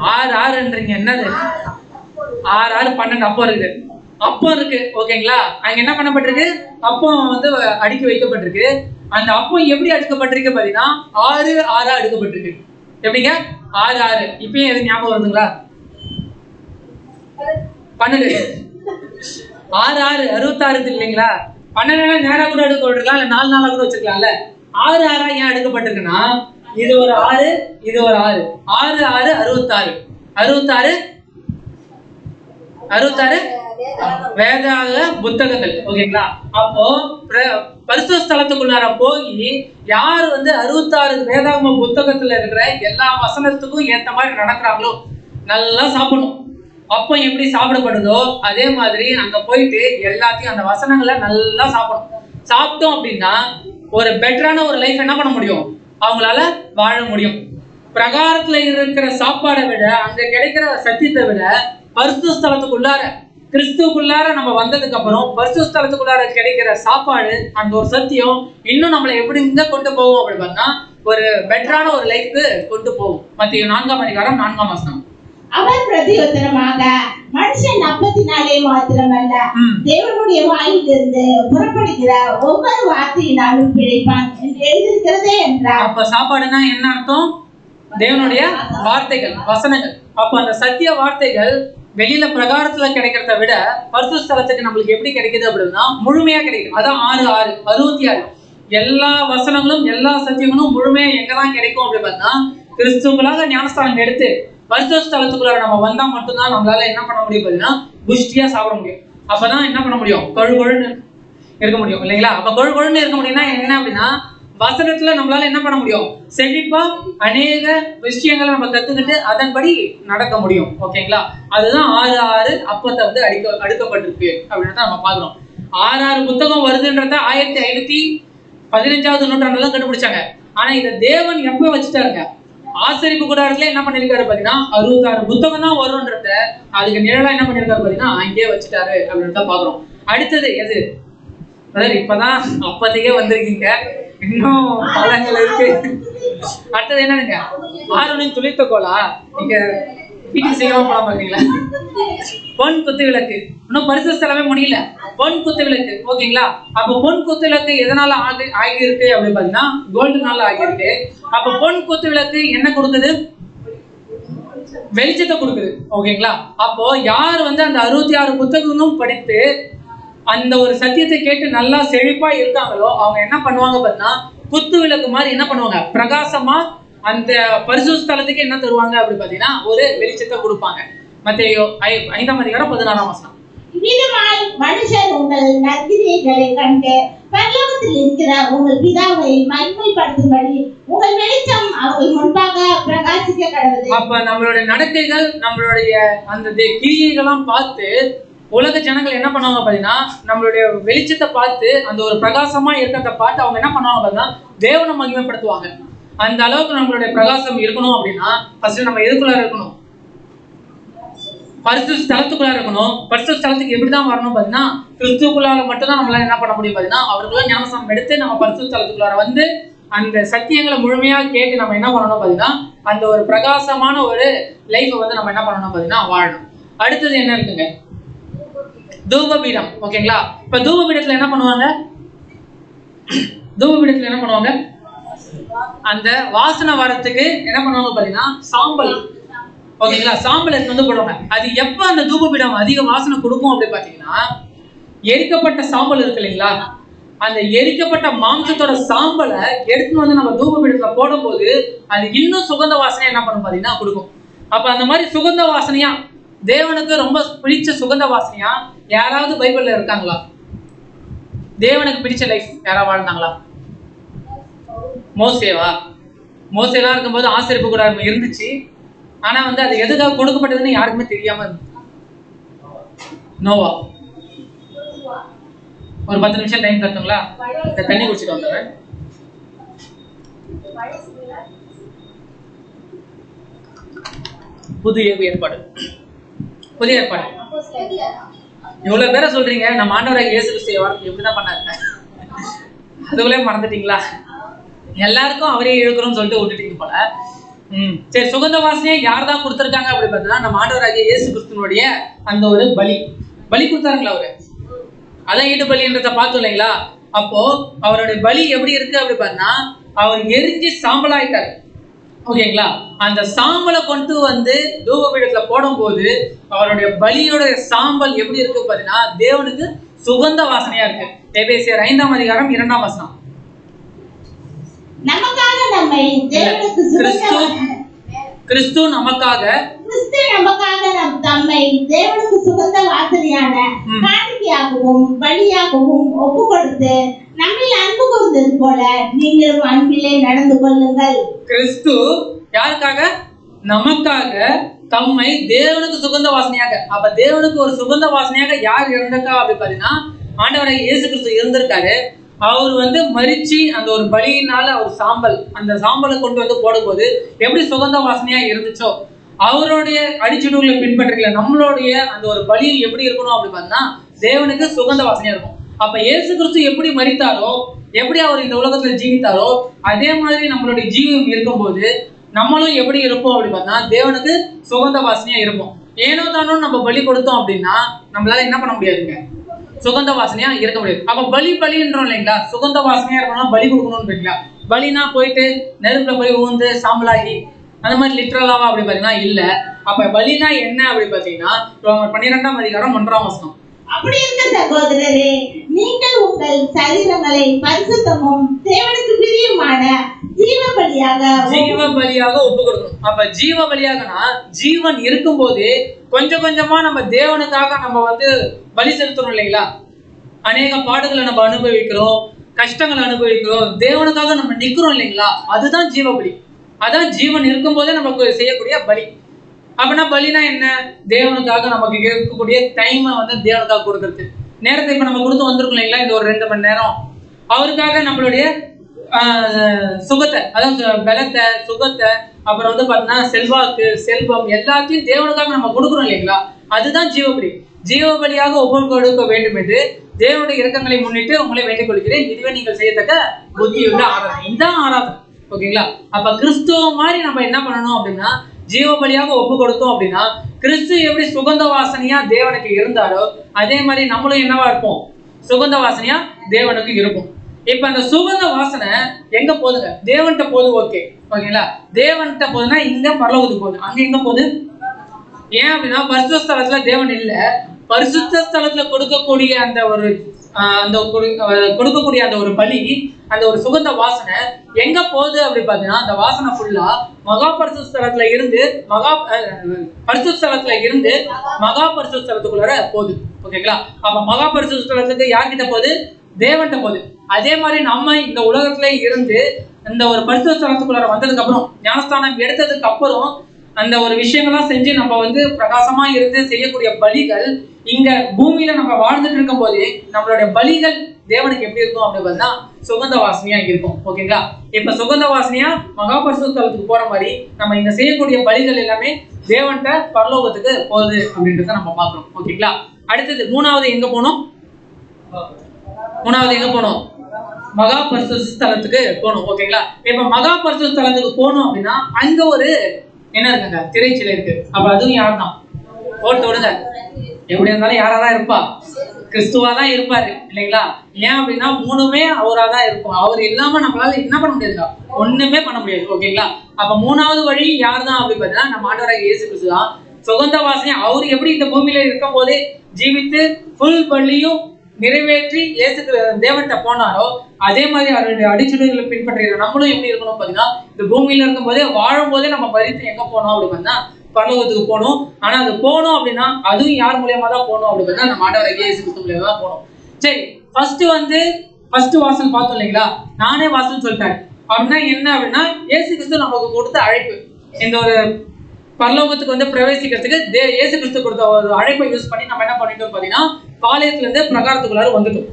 6 என்னது, 6 12 அப்பம் இருக்குது. அப்பம் இருக்கு. ஓகேங்களா? அங்க என்ன பண்ணப்பட்டிருக்கு, அப்பம் வந்து அடுக்கி வைக்கப்பட்டிருக்கு. அந்த அப்பம் எப்படி அடுக்கப்பட்டிருக்கு பாத்தீங்கன்னா 6 அடுக்கப்பட்டிருக்கு. எப்படிங்க 6 இப்பயும் எது ஞாபகம் வருதுங்களா? 12 6 66 இல்லைங்களா? 12 நேரம் கூட எடுக்க விட்டுருக்கலாம், இல்ல 4 நாளா கூட வச்சிருக்கலாம்ல. 6 ஏன் எடுக்கப்பட்டிருக்குன்னா இது ஒரு 6 இது ஒரு 6 66 66 66 வேதாக புத்தகங்கள். ஓகேங்களா? அப்போ பரிசுத்த ஸ்தலத்துக்குள்ளார போய் யார் வந்து 66 வேதாகம புத்தகத்துல இருக்கிற எல்லா வசனத்துக்கும் ஏத்த மாதிரி நடக்கிறாங்களோ நல்லா சாப்பிடணும். அப்போ எப்படி சாப்பிடப்படுதோ அதே மாதிரி அங்க போயிட்டு எல்லாத்தையும் அந்த வசனங்களை நல்லா சாப்பிடணும். சாப்பிட்டோம் அப்படின்னா ஒரு பெட்டரான ஒரு லைஃப் என்ன பண்ண முடியும், அவங்களால வாழ முடியும். பிரகாரத்துல இருக்கிற சாப்பாடை விட அங்க கிடைக்கிற சத்தியத்தை விட பரிசுத்த ஸ்தலத்துக்குள்ளார கிறிஸ்துக்குள்ளார நம்ம வந்ததுக்கு அப்புறம் பரிசுத்த ஸ்தலத்துக்குள்ளார கிடைக்கிற சாப்பாடு அந்த ஒரு சத்தியம் இன்னும் நம்மளை எப்படி இங்க கொண்டு போவோம் அப்படின்னு பார்த்தா ஒரு பெட்டரான ஒரு லைஃப்க்கு கொண்டு போவோம். மத்திய 4ஆம் அதிகாரம் 4ஆம் வசனம். அவர் பிரதியுத்தரமாக, மனுஷன் அப்பத்தினாலே மாத்திரமல்ல தேவனுடைய வாயிலிருந்து புறப்படுகிற ஒவ்வொரு வார்த்தையினாலும் பிழைப்பான் என்று எழுதியிருக்கிறதே என்றார். அப்ப சாப்பாடுனா என்ன அர்த்தம்? தேவனுடைய வார்த்தைகள், வசனங்கள். அப்ப அந்த சத்திய வார்த்தைகள் வெளியில பிரகாரத்துல கிடைக்கிறத விட பரிசுத்த ஸ்தலத்துக்கு நம்மளுக்கு எப்படி கிடைக்குது அப்படின்னா முழுமையா கிடைக்குது. அதான் 66 எல்லா வசனங்களும் எல்லா சத்தியங்களும் முழுமையா எங்கதான் கிடைக்கும் அப்படின்னு பார்த்தா கிறிஸ்துவங்களாக ஞானஸ்தானம் எடுத்து பரிசுத்த ஸ்தலத்துக்குள்ள நம்ம வந்தா மட்டும்தான் நம்மளால என்ன பண்ண முடியும் அப்படின்னா புஷ்டியா சாப்பிட முடியும். அப்பதான் என்ன பண்ண முடியும், கொழுன்னு இருக்க முடியும் இல்லைங்களா? அப்ப கொழுன்னு இருக்க முடியும்னா என்ன அப்படின்னா வசனத்துல நம்மளால என்ன பண்ண முடியும், செழிப்பா அநேக விஷயங்களை நம்ம கத்துக்கிட்டு அதன்படி நடக்க முடியும். ஓகேங்களா? அதுதான் 66 அப்பத்தை வந்து அடுக்கப்பட்டிருக்கு அப்படின்னு நம்ம பாக்குறோம். 66 புத்தகம் வருதுன்றத 1515வது நூற்றாண்டுல கண்டுபிடிச்சாங்க. ஆனா இதை தேவன் எப்ப வச்சுட்டாருங்க, ஆசரிப்பு கூடாரத்துல என்ன பண்ணிருக்காரு பாத்தீங்கன்னா 66 புத்தகம் தான் வரும்ன்றத அதுக்கு நிழலா என்ன பண்ணிருக்காரு பாத்தீங்கன்னா அங்கேயே வச்சுட்டாரு அப்படின்னு பாக்குறோம். அடுத்தது எது? இப்பதான் அப்பதைக்கே வந்திருக்கீங்க, இன்னும் பழங்கள் இருக்கு. அடுத்தது என்னங்க, ஆரோனின் துளித்த கோலா. நீங்க வீட்டுக்கு சீக்கிரமா போலாம் பாத்தீங்களா? பொன் குத்து விளக்கு. இன்னும் பரிசுத்த ஸ்தலமே முடியல, பொன் குத்து விளக்கு. ஓகேங்களா? அப்ப பொன் குத்து விளக்கு எதனால ஆகியிருக்கு அப்படின்னு பாத்தீங்கன்னா கோல்டுனால ஆகியிருக்கு. அப்ப பொன் குத்து விளக்கு என்ன கொடுக்குது, வெளிச்சத்தை கொடுக்குது. ஓகேங்களா? அப்போ யார் வந்து அந்த 66 புத்தகங்களும் படித்து அந்த ஒரு சத்தியத்தை கேட்டு நல்லா செழிப்பா இருக்காங்களோ அவங்க என்ன பண்ணுவாங்க பார்த்தீங்கன்னா குத்து விளக்கு மாதிரி என்ன பண்ணுவாங்க, பிரகாசமா அந்த பரிசுத்த ஸ்தலத்துக்கு என்ன தருவாங்க அப்படி பாத்தீங்கன்னா ஒரு வெளிச்சத்தை கொடுப்பாங்க. மத்தேயு 5ஆம் அதிகாரம் 16ஆம் வசனம். இவ்விதமாய் மனுஷர் உங்கள் நற்கிரியைகளை கண்டு பரலோகத்தில் இருக்கிற உங்கள் பிதாவை மகிமைப்படுத்தும்படி உங்கள் வெளிச்சம் அவர்கள் முன்பாக பிரகாசிக்க கடவுது. அப்ப நம்மளுடைய நடக்கைகள் நம்மளுடைய அந்த கிரியைகள்லாம் பார்த்து உலக ஜனங்கள் என்ன பண்ணுவாங்க பாத்தீங்கன்னா நம்மளுடைய வெளிச்சத்தை பார்த்து அந்த ஒரு பிரகாசமா இருக்கிறத பார்த்து அவங்க என்ன பண்ணுவாங்க பாத்தீங்கன்னா தேவனை மகிமைப்படுத்துவாங்க. அந்த அளவுக்கு நம்மளுடைய பிரகாசம் இருக்கணும் அப்படின்னா ஃபர்ஸ்ட் நம்ம எதுக்குள்ளார இருக்கணும், பரிசுத்த ஸ்தலத்துக்குள்ளார இருக்கணும். பரிசுத்த ஸ்தலத்துக்கு எப்படிதான் வரணும் பாத்தீங்கன்னா கிறிஸ்துக்குள்ளார மட்டும்தான் நம்மளால என்ன பண்ண முடியும் பாத்தீங்கன்னா அவர்களும் ஞானஸ்தானம் எடுத்து நம்ம பரிசுத்த ஸ்தலத்துக்குள்ளார வந்து அந்த சத்தியங்களை முழுமையா கேட்டு நம்ம என்ன பண்ணணும் பாத்தீங்கன்னா அந்த ஒரு பிரகாசமான ஒரு லைஃபை வந்து நம்ம என்ன பண்ணணும் பாத்தீங்கன்னா வாழணும். அடுத்தது என்ன இருக்குங்க, தூபபீடம். ஓகேங்களா? இப்ப தூபபீடத்துல என்ன பண்ணுவாங்க, தூபபீடத்துல என்ன பண்ணுவாங்க, அந்த வாசனை வரத்துக்கு என்ன பண்ணுவாங்க பாத்தீங்கன்னா சாம்பல். ஓகேங்களா? சாம்பல் எடுத்து வந்து போடுவாங்க. அது எப்ப அந்த தூபபீடம் அதிக வாசனை கொடுக்கும் அப்படி பாத்தீங்கன்னா எரிக்கப்பட்ட சாம்பல் இருக்கு இல்லைங்களா, அந்த எரிக்கப்பட்ட மாம்சத்தோட சாம்பலை எடுத்து வந்து நம்ம தூபபீடத்துல போடும் போது அது இன்னும் சுகந்த வாசனையா என்ன பண்ணும் பாத்தீங்கன்னா கொடுக்கும். அப்ப அந்த மாதிரி சுகந்த வாசனையா தேவனுக்கு ரொம்ப பிடிச்ச சுகந்த வாசனையா யாராவது பைபிள்ல இருக்காங்களா? தேவனுக்கு பிடிச்ச லைஃப் யாராவது வாழ்ந்தாங்களா? மோசேவா? மோசேலாம் இருக்கும்போது ஆசரிப்பு கூடாரம் இருந்துச்சு, ஆனா வந்து அது எதுக்காக கொடுக்கப்பட்டதுன்னு யாருக்குமே தெரியாம இருந்துச்சு. நோவா? ஒரு 10 நிமிஷம் டைம் தருங்களா, இந்த தண்ணி குடிச்சிட்டு வந்துடுறேன். புதிய ஏற்பாடு, புதிய ஏற்பாடு. இவ்வளவு பேரை சொல்றீங்க, நம்ம ஆண்டவராகிய இயேசு கிறிஸ்து எப்படிதான் பண்ணாங்க, அதுக்குள்ளே மறந்துட்டீங்களா? எல்லாருக்கும் அவரே இழுக்கிறோம்னு சொல்லிட்டு விட்டுட்டீங்க போல. சரி, சுகந்த வாசனையை யார் தான் கொடுத்துருக்காங்க அப்படி பார்த்தீங்கன்னா நம்ம ஆண்டவராகிய இயேசு கிறிஸ்துவனுடைய அந்த ஒரு பலி கொடுத்தாருங்களா அவரு, அதான் ஈடு பலின்றத பார்த்தோம் இல்லைங்களா? அப்போ அவருடைய பலி எப்படி இருக்கு அப்படி பார்த்தீங்கன்னா அவர் எரிஞ்சு சாம்பலாயிட்டாரு. ஓகேங்களா? அந்த சாம்பலை கொண்டு வந்து தூபபீடத்துல போடும் போது அவருடைய பலியோட சாம்பல் எப்படி இருக்கு பாத்தீங்கன்னா தேவனுக்கு சுகந்த வாசனையா இருக்கு. எபேசியர் 5ஆம் அதிகாரம் 2ஆம் வசனம். நமக்காக நம்மை தேவனுக்கு கிறிஸ்து நமக்காக கிறிஸ்து நமக்காக தம்மை தேவனுக்கு சுகந்த வாசனையான காணிக்கையாகவும் பலியாகவும் ஒப்பு கொடுத்து நம்மில் அன்பு கூர்ந்தது போல நீங்களும் அன்பிலே நடந்து கொள்ளுங்கள். கிறிஸ்து யாருக்காக? நமக்காக தம்மை தேவனுக்கு சுகந்த வாசனையாக. அப்ப தேவனுக்கு ஒரு சுகந்த வாசனையாக யார் இருந்திருக்கா அப்படி பாத்தீங்கன்னா ஆண்டவரை இயேசு கிறிஸ்து இருந்திருக்காரு. அவர் மரிச்சு அந்த ஒரு பலியினால அவர் சாம்பல், அந்த சாம்பலை கொண்டு போடும்போது எப்படி சுகந்த வாசனையா இருந்துச்சோ, அவருடைய அடிச்சுடுகளை பின்பற்றல நம்மளுடைய அந்த ஒரு பலி எப்படி இருக்கணும் அப்படி பார்த்தீங்கன்னா தேவனுக்கு சுகந்த வாசனையா இருக்கும். அப்ப இயேசு கிறிஸ்து எப்படி மரித்தாரோ, எப்படி அவர் இந்த உலகத்துல ஜீவித்தாரோ, அதே மாதிரி நம்மளுடைய ஜீவம் இருக்கும்போது நம்மளும் எப்படி இருப்போம் அப்படி பார்த்தா தேவனுக்கு சுகந்த வாசனையா இருப்போம். ஏனோ தானோ நம்ம பலி கொடுத்தோம் அப்படின்னா நம்மளால என்ன பண்ண முடியாதுங்க, சுகந்த வாசனையா இருக்க முடியாது. அப்ப பலின்றோம் இல்லைங்களா, சுகந்த வாசனையா இருக்கணும்னா பலி கொடுக்கணும்ன்றீங்களா? பலினா போயிட்டு நெருப்புல போய் ஊந்து சாம்பலாகி அந்த மாதிரி லிட்டரலாவா அப்படி பாத்தீங்கன்னா இல்ல. அப்ப பலினா என்ன அப்படி பாத்தீங்கன்னா 12ஆம் அதிகாரம் 1ஆம் வசனம். அப்படி இருக்க சகோதரரே, நீங்கள் உங்கள் சரீரங்களை பரிசுத்தமும் தேவனுக்கு பிரியமான ஜீவ பலியாக ஒப்பு கொடுக்கணும். அப்ப ஜீவ பலியாகனா ஜீவன் இருக்கும் போது கொஞ்சம் கொஞ்சமா நம்ம தேவனுக்காக நம்ம பலி செலுத்தணும் இல்லைங்களா? அநேக பாடுகளை நம்ம அனுபவிக்கிறோம், கஷ்டங்களை அனுபவிக்கிறோம், தேவனுக்காக நம்ம நிக்கிறோம் இல்லைங்களா? அதுதான் ஜீவ பலி. அதான் ஜீவன் இருக்கும் போதே நமக்கு செய்யக்கூடிய பலி. அப்படின்னா பலினா என்ன? தேவனுக்காக நமக்கு இருக்கக்கூடிய டைமை தேவனுக்காக கொடுக்கறது. நேரத்தை இப்ப நம்ம கொடுத்து வந்திருக்கோம் இல்லைங்களா, இந்த ஒரு 2 மணி நேரம் அவருக்காக நம்மளுடைய சுகத்தை, அதாவது பலத்தை, சுகத்தை, அப்புறம் பாத்தீங்கன்னா செல்வாக்கு, செல்வம் எல்லாத்தையும் தேவனுக்காக நம்ம கொடுக்குறோம் இல்லைங்களா? அதுதான் ஜீவபலி. ஜீவபலியாக ஒப்பு கொடுக்க வேண்டும் என்று தேவனுடைய இரக்கங்களை முன்னிட்டு உங்களை வேண்டிக் கொள்கிறேன். இதுவே நீங்கள் செய்யத்தக்க புத்தியுள்ள ஆராதனை. இதுதான் ஆராதனை. ஓகேங்களா? அப்ப கிறிஸ்துவ மாதிரி நம்ம என்ன பண்ணணும் அப்படின்னா ஜீவபலியாக ஒப்பு கொடுத்தோம் அப்படின்னா கிறிஸ்து எப்படி சுகந்த வாசனையா தேவனுக்கு இருந்தாரோ அதே மாதிரி நம்மளும் என்னவா இருப்போம், சுகந்த வாசனையா தேவனுக்கு இருக்கும். இப்ப அந்த சுகந்த வாசனை எங்க போதுங்க? தேவன்கிட்ட போகுது. ஓகேங்களா? தேவன்கிட்ட போகுதுன்னா இங்க பரலோகத்துக்கு போகுது. அங்க எங்க போகுது? ஏன் அப்படின்னா பரிசுத்த ஸ்தலத்துல தேவன் இல்ல. பரிசுத்த ஸ்தலத்துல கொடுக்கக்கூடிய அந்த ஒரு கொடுக்கக்கூடிய அந்த ஒரு பலி, அந்த ஒரு சுகந்த வாசனை எங்க போகுது அப்படி பாத்தீங்கன்னா அந்த வாசனை ஃபுல்லா மகா பரிசுத்த ஸ்தலத்துல இருந்து பரிசுத்த ஸ்தலத்துல இருந்து மகா பரிசுத்த ஸ்தலத்துக்குள்ளார போகுது. ஓகேங்களா? அப்ப மகா பரிசுத்த ஸ்தலத்துக்கு யார்கிட்ட போகுது? தேவன்கிட்ட போகுது. அதே மாதிரி நம்ம இந்த உலகத்துல இருந்து இந்த ஒரு பரிசுத்த ஸ்தலத்துக்குள்ளார வந்ததுக்கு அப்புறம், ஞானஸ்தானம் எடுத்ததுக்கு அப்புறம் அந்த ஒரு விஷயங்கள்லாம் செஞ்சு நம்ம பிரகாசமா இருந்து செய்யக்கூடிய பலிகள் இங்க பூமியில நம்ம வாழ்ந்துட்டு இருக்கும் போதே நம்மளுடைய பலிகள் தேவனுக்கு எப்படி இருக்கும் அப்படி பார்த்தா சுகந்த வாசனையா இருக்கும். ஓகேங்களா? இப்ப சுகந்த வாசனையா மகா பரிசுத்த ஸ்தலத்துக்கு போற மாதிரி நம்ம இங்க செய்யக்கூடிய பலிகள் எல்லாமே தேவன்கிட்ட பரலோகத்துக்கு போகுது அப்படின்றத நம்ம பாக்குறோம். ஓகேங்களா? அடுத்தது மூணாவது எங்க போனோம்? மகா பரிசுத்த ஸ்தலத்துக்கு போகணும். ஓகேங்களா? இப்ப மகா பரிசுத்த ஸ்தலத்துக்கு போகணும் அப்படின்னா அங்க ஒரு என்ன இருக்குங்க, திரைச்சிலை இருக்கு. அப்ப அதுவும் யார் தான்? போட்டு விடுங்க. எப்படி இருந்தாலும் யாராதான் இருப்பா? கிறிஸ்துவா தான் இருப்பாரு இல்லைங்களா? ஏன் அப்படின்னா மூணுமே அவரா தான் இருக்கும். அவர் இல்லாம நம்மளால என்ன பண்ண முடியாதுங்க, ஒண்ணுமே பண்ண முடியாது. ஓகேங்களா? அப்ப மூணாவது வழி யார் தான் அப்படி பார்த்தீங்கன்னா நம்ம ஆண்டவராகிய இயேசு கிறிஸ்து தான். சுகந்த வாசனை அவர் எப்படி இந்த பூமியில இருக்கும் போதே ஜீவித்து ஃபுல் பலியும் நிறைவேற்றி தேவன்கிட்ட போனாரோ அதே மாதிரி அவருடைய அடிச்சுடுகளை பின்பற்றுகிற நம்மளும் எப்படி இருக்கணும் பாத்தீங்கன்னா இந்த பூமியில இருக்கும் போதே வாழும் போதே நம்ம பறித்து எங்க போனோம் அப்படி பார்த்தா பரலோகத்துக்கு போகணும். ஆனா அது போனோம் அப்படின்னா அதுவும் யார் மூலியமா தான் போகணும் அப்படி பார்த்தா நம்ம ஆண்டவராகிய இயேசு கிறிஸ்து மூலியமா தான் போகணும். சரி, ஃபர்ஸ்ட் வாசல் பார்த்தோம் இல்லைங்களா? நானே வாசல் சொல்லிட்டாரு அப்படின்னா என்ன அப்படின்னா இயேசு கிறிஸ்து நமக்கு கொடுத்த அழைப்பு. இந்த ஒரு பரலோகத்துக்கு பிரவேசிக்கிறதுக்கு இயேசு கிறிஸ்து கொடுத்த ஒரு அழைப்பை யூஸ் பண்ணி நம்ம என்ன பண்ணிட்டோம் பாத்தீங்கன்னா பாளையத்துல இருந்து பிரகாரத்துக்குள்ளார வந்துட்டோம்.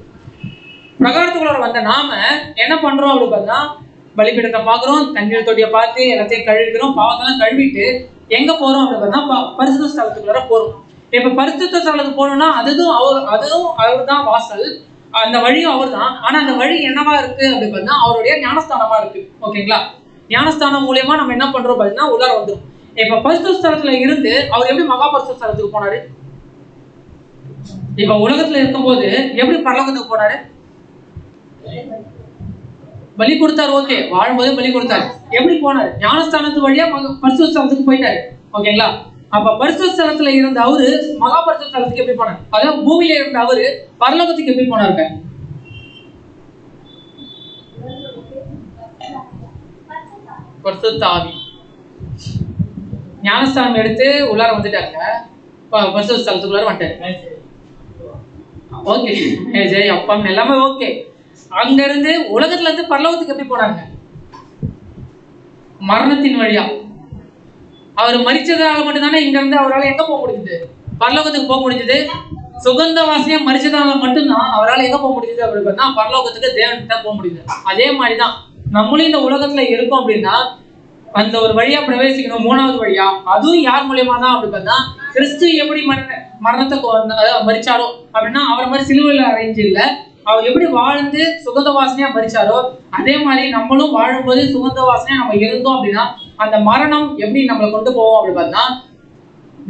பிரகாரத்துக்குள்ளார வந்த நாம என்ன பண்றோம் அப்படி பார்த்தா பலிபீடத்தை பாக்குறோம், தண்ணீர் தொட்டியை பார்த்து எல்லாத்தையும் கழுவிக்கிறோம், பாவத்தெல்லாம் கழுவிட்டு எங்க போறோம் அப்படி பார்த்தா பரிசுத்த ஸ்தலத்துக்குள்ளார போறோம். இப்ப பரிசுத்த ஸ்தலத்துக்கு போனோம்னா அதுவும் அவர் தான் வாசல், அந்த வழியும் அவர் தான். ஆனா அந்த வழி என்னவா இருக்கு அப்படி பார்த்தா அவருடைய ஞானஸ்தானமா இருக்கு. ஓகேங்களா? ஞானஸ்தானம் மூலியமா நம்ம என்ன பண்றோம் பாத்தீங்கன்னா உள்ளார வந்துடும். இப்ப பரிசுத்த ஸ்தலத்துல இருந்து அவர் எப்படி மகா பரிசுத்த ஸ்தலத்துக்கு போனாரு? இப்ப உலகத்துல இருக்கும்போது எப்படி பரலோகத்துக்கு போனாரு? பலி கொடுத்தாரு. ஓகே, வாழும்போது பலி கொடுத்தாரு. எப்படி போனாரு? ஞானஸ்தானத்து வழியா பரிசுத்த ஸ்தலத்துக்கு போயிட்டாரு. ஓகேங்களா? அப்ப பரிசுத்த ஸ்தலத்துல இருந்த அவரு மகா பரிசுத்த ஸ்தலத்துக்கு எப்படி போனாரு? அதாவது பூமியில இருந்த அவரு பரலோகத்துக்கு எப்படி போனாருங்க? பரிசுத்த ஆவி. ஞானஸ்தானம் எடுத்து உள்ளார வந்துட்டாங்க, பரிசுத்த ஸ்தலத்துக்குள்ளார வந்துட்டாரு. ஓகே, ஜெய் அப்பா எல்லாமே ஓகே. அங்க இருந்து உலகத்துல இருந்து பரலோகத்துக்கு எப்படி போனாங்க? மரணத்தின் வழியா. அவர் மரிச்சதால மட்டும்தானே இங்க இருந்து அவரால் எங்க போக முடியுது? பரலோகத்துக்கு போக முடிஞ்சது. சுகந்த வாசனையா மரிச்சதால மட்டும்தான் அவரால் எங்க போக முடியுது அப்படின்னு பார்த்தா பரலோகத்துக்கு தேவன்கிட்ட போக முடியுது. அதே மாதிரிதான் நம்மளும் இந்த உலகத்துல இருக்கோம் அப்படின்னா அந்த ஒரு வழியா பிரவேசிக்கணும். மூணாவது வழியா, அதுவும் யார் மூலியமா தான் அப்படி பார்த்தா கிறிஸ்து எப்படி மரணத்தை மரிச்சாரோ அப்படின்னா அவரை மாதிரி சிலுவையில் அறைஞ்சு இல்லை, அவர் எப்படி வாழ்ந்து சுகந்த வாசனையா மரிச்சாரோ அதே மாதிரி நம்மளும் வாழும்போது சுகந்த வாசனையா நம்ம இருந்தோம் அப்படின்னா அந்த மரணம் எப்படி நம்மளை கொண்டு போவோம் அப்படி பார்த்தா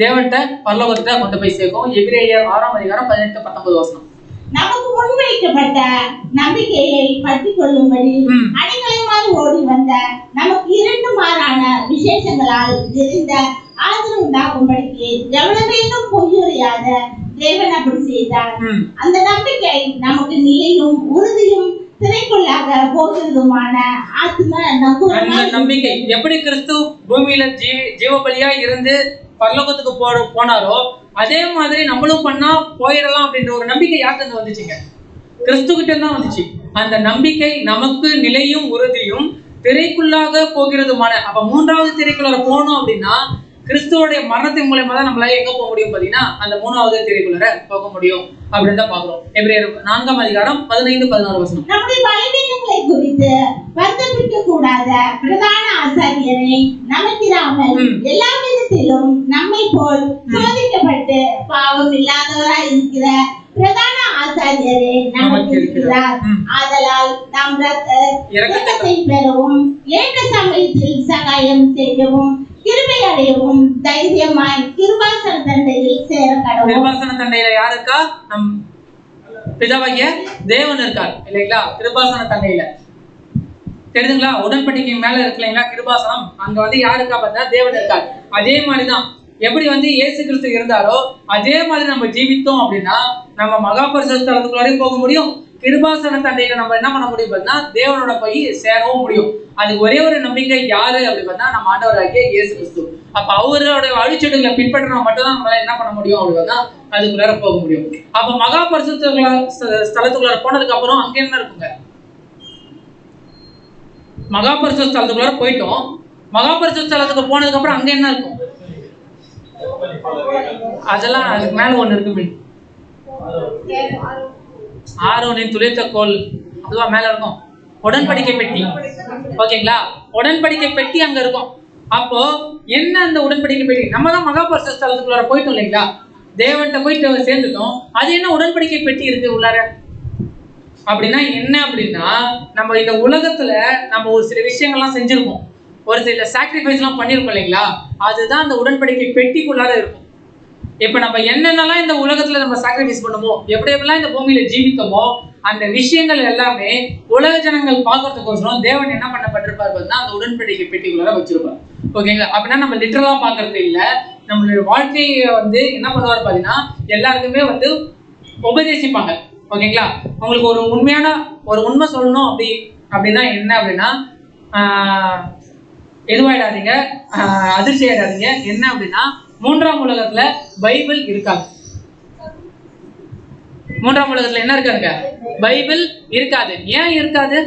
தேவன்கிட்ட பரலோகத்தை கொண்டு போய் சேர்க்கும். எபிரேயர் 6:18-19 நமக்கு முன்வைக்கப்பட்ட நம்பிக்கையை பற்றி கொள்ளும்படி அடிக்கலைமாய் ஓடி வந்த நமக்கு இரண்டு மாறான விசேஷங்களால் நிறைந்த ஆதரவு உண்டாகும்படிக்கு எவ்வளவேனும் பொய்யுரையாத தேவன் அப்படி செய்தார். அந்த நம்பிக்கை நமக்கு நிலையும் உறுதியும் திரைக்குள்ளாக போகிறதுமான ஆத்ம நம்பிக்கை. எப்படி கிறிஸ்து பூமியில ஜீவபலியா இருந்து பரலோகத்துக்கு போனாரோ அதே மாதிரி நம்மளும் பண்ணா போயிடலாம் அப்படின்ற ஒரு நம்பிக்கை யார்கிட்ட வந்துச்சுங்க? கிறிஸ்து கிட்ட தான் வந்துச்சு. அந்த நம்பிக்கை நமக்கு நிலையும் உறுதியும் திரைக்குள்ளாக போகிறதுமான. அப்ப மூன்றாவது திரைக்குள்ளார போனோம் அப்படின்னா கிறிஸ்துவோடைய மரணத்தின் மூலமா தான் நம்மளால எங்க போக முடியும் பாத்தீங்கன்னா அந்த மூணாவது திரைக்குள்ளார போக முடியும் அப்படின்னு தான் பாக்குறோம். எபிரேயர் 4:15-16 நம்முடைய பலவீனங்களை குறித்து வருத்தப்பட கூடாத பிரதான ஆசாரியரை நமக்கிராமல் எல்லா விதத்திலும் நம்மை போல் சோதிக்கப்பட்டு பாவம் இல்லாதவராய் இருக்கிற பிரதான ஆசாரியரே நமக்கு இருக்கிறார். ஆதலால் நாம் இரக்கத்தை பெறவும் ஏற்ற சமயத்தில் சகாயம் செய்யவும் கிருபை அடையவும் தைரியமாய் கிருபாசன தண்டையில் சேர கடவுள். கிருபாசன தண்டையில யாரு இருக்கா? நம் பிதாவாகிய தேவன் இருக்கார் இல்லைங்களா? கிருபாசன தண்டையில தெரியுதுங்களா? உடன்படிக்கை மேல இருக்கு இல்லைங்களா கிருபாசனம், அங்க வந்து யாரு இருக்கா பார்த்தா தேவன் இருக்கார். அதே மாதிரிதான் எப்படி வந்து இயேசு கிறிஸ்து இருந்தாரோ அதே மாதிரி நம்ம ஜீவித்தோம் அப்படின்னா நம்ம மகா பரிசுத்த ஸ்தலத்துக்குள்ளாரையும் போக முடியும். கிருபாசன தண்டையில நம்ம என்ன பண்ண முடியும் பார்த்தா தேவனோட போய் சேரவும் முடியும். அதுக்கு ஒரே ஒரு நம்பிக்கை யாரு அப்படின்னு பார்த்தா நம்ம ஆண்டவராகிய இயேசு கிறிஸ்து. அப்ப அவரோட வழிச்செடுகளை பின்பற்றினா மட்டும்தான் நம்மளால என்ன பண்ண முடியும் அப்படின்னா அதுக்குள்ளார போக முடியும். அப்ப மகா பரிசுத்த ஸ்தலத்துக்குள்ளார போனதுக்கு அப்புறம் அங்க என்ன இருக்குங்க? மகா பரிசுத்த ஸ்தலத்துக்குள்ளார போயிட்டோம். மகா பரிசுத்த ஸ்தலத்துக்கு போனதுக்கு அப்புறம் அங்க என்ன இருக்கும்? அதெல்லாம் அதுக்கு மேல ஒண்ணு இருக்கு, ஆரோனின் துளிர்த்த கோல், அதுவா மேல இருக்கும். உடன்படிக்கை பெட்டி, ஓகேங்களா? உடன்படிக்கை பெட்டி அங்க இருக்கும். அப்போ என்ன அந்த உடன்படிக்கை பெட்டி? நம்ம தான் மகா பரிசுத்த ஸ்தலத்துக்குள்ளார போயிட்டோம் இல்லைங்களா? தேவன்கிட்ட போயிட்டு சேர்ந்துட்டோம். அது என்ன உடன்படிக்கை பெட்டி இருக்கு உள்ளார அப்படின்னா என்ன அப்படின்னா நம்ம இந்த உலகத்துல நம்ம ஒரு சில விஷயங்கள்லாம் செஞ்சிருக்கோம், ஒரு சில சாக்ரிஃபைஸ் எல்லாம் பண்ணிருக்கோம் இல்லைங்களா? அதுதான் அந்த உடன்படிக்கை பெட்டிக்குள்ளார இருக்கும். இப்ப நம்ம என்னென்னலாம் இந்த உலகத்துல நம்ம சாக்ரிஃபைஸ் பண்ணுமோ, எப்படி எப்படிலாம் இந்த பூமியில ஜீவித்தோமோ அந்த விஷயங்கள் எல்லாமே உலக ஜனங்கள் பார்க்கறதுக்கோசரம் தேவன் என்ன பண்ணப்பட்டிருப்பார் பார்த்தா அந்த உடன்படிக்கை பெட்டிக்குள்ளார வச்சிருப்பார். ஓகேங்களா? அப்படின்னா நம்ம லிட்டரலா பாக்குறது இல்லை, நம்மளுடைய வாழ்க்கையை வந்து என்ன பண்ணுவார் பாத்தீங்கன்னா எல்லாருக்குமே வந்து உபதேசிப்பாங்க. ஓகேங்களா? உங்களுக்கு ஒரு உண்மையான ஒரு உண்மை சொல்லணும் அப்படின்னா என்ன அப்படின்னா எதுவாயிடாதீங்க, அதிர்ச்சி ஆயிடாதீங்க. என்ன அப்படின்னா மூன்றாம் உலகத்துல பைபிள் இருக்காது. மூன்றாம் உலகத்துல என்ன இருக்காதுங்க? பைபிள் இருக்காது. ஏன் இருக்காது?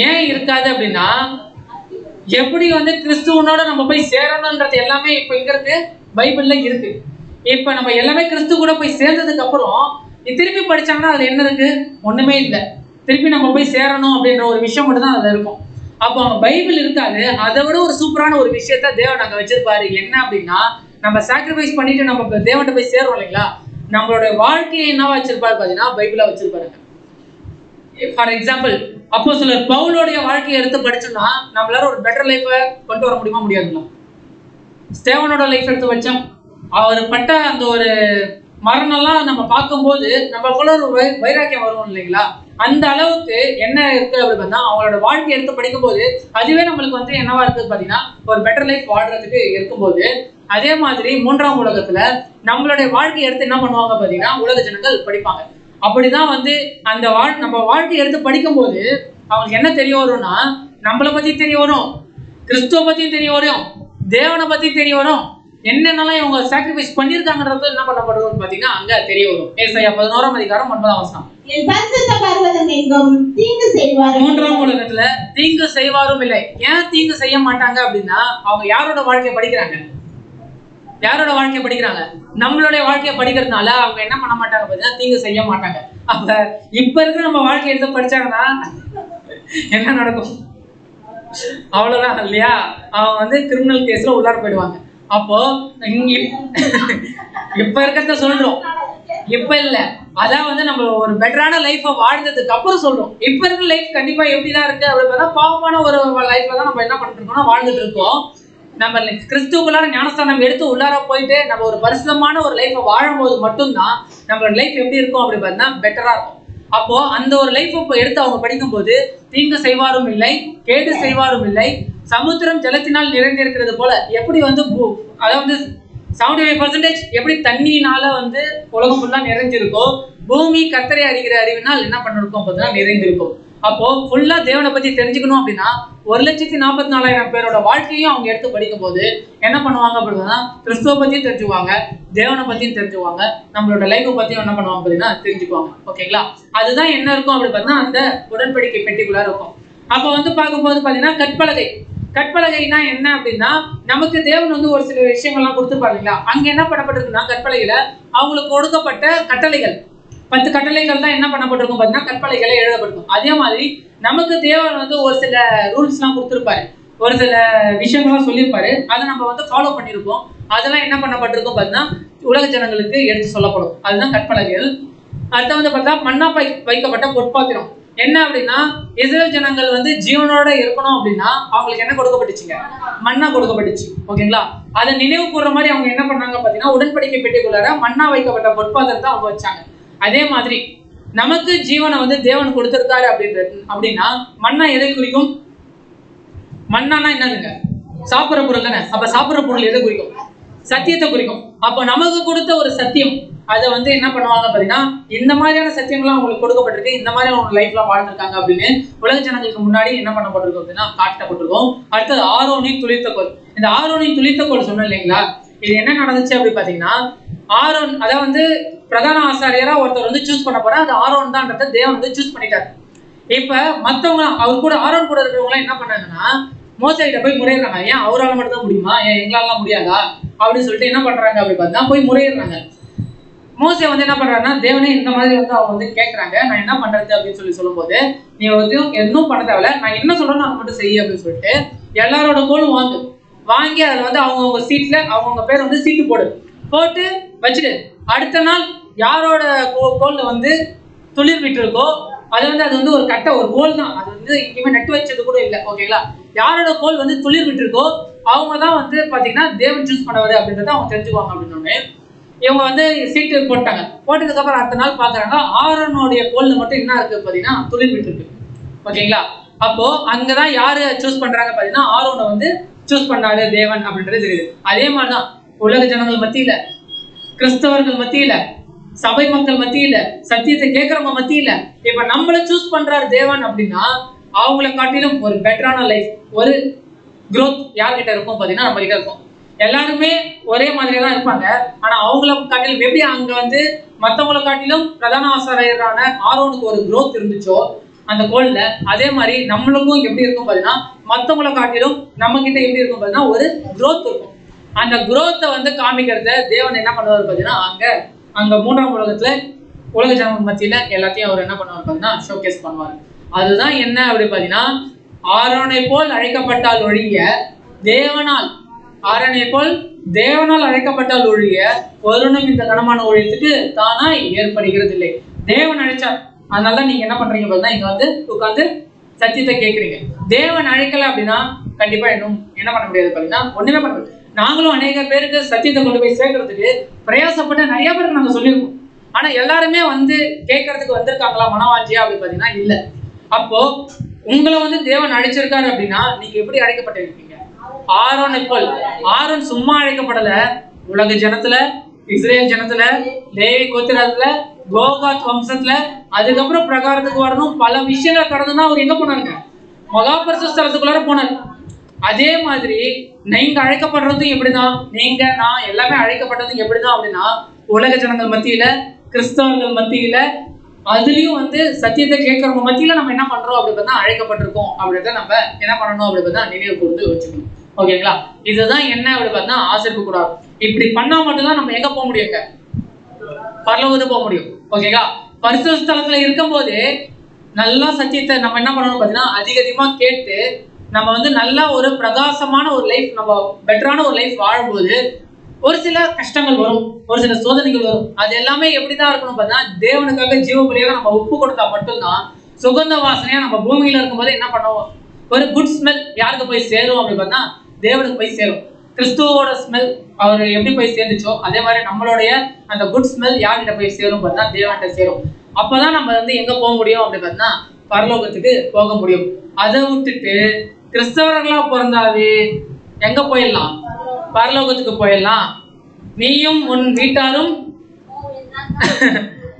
ஏன் இருக்காது அப்படின்னா எப்படி வந்து கிறிஸ்துவனோட நம்ம போய் சேரணும்ன்றது எல்லாமே இப்ப இங்க இருக்கு, பைபிள்ல இருக்கு. இப்ப நம்ம எல்லாமே கிறிஸ்து கூட போய் சேர்ந்ததுக்கு அப்புறம் திருப்பி படிச்சாங்கன்னா அதுல என்ன இருக்கு? ஒண்ணுமே இல்லை. திருப்பி நம்ம போய் சேரணும் அப்படின்ற ஒரு விஷயம் மட்டும் தான் அதுல இருக்கும். அப்போ பைபிள் இருக்காது. அதை விட ஒரு சூப்பரான ஒரு விஷயத்த தேவன் அங்க வச்சிருப்பாரு. என்ன அப்படின்னா நம்ம சாக்ரிஃபைஸ் பண்ணிட்டு நம்ம தேவன்கிட்ட போய் சேர்றோம் இல்லைங்களா? நம்மளோட வாழ்க்கையை என்னவா வச்சிருப்பாரு பாத்தீங்கன்னா பைபிளா வச்சிருப்பாருங்க. ஃபார் எக்ஸாம்பிள் அப்போஸ்தலர் பவுலோடைய வாழ்க்கையை எடுத்து படிச்சோம்னா நம்மளால ஒரு பெட்டர் லைஃபை கொண்டு வர முடியுமா? முடியாதுங்களா? ஸ்தேவனோட லைஃப் எடுத்து வச்சோம், அவர் பட்ட அந்த ஒரு மரணம்லாம் நம்ம பார்க்கும்போது நம்மளுக்குள்ள ஒரு வைராக்கியம் வரும் இல்லைங்களா? அந்த அளவுக்கு என்ன இருக்கு அப்படின்னு பார்த்தா அவங்களோட வாழ்க்கையை எடுத்து படிக்கும் போது அதுவே நம்மளுக்கு வந்து என்னவா இருக்குது பார்த்தீங்கன்னா ஒரு பெட்டர் லைஃப் வாழ்றதுக்கு இருக்கும்போது, அதே மாதிரி மூன்றாம் உலகத்துல நம்மளுடைய வாழ்க்கையை எடுத்து என்ன பண்ணுவாங்க பார்த்தீங்கன்னா உலக ஜனங்கள் படிப்பாங்க. அப்படிதான் வந்து அந்த நம்ம வாழ்க்கையை எடுத்து படிக்கும் போது அவங்களுக்கு என்ன தெரிய வரும்னா நம்மளை பத்தி தெரிய வரும், கிறிஸ்துவ பத்தியும் தெரிய வரும், தேவனை பத்தி தெரிய வரும், என்னென்னலாம் இவங்க சாக்ரிஃபைஸ் பண்ணியிருக்காங்கன்றது என்ன பண்ணப்படுறதுன்னு பாத்தீங்கன்னா அங்க தெரிய வரும். ஏசாயா 11:9 என் பரிசுத்த பர்வதம் எங்கும் தீங்கு செய்வாரும். 3ஆம் உலகத்துல தீங்கு செய்வாரும் இல்லை. ஏன் தீங்கு செய்ய மாட்டாங்க அப்படின்னா அவங்க யாரோட வாழ்க்கையை படிக்கிறாங்க? யாரோட வாழ்க்கையை படிக்கிறாங்க? நம்மளுடைய வாழ்க்கையை படிக்கிறதுனால அவங்க என்ன பண்ண மாட்டாங்க பார்த்தீங்கன்னா தீங்கு செய்ய மாட்டாங்க. அப்ப இப்ப இருக்கிற நம்ம வாழ்க்கையை எடுத்து படிச்சாங்கன்னா என்ன நடக்கும்? அவ்வளவுதான் இல்லையா? அவங்க வந்து கிரிமினல் கேஸ்ல உள்ளார போயிடுவாங்க. அப்போ இப்ப இருக்கிறத சொல்றோம், இப்ப இல்ல, அதான் வந்து நம்ம ஒரு பெட்டரான லைஃபை வாழ்ந்ததுக்கு அப்புறம் சொல்றோம். இப்ப இருக்கிற லைஃப் கண்டிப்பா எப்படிதான் இருக்கு அப்படின்னு பார்த்தா பாவமான ஒரு லைஃப்ல தான் நம்ம என்ன பண்ணிட்டு இருக்கோம்னா வாழ்ந்துட்டு இருக்கோம். நம்ம கிறிஸ்துவுக்குள்ளார ஞானஸ்தானம் எடுத்து உள்ளார போயிட்டு நம்ம ஒரு பரிசுத்தமான ஒரு லைஃபை வாழும்போது மட்டும்தான் நம்மளோட லைஃப் எப்படி இருக்கும் அப்படி பார்த்தீங்கன்னா பெட்டரா இருக்கும். அப்போ அந்த ஒரு லைஃப் இப்போ எடுத்து அவங்க படிக்கும்போது தீங்கு செய்வாரும் இல்லை, கேடு செய்வாரும் இல்லை, சமுத்திரம் ஜலத்தினால் நிறைந்திருக்கிறது போல எப்படி வந்து அதாவது 75% எப்படி தண்ணியினால வந்து உலகம் ஃபுல்லா நிறைஞ்சிருக்கோ பூமி கர்த்தரை அறிகிற அறிவினால் என்ன பண்ணிருக்கோம் பார்த்தீங்கன்னா நிறைந்திருக்கும். அப்போ ஃபுல்லா தேவனை பத்தி தெரிஞ்சுக்கணும் அப்படின்னா 1,44,000 பேரோட வாழ்க்கையும் அவங்க எடுத்து படிக்கும் போது என்ன பண்ணுவாங்க அப்படின்னா கிறிஸ்துவ பத்தியும் தெரிஞ்சுக்குவாங்க, தேவனை பத்தியும் தெரிஞ்சுக்குவாங்க, நம்மளோட லைஃப் பத்தியும் என்ன பண்ணுவாங்க அப்படின்னா தெரிஞ்சுக்குவாங்க. ஓகேங்களா? அதுதான் என்ன இருக்கும் அப்படி பார்த்தீங்கன்னா அந்த உடன்படிக்கை பெட்டிக்குள்ள இருக்கும். அப்போ வந்து பார்க்கும்போது பாத்தீங்கன்னா கற்பலகைனா என்ன அப்படின்னா நமக்கு தேவன் வந்து ஒரு சில விஷயங்கள்லாம் கொடுத்துருப்பாரு இல்லைங்களா? அங்க என்ன பண்ணப்பட்டிருக்குன்னா கற்பலகையில அவங்களுக்கு கொடுக்கப்பட்ட கட்டளைகள் 10 கட்டளைகள் தான் என்ன பண்ணப்பட்டிருக்கும் பார்த்தீங்கன்னா கற்பலைகளை எழுதப்பட்டிருக்கும். அதே மாதிரி நமக்கு தேவன் வந்து ஒரு சில ரூல்ஸ்லாம் கொடுத்துருப்பாரு, ஒரு சில விஷயங்கள்லாம் சொல்லியிருப்பாரு, அதை நம்ம வந்து ஃபாலோ பண்ணியிருப்போம். அதெல்லாம் என்ன பண்ணப்பட்டிருக்கும் பார்த்தீங்கன்னா உலக ஜனங்களுக்கு எடுத்து சொல்லப்படும். அதுதான் கற்பலகைகள். அடுத்த வந்து பார்த்தா மண்ணா வைக்கப்பட்ட பொற்பாத்திரம். என்ன அப்படின்னா இஸ்ரேல் ஜனங்கள் வந்து ஜீவனோட இருக்கணும் அப்படின்னா அவங்களுக்கு என்ன கொடுக்கப்பட்டுச்சுங்க? மண்ணா கொடுக்கப்பட்டுச்சு. ஓகேங்களா? அதை நினைவு கூற மாதிரி அவங்க என்ன பண்ணாங்க பார்த்தீங்கன்னா உடன்படிக்கை பெட்டிக்குள்ளார மண்ணா வைக்கப்பட்ட பொற்பாத்திரத்தை அவங்க வச்சாங்க. அதே மாதிரி நமக்கு ஜீவனை வந்து தேவன் கொடுத்திருக்காரு அப்படின்னா மண்ணா எதை குறிக்கும்? மண்ணானா என்னதுங்க? சாப்பிட்ற பொருள் தானே. அப்ப சாப்பிட்ற பொருள் எதை குறிக்கும்? சத்தியத்தை குறிக்கும். அப்போ நமக்கு கொடுத்த ஒரு சத்தியம் அதை வந்து என்ன பண்ணுவாங்க பார்த்தீங்கன்னா இந்த மாதிரியான சத்தியங்கள்லாம் அவங்களுக்கு கொடுக்கப்பட்டிருக்கு, இந்த மாதிரி அவங்க லைஃப்லாம் வாழ்ந்துருக்காங்க அப்படின்னு உலக ஜனங்களுக்கு முன்னாடி என்ன பண்ணப்பட்டிருக்கும் அப்படின்னா காட்டப்பட்டிருக்கும். அடுத்தது ஆரோனின் துளிர்த்த கோல். இந்த ஆரோனின் துளிர்த்த கோல் சொன்னோம் இல்லைங்களா? இது என்ன நடந்துச்சு அப்படி பார்த்தீங்கன்னா ஆரோன் அதை வந்து பிரதான ஆசாரியரா ஒருத்தர் வந்து சூஸ் பண்ண போற அது ஆரோன் தான்றத தேவன் வந்து சூஸ் பண்ணிட்டாரு. இப்ப மத்தவங்க அவர் கூட ஆரோன் கூட இருக்கிறவங்க என்ன பண்ணாங்கன்னா மோசைகிட்ட போய் முறையிடுறாங்க. ஏன் அவரால் மட்டும் தான் முடியுமா, ஏன் எங்களாலாம் முடியாதா அப்படின்னு சொல்லிட்டு என்ன பண்றாங்க அப்படி பார்த்தா போய் முறையிடுறாங்க. மோசே வந்து என்ன பண்றாருன்னா தேவனே இந்த மாதிரி வந்து அவங்க வந்து கேட்கறாங்க, நான் என்ன பண்றது அப்படின்னு சொல்லும் போது நீ வந்து எதுவும் பண்ண தேவையில்ல, நான் என்ன சொல்றேன்னு அதை மட்டும் செய்ய அப்படின்னு சொல்லிட்டு எல்லாரோட கோலும் வாங்கி அதில் வந்து அவங்கவுங்க சீட்ல அவங்கவுங்க பேர் வந்து சீட்டு போட்டு வச்சுட்டு அடுத்த நாள் யாரோட கோல்ல வந்து துளிர் விட்டு இருக்கோ அது வந்து ஒரு கட்டை ஒரு கோல் தான், அது வந்து எங்கேயுமே நட்டு வச்சது கூட இல்லை. ஓகேங்களா? யாரோட கோல் வந்து துளிர் விட்டு இருக்கோ அவங்க தான் வந்து பாத்தீங்கன்னா தேவன் சூஸ் பண்ணவர் அப்படின்றத அவங்க தெரிஞ்சுக்குவாங்க. அப்படின்னு இவங்க வந்து சீட்டு போட்டாங்க. போட்டதுக்கு அப்புறம் அடுத்த நாள் பாக்குறாங்க ஆரோனுடைய கோல்ல மட்டும் என்ன இருக்கு பாத்தீங்கன்னா துளிர் விட்டு இருக்கு. ஓகேங்களா? அப்போ அங்கதான் யாரு சூஸ் பண்றாங்க பாத்தீங்கன்னா ஆரோனை வந்து சூஸ் பண்ணாரு தேவன் அப்படின்றது தெரியுது. அதே மாதிரிதான் உலக ஜனங்கள் மத்தியில, கிறிஸ்தவர்கள் மத்தியில, சபை மக்கள் மத்தியில, சத்தியத்தை கேட்கறவங்க மத்தியில இப்ப நம்மள சூஸ் பண்றாரு தேவன் அப்படின்னா அவங்கள காட்டிலும் ஒரு பெட்டரான லைஃப், ஒரு growth யார்கிட்ட இருக்கும் பாத்தீங்கன்னா நம்ம கிட்ட இருக்கும். எல்லாருமே ஒரே மாதிரியா தான் இருப்பாங்க. ஆனா அவங்கள காட்டிலும் எப்படி அங்க வந்து மத்தவங்களை காட்டிலும் பிரதான ஆசாரியரான ஆரோனுக்கு ஒரு growth இருந்துச்சோ அந்த கோல்ல, அதே மாதிரி நம்மளுக்கும் எப்படி இருக்கும் பாத்தீங்கன்னா மத்தவங்களை காட்டிலும் நம்ம கிட்ட எப்படி இருக்கும் பாத்தீங்கன்னா ஒரு growth இருக்கும். அந்த growth வந்து காமிக்கிறத தேவன் என்ன பண்ணுவார் பாத்தீங்கன்னா அங்க 3ஆம் உலகத்துல உலக ஜனங்கள் மத்தியில எல்லாத்தையும் அவர் என்ன பண்ணுவார் பாத்தீங்கன்னா ஷோகேஸ் பண்ணுவார். அதுதான் என்ன அப்படி பாத்தீங்கன்னா ஆரோனை போல் அழைக்கப்பட்டால் ஒழிய தேவனால் அழைக்கப்பட்டால் ஒழிய ஒருவனும் இந்த கனமான ஊழியத்துக்கு தானாய் ஏற்படுகிறது இல்லை. தேவன் அழைச்சார், அதனாலதான் நீங்க என்ன பண்றீங்க பாத்தீங்கன்னா இங்க வந்து உட்கார்ந்து சத்தியத்தை கேட்கறீங்க. தேவன் அழைக்கல அப்படின்னா கண்டிப்பா என்ன பண்ண முடியாது பாத்தீங்கன்னா ஒண்ணுமே பண்ண முடியாது. நாங்களும் அநேக பேருக்கு சத்தியத்தை கொண்டு போய் சேர்க்கறதுக்கு பிரயாசப்பட்ட நிறைய பேருக்கு நாங்க சொல்லியிருக்கோம். ஆனா எல்லாருமே வந்து கேட்கறதுக்கு வந்திருக்காங்களா மனவாஞ்சியா அப்படி பாத்தீங்கன்னா இல்ல. அப்போ உங்களை வந்து தேவன் அழைச்சிருக்காரு அப்படின்னா நீங்க எப்படி அழைக்கப்பட்டிருக்கீங்க? ஆரோனை போல். ஆரோன் சும்மா அழைக்கப்படல, உலக ஜனத்துல, இஸ்ரேல் ஜனத்துல, லேவி கோத்திரத்துல, கோகாத் வம்சத்துல, அதுக்கப்புறம் பிரகாரத்துக்கு வரணும், பல விஷயங்களை கடந்துதான் அவர் எங்க போனாருங்க? மகா பரிசுத்த ஸ்தலத்துக்குள்ளார போனார். அதே மாதிரி நீங்க அழைக்கப்படுறதும் எப்படிதான், நீங்க நான் எல்லாமே அழைக்கப்பட்டதும் எப்படிதான் அப்படின்னா, உலக ஜனங்கள் மத்தியில, கிறிஸ்தவர்கள் மத்தியில, அதுலயும் வந்து சத்தியத்தை கேட்கறவங்க மத்தியில நம்ம என்ன பண்றோம் அப்படி பார்த்தா அழைக்கப்பட்டிருக்கோம் அப்படின்றத நம்ம என்ன பண்ணணும் அப்படி பார்த்தா நினைவு கூர்ந்து வச்சுக்கணும். ஓகேங்களா? இதுதான் என்ன அப்படி பார்த்தா ஆசரிப்பு கூடாது. இப்படி பண்ணா மட்டும்தான் நம்ம எங்க போக முடியுங்க, பரலோகத்துக்கு போக முடியும். ஓகேங்களா? பரிசுத்த ஸ்தலத்துல இருக்கும் போது நல்லா சத்தியத்தை நம்ம என்ன பண்ணணும் பார்த்தீங்கன்னா அதிகமா கேட்டு நம்ம வந்து நல்லா ஒரு பிரகாசமான ஒரு லைஃப், நம்ம பெட்டரான ஒரு லைஃப் வாழும்போது ஒரு சில கஷ்டங்கள் வரும், ஒரு சில சோதனைகள் வரும். அது எல்லாமே எப்படிதான் இருக்கணும் பார்த்தீங்கன்னா தேவனுக்காக ஜீவ பலியாக நம்ம ஒப்பு கொடுத்தா மட்டும்தான் சுகந்த வாசனையா நம்ம பூமியில இருக்கும்போது என்ன பண்ணுவோம், ஒரு குட் ஸ்மெல் யாருக்கு போய் சேரும் அப்படி பார்த்தா தேவனுக்கு போய் சேரும். கிறிஸ்துவோட ஸ்மெல் அவர் எப்படி போய் சேர்ந்துச்சோ அதே மாதிரி நம்மளுடைய அந்த குட் ஸ்மெல் யார்கிட்ட போய் சேரும் பார்த்தா தேவன்கிட்ட சேரும். அப்பதான் நம்ம வந்து எங்க போக முடியும் அப்படி பார்த்தா பரலோகத்துக்கு போக முடியும். அதை விட்டுட்டு கிறிஸ்தவர்களா பிறந்தாவே எங்க போயிடலாம், பரலோகத்துக்கு போயிடலாம். நீயும் உன் வீட்டாரும்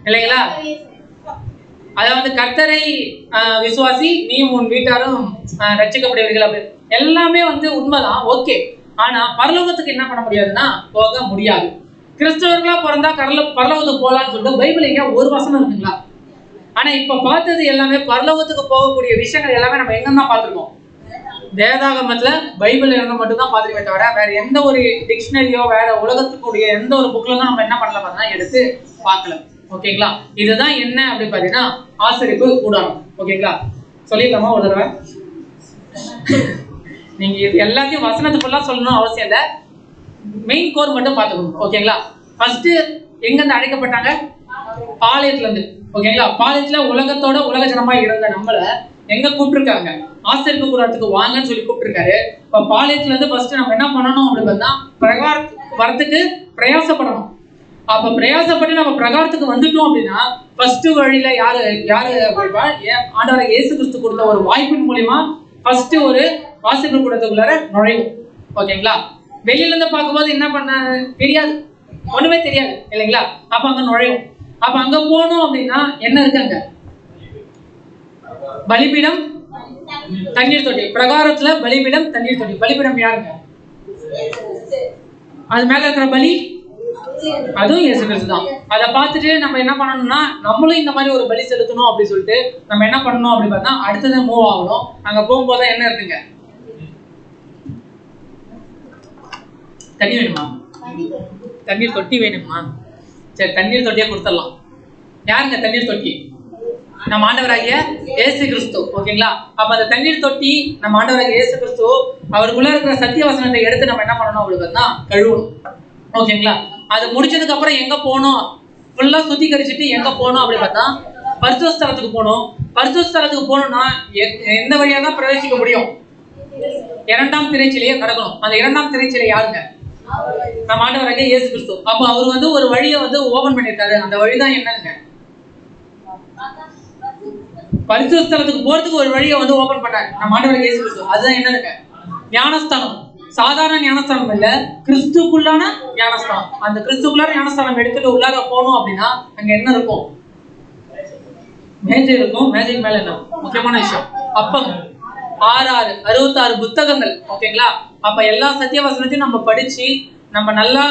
இல்லைங்களா, அதாவது கர்த்தரை விசுவாசி நீயும் உன் வீட்டாரும் ரட்சிக்கப்படுவீர்கள் அப்படி எல்லாமே வந்து உண்மைதான். ஓகே, ஆனா பரலோகத்துக்கு என்ன பண்ண முடியாதுன்னா போக முடியாது. கிறிஸ்தவர்களா பிறந்தா பரலோகத்துக்கு போகலான்னு சொல்லிட்டு பைபிள் எங்க ஒரு வசனம் இருக்குங்களா? ஆனா இப்ப பார்த்தது எல்லாமே பரலோகத்துக்கு போகக்கூடிய விஷயங்கள் எல்லாமே நம்ம எங்கன்னா பார்த்திருக்கோம், வேதாகமத்துல பைபிள் இருந்தா மட்டும் தான் பார்த்துருக்கே தவிர வேற எந்த ஒரு டிக்ஷனரியோ வேற உலகத்துக்குரிய எந்த ஒரு புக்ல தான் நம்ம என்ன பண்ணல பார்த்தா எடுத்து பார்க்கல. ஓகேங்களா? இதுதான் என்ன அப்படி பாத்தீங்கன்னா ஆசரிப்பு கூடாரம். ஓகேங்களா? சொல்லிடலாமா ஒரு தடவை? நீங்க இது எல்லாத்தையும் வசனத்துக்குள்ள சொல்லணும் அவசியம் இல்லை, மெயின் கோர் மட்டும் பார்த்துக்கணும். ஓகேங்களா? ஃபர்ஸ்ட் எங்க இருந்து அழைக்கப்பட்டாங்க, பாளையத்துல இருந்து. ஓகேங்களா? பாளையத்துல உலகத்தோட உலக ஜனமா இருந்த நம்மள எங்க கூப்பிட்டுருக்காங்க, ஆசரிப்பு கூடாரத்துக்கு வாங்கன்னு சொல்லி கூப்பிட்டுருக்காரு. இப்ப பாளையத்துல இருந்து ஃபர்ஸ்ட் நம்ம என்ன பண்ணணும் அப்படின்னு பார்த்தா பிரகாரத்துக்கு வரத்துக்கு பிரயாசப்படணும். அப்ப பிரயாசப்பட்டு நம்ம பிரகாரத்துக்கு வந்துட்டோம் அப்படின்னா ஃபர்ஸ்ட் வழியில யாரு ஆண்டவராகிய இயேசு கிறிஸ்து கொடுத்த ஒரு வாய்ப்பின் மூலியமா ஃபர்ஸ்ட் ஒரு ஆசரிப்பு கூடத்துக்குள்ளார நுழையும். ஓகேங்களா? வெளியில இருந்து பார்க்கும்போது என்ன பண்ண தெரியாது, ஒண்ணுமே தெரியாது இல்லைங்களா? அப்ப அங்க நுழையும். அப்ப அங்க போனோம் அப்படின்னா என்ன இருக்கு, அங்க பலிபீடம் தண்ணீர் தொட்டி. பிரகாரத்துல பலிபீடம் தண்ணீர் தொட்டி. பலிபீடம் யாருங்க, அது மேல இருக்கிற பலி அதுவும் இயேசு கிறிஸ்து தான். அதை பார்த்துட்டு நம்ம என்ன பண்ணணும்னா நம்மளும் இந்த மாதிரி ஒரு பலி செலுத்தணும் அப்படின்னு சொல்லிட்டு நம்ம என்ன பண்ணணும் அப்படின்னு பார்த்தா அடுத்தது மூவ் ஆகணும். அங்க போகும்போது என்ன இருக்குங்க, தண்ணி வேணுமா, தண்ணீர் தொட்டி வேணுமா? சரி, தண்ணீர் தொட்டியை கொடுத்துடலாம். யாருங்க தண்ணீர் தொட்டி? நம்ம ஆண்டவராகிய இயேசு கிறிஸ்து. ஓகேங்களா? அப்ப அந்த தண்ணீர் தொட்டி நம்ம ஆண்டவராகிய இயேசு கிறிஸ்து அவருக்குள்ள இருக்கிற சத்திய வசனத்தை எடுத்து நம்ம என்ன பண்ணணும் அப்படின்னு தான் கழுவணும். ஓகேங்களா? அது முடிச்சதுக்கு அப்புறம் எங்க போனோம், ஃபுல்லா சுத்திகரிச்சுட்டு எங்க போனோம் அப்படின்னு பார்த்தா பரிசுத்த ஸ்தலத்துக்கு போனோம். பரிசுத்த ஸ்தலத்துக்கு போனோம்னா எந்த வழியா தான் பிரவேசிக்க முடியும், இரண்டாம் திரைச்சிலையே கடக்கணும். அந்த இரண்டாம் திரைச்சிலை யாருங்க, நம்ம ஆண்டவராகிய இயேசு கிறிஸ்து. அப்ப அவர் வந்து ஒரு வழியை வந்து ஓபன் பண்ணிருக்காரு. அந்த வழிதான் என்னங்க, பரிசுத்த ஸ்தலத்துக்கு போறதுக்கு ஒரு வழியை வந்து ஓபன் பண்ணாரு நம்ம ஆண்டவராகிய இயேசு கிறிஸ்து. அதுதான் என்னதுங்க, ஞானஸ்தானம். சாதாரண ஞானஸ்தானம் இல்ல, கிறிஸ்துக்குள்ளான ஞானஸ்தானம். அந்த கிறிஸ்துக்குள்ளான ஞானஸ்தானம் எடுத்துட்டு உள்ளார போனோம் அப்படின்னா அங்க என்ன இருக்கும், மேஜை இருக்கும். மேஜைக்கு மேல என்ன முக்கியமான விஷயம், அப்பம். 66 புத்தகங்கள். ஓகேங்களா? அப்ப எல்லா சத்தியவசனத்தையும் நம்ம படிச்சு நம்ம நல்லா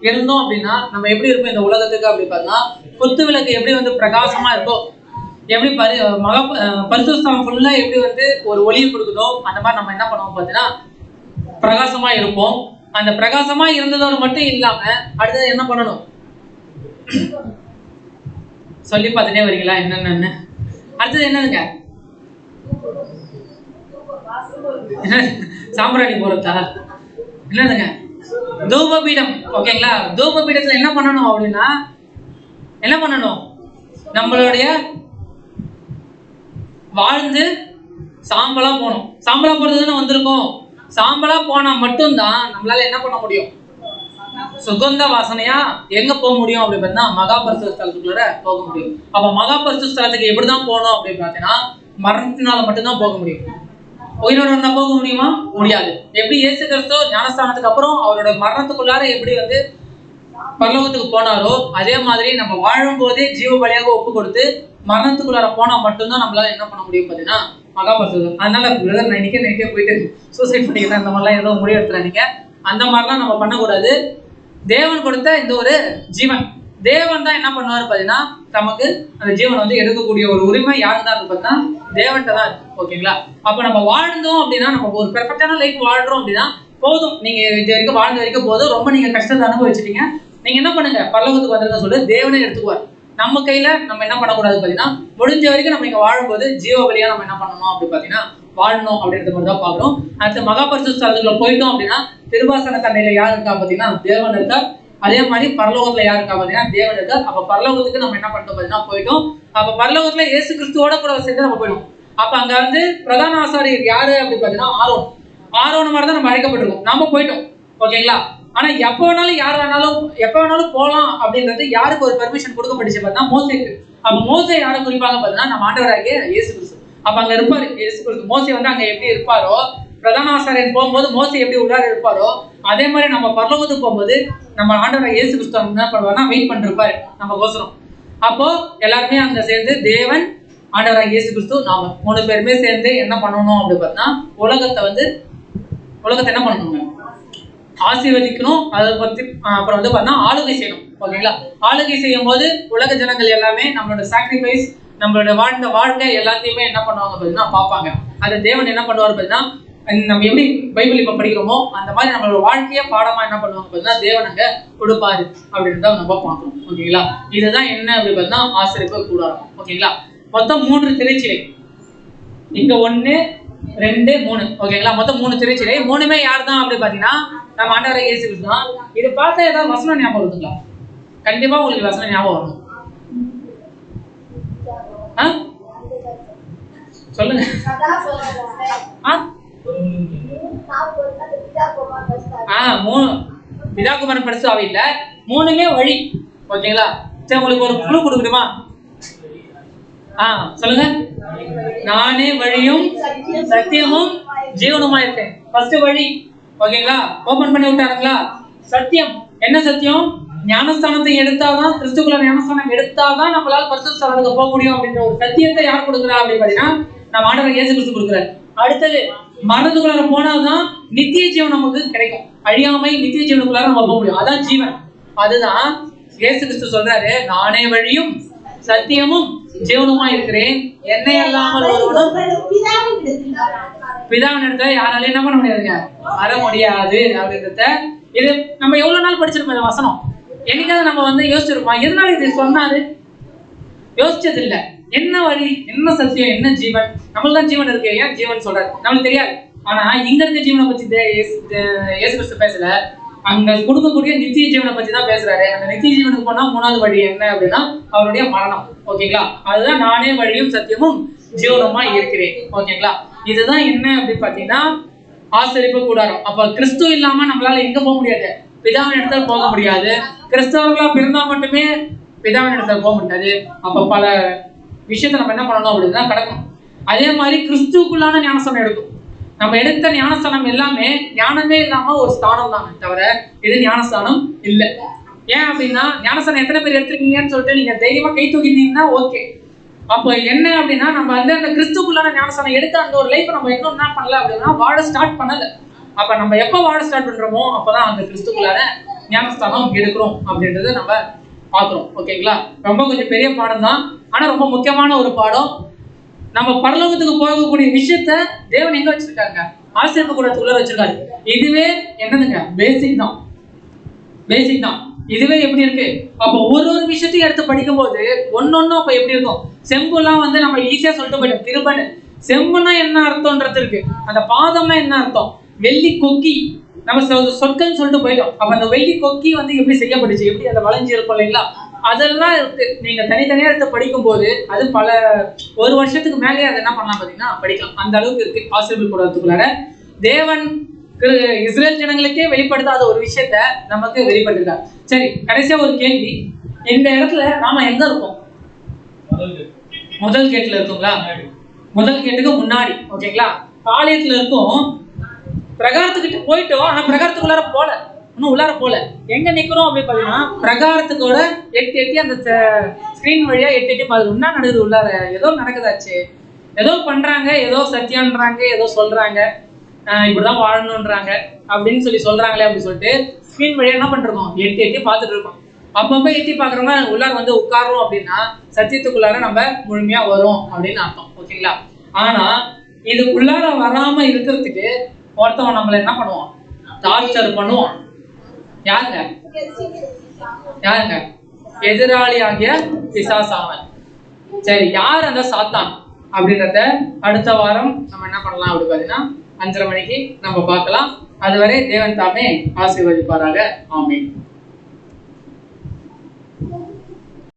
இருந்தோம் அப்படின்னா நம்ம எப்படி இருப்போம் இந்த உலகத்துக்கு அப்படி பார்த்தா குத்து விளக்கு எப்படி வந்து பிரகாசமா இருக்கோ, எப்படி பரிசுத்த ஸ்தலம் ஃபுல்லா எப்படி வந்து ஒரு ஒளியை கொடுக்குதோ அந்த மாதிரி நம்ம என்ன பண்ணுவோம் பார்த்தீங்கன்னா பிரகாசமா இருப்போம். அந்த பிரகாசமா இருந்ததோடு மட்டும் இல்லாம அடுத்தது என்ன பண்ணணும் சொல்லி பார்த்துட்டே வரீங்களா என்னன்னு? அடுத்தது என்னதுங்க, சாம்பிராணி போறதா என்னதுங்க, தூபபீடம். ஓகேங்களா? தூபபீடத்துல என்ன பண்ணணும் அப்படின்னா என்ன பண்ணணும், நம்மளுடைய வாழ்ந்து சாம்பலா போகணும். சாம்பலா போறதுன்னு வந்திருக்கோம். சாம்பலா போனா மட்டும்தான் நம்மளால என்ன பண்ண முடியும், சுகந்த வாசனையா எங்க போக முடியும் அப்படின்னு பார்த்தா மகா பரிசுத்த ஸ்தலத்துக்குள்ள போக முடியும். அப்ப மகா பரிசுத்த ஸ்தலத்துக்கு எப்படிதான் போகணும் அப்படின்னு பார்த்தீங்கன்னா மரணத்தினால மட்டும்தான் போக முடியும். உயிரோட இருந்தா போக முடியுமா? முடியாது. எப்படி இயேசு கிறிஸ்து ஞானஸ்தானத்துக்கு அப்புறம் அவரோட மரணத்துக்குள்ளார எப்படி வந்து பரலோகத்துக்கு போனாரோ அதே மாதிரி நம்ம வாழும் போதே ஜீவ பலியாக ஒப்பு கொடுத்து மரணத்துக்குள்ளார போனா மட்டும்தான் நம்மளால என்ன பண்ண முடியும் பார்த்தீங்கன்னா மகாபரிசுத்தம். அதனால பிரதர் நான் இன்னைக்கே நைட்டே போயிட்டு சூசைட் பண்ணிக்கிறேன் அந்த மாதிரிலாம் ஏதோ முடிவு எடுத்துறாதீங்க. அந்த மாதிரிலாம் நம்ம பண்ணக்கூடாது. தேவன் கொடுத்த இந்த ஒரு ஜீவன், தேவன் தான் என்ன பண்ணுவாரு பார்த்தீங்கன்னா நமக்கு அந்த ஜீவனை வந்து எடுக்கக்கூடிய ஒரு உரிமை யாருக்கு தான் இருக்கு பார்த்தீங்கன்னா தேவன்கிட்ட தான் இருக்கு. ஓகேங்களா? அப்போ நம்ம வாழ்ந்தோம் அப்படின்னா, நம்ம ஒரு பெர்ஃபெக்டான லைஃப் வாழ்றோம் அப்படின்னா போதும். நீங்க இது வரைக்கும் வாழ்ந்த வரைக்கும் போதும். ரொம்ப நீங்க கஷ்டத்தை அனுபவிச்சிட்டீங்க. நீங்க என்ன பண்ணுங்க, பரலோகத்துக்கு வந்துருங்க சொல்லி தேவனே எடுத்துக்குவார். நம்ம கையில நம்ம என்ன பண்ணக்கூடாது பார்த்தீங்கன்னா, முடிஞ்ச வரைக்கும் நம்ம இங்க வாழும்போது ஜீவ வழியா நம்ம என்ன பண்ணணும் அப்படி பார்த்தீங்கன்னா வாழணும் அப்படின்ற மாதிரி தான் பார்க்குறோம். அடுத்து மகாபரிசுத்த ஸ்தலத்துக்குள்ள போயிட்டோம் அப்படின்னா திருவாசன தண்டையில யார் இருக்கா பார்த்தீங்கன்னா தேவன் இருக்கா. அதே மாதிரி பரலோகத்துல யார் இருக்கா பார்த்தீங்கன்னா தேவன் இருக்கா. அப்ப பரலோகத்துக்கு நம்ம என்ன பண்ணிட்டோம் பார்த்தீங்கன்னா போயிட்டோம். அப்ப பரலோகத்துல இயேசு கிறிஸ்துவோட கூட சேர்ந்து நம்ம போயிடும். அப்ப அங்க வந்து பிரதான ஆசாரியர் யாரு அப்படி பார்த்தீங்கன்னா ஆரோன் மாதிரி தான் நம்ம அழைக்கப்பட்டிருக்கோம். நம்ம போயிட்டோம். ஓகேங்களா? ஆனா எப்ப வேணாலும் யார் வேணாலும் எப்ப வேணாலும் போகலாம் அப்படின்றது யாருக்கு ஒரு பெர்மிஷன் கொடுக்கப்பட்டுச்சு பார்த்தீங்கன்னா மோசேக்கு. அப்ப மோசே யாரை குறிப்பாங்க பார்த்தீங்கன்னா நம்ம ஆண்டவராகிய இயேசு கிறிஸ்து. அப்ப அங்க இருப்பாரு இயேசு கிறிஸ்து. மோசே வந்து அங்க எப்படி இருப்பாரோ, பிரதான ஆசாரியன் போகும்போது மோசே எப்படி உள்ளார இருப்பாரோ, அதே மாதிரி நம்ம பரலோகத்துக்கு போகும்போது நம்ம ஆண்டவராகிய இயேசு கிறிஸ்து என்ன பண்ணுவாருன்னா வெயிட் பண்ணிருப்பாரு நம்ம கோசரம். அப்போ எல்லாருமே அங்க சேர்ந்து தேவன், ஆண்டவராகிய இயேசு கிறிஸ்து, நாம 3 பேருமே சேர்ந்து என்ன பண்ணணும் அப்படி பார்த்தா உலகத்தை என்ன பண்ணணுங்க, ஆசீர்வதிக்கணும். அதை பத்தி அப்புறம் வந்து பார்த்தா ஆளுகை செய்யணும். ஓகேங்களா? ஆளுகை செய்யும் போது உலக ஜனங்கள் எல்லாமே நம்மளோட சாக்ரிஃபைஸ், நம்மளோட வாழ்ந்த வாழ்க்கை எல்லாத்தையுமே என்ன பண்ணுவாங்க பார்த்தீங்கன்னா பார்ப்பாங்க. அதை தேவன் என்ன பண்ணுவார் பார்த்தீங்கன்னா, நம்ம எப்படி பைபிள் இப்ப படிக்கிறோமோ அந்த மாதிரி நம்மளோட வாழ்க்கைய பாடமா என்ன பண்ணுவாங்க பார்த்தீங்கன்னா தேவன் அங்க கொடுப்பாரு அப்படின்றத நம்ம பார்க்கணும். ஓகேங்களா? இதுதான் என்ன அப்படி பார்த்தீங்கன்னா ஆசீர்வாத கூடாரம். ஓகேங்களா? மொத்தம் 3 திரைச்சிலை. இங்க 1 2 3. ஓகேங்களா? மொத்தம் 3 திரைச்சிலை. 3மே யார் தான் அப்படி பாத்தீங்கன்னா நம்ம ஆண்டவராகிய இயேசு கிறிஸ்து தான். இதை பார்த்தா ஏதாவது வசனம் ஞாபகம் வருதுங்களா? கண்டிப்பா உங்களுக்கு வசனம் ஞாபகம் வரும். சொல்லுங்க. பிதாகுமாரன் படிச்சு அவை இல்ல, 3மே வழி. ஓகேங்களா? சரி, உங்களுக்கு ஒரு குழு கொடுக்கணுமா? சொல்லுங்க. நானே வழியும் சத்தியமும் ஜீவனுமா இருக்கேன். ஃபர்ஸ்ட் வழி. ஓகேங்களா? ஓபன் பண்ணி விட்டாருங்களா? சத்தியம். என்ன சத்தியம்? ஞானஸ்தானத்தை எடுத்தாதான், கிறிஸ்துக்குள்ள ஞானஸ்தானம் எடுத்தாதான் நம்மளால பரிசுத்த ஸ்தலத்துக்கு போக முடியும் அப்படின்ற ஒரு சத்தியத்தை யார் கொடுக்குறா அப்படின்னு பாத்தீங்கன்னா நம்ம ஆண்டவர் இயேசு கிறிஸ்து கொடுக்குறாரு. அடுத்தது மரணத்துக்குள்ளார போனாதான் நித்திய ஜீவன் நமக்கு கிடைக்கும். அழியாமை நித்திய ஜீவனுக்குள்ளார நம்ம போக முடியும். அதான் ஜீவன். அதுதான் இயேசு கிறிஸ்து சொல்றாரு, நானே வழியும் சத்தியமும் ஜீவனுமா இருக்கிறேன், என்னை அல்லாமல் ஒருவனும் பிதாவின் இடத்துல யாராலையும் என்ன பண்ண முடியாதுங்க, வர முடியாது அப்படின்றத. இது நம்ம எவ்வளவு நாள் படிச்சிருப்போம் இந்த வசனம். என்னைக்காவது நம்ம வந்து யோசிச்சிருப்போம் எதனால இது சொன்னாரு? யோசிச்சது இல்ல. என்ன வழி, என்ன சத்தியம், என்ன ஜீவன்? நம்மளுக்கு தான் ஜீவன் இருக்கு. ஏன் ஜீவன் சொல்றாரு நம்மளுக்கு தெரியாது. ஆனா இங்க இருக்க ஜீவனை பத்தி இயேசு கிறிஸ்து பேசல, அங்க கொடுக்கக்கூடிய நித்திய ஜீவனை பத்தி தான் பேசுறாரு. அந்த நித்திய ஜீவனுக்கு போனா 3வது வழி என்ன அப்படின்னா அவருடைய மரணம். ஓகேங்களா? அதுதான் நானே வழியும் சத்தியமும் ஜீவனுமா இருக்கிறேன். ஓகேங்களா? இதுதான் என்ன அப்படின்னு பாத்தீங்கன்னா ஆசரிப்பு கூடாரம். அப்ப கிறிஸ்து இல்லாம நம்மளால எங்க போக முடியாது? பிதாவின் இடத்துல போக முடியாது. கிறிஸ்தவர்களா பிறந்தா மட்டுமே பிதாவின் இடத்துல போக முடியாது. அப்ப பல விஷயத்த நம்ம என்ன பண்ணணும் அப்படின்னா கடக்கணும். அதே மாதிரி கிறிஸ்துக்குள்ளான ஞானஸ்தானம் எடுக்கும். நம்ம எடுத்த ஞானஸ்தானம் எல்லாமே ஞானமே இல்லாம ஒரு ஸ்தானம் தான் தவிர இது ஞானஸ்தானம் இல்லை. ஏன் அப்படின்னா ஞானஸ்தானம் எத்தனை பேர் எடுத்துருக்கீங்கன்னு சொல்லிட்டு நீங்க தைரியமா கை தூக்கிட்டீங்கன்னா ஓகே. அப்போ என்ன அப்படின்னா நம்ம வந்து அந்த கிறிஸ்துக்குள்ளான ஞானஸ்தானம் எடுத்த அந்த ஒரு லைஃப் நம்ம இன்னும் என்ன பண்ணல அப்படின்னா வாழ ஸ்டார்ட் பண்ணல. அப்ப நம்ம எப்ப வாழ ஸ்டார்ட் பண்றோமோ அப்பதான் அந்த கிறிஸ்துக்குள்ளான ஞானஸ்தானம் எடுக்கிறோம் அப்படின்றத நம்ம பாக்குறோம். ஓகேங்களா? ரொம்ப கொஞ்சம் பெரிய பாடம் தான், ஆனா ரொம்ப முக்கியமான ஒரு பாடம். நம்ம பரலோகத்துக்கு போகக்கூடிய விஷயத்த தேவன் எங்க வச்சிருக்காங்க? ஆசீர்வாத கூடத்துக்குள்ள வச்சிருக்காரு. இதுவே என்னதுங்க? பேசிக் தான். இதுவே எப்படி இருக்கு? அப்ப ஒரு விஷயத்தையும் எடுத்து படிக்கும் போது ஒன்னொன்னும் அப்ப எப்படி இருக்கும்? செம்புலாம் வந்து நம்ம ஈஸியா சொல்லிட்டு போயிட்டோம். திருப்பன்னு செம்புனா என்ன அர்த்தம்ன்றது இருக்கு. அந்த பாதம்னா என்ன அர்த்தம்? வெள்ளி கொக்கி நம்ம சொற்கள்னு சொல்லிட்டு போயிட்டோம். அப்ப அந்த வெள்ளி கொக்கி வந்து எப்படி செய்யப்பட்டுச்சு, எப்படி அதை வளைஞ்சு இருக்கும் இல்லைங்களா? அதெல்லாம் நீங்க தனித்தனியா எடுத்து படிக்கும் போது அது பல ஒரு வருஷத்துக்கு மேலே அதை என்ன பண்ணலாம் பாத்தீங்கன்னா படிக்கலாம். அந்த அளவுக்கு இருக்கு ஆசீர்வாத கூடத்துக்குள்ளார. தேவன் இஸ்ரேல் ஜனங்களுக்கே வெளிப்படுத்தாத ஒரு விஷயத்த நமக்கு வெளிப்படுத்திருக்காரு. சரி, கடைசியா ஒரு கேள்வி. இந்த இடத்துல நாம எங்க இருக்கோம்? முதல் கேட்ல இருக்குங்களா? முதல் கேட்டுக்கு முன்னாடி. ஓகேங்களா? பாளையத்துல இருக்கும். பிரகாரத்துக்கிட்ட போயிட்டோம், ஆனா பிரகாரத்துக்குள்ளார போல, இன்னும் உள்ளார போல. எங்க நிக்கிறோம் அப்படின்னு பாத்தீங்கன்னா பிரகாரத்துக்கூட எட்டி அந்த ஸ்கிரீன் வழியா எட்டி பாருங்க என்ன நடக்குது உள்ளார. ஏதோ நடக்குதாச்சு. ஏதோ பண்றாங்க, ஏதோ சத்தியம்ன்றாங்க, ஏதோ சொல்றாங்க, இப்படிதான் வாழணும்ன்றாங்க அப்படின்னு சொல்றாங்களே அப்படின்னு சொல்லிட்டு ஸ்கிரீன் வழியா என்ன பண்றோம், எட்டி எட்டி பார்த்துட்டு இருக்கோம். அப்பப்ப எட்டி பாக்குறவங்க உள்ளார வந்து உட்காரோம் அப்படின்னா சத்தியத்துக்குள்ளார நம்ம முழுமையா வரும் அப்படின்னு அர்த்தம். ஓகேங்களா? ஆனா இதுக்குள்ளார வராம இருக்கிறதுக்கு ஒருத்தவன் நம்மள என்ன பண்ணுவான், டார்ச்சர் பண்ணுவான். யாருங்க? எதிராளி ஆகிய பிசாசாவன். சரி, யார் அந்த சாத்தான் அப்படின்றத அடுத்த வாரம் நம்ம என்ன பண்ணலாம் அப்படி பார்த்தீங்கன்னா 5:30 மணிக்கு நம்ம பார்க்கலாம். அதுவரை தேவன் தாமே ஆசீர்வதிப்பாராக. ஆமென்.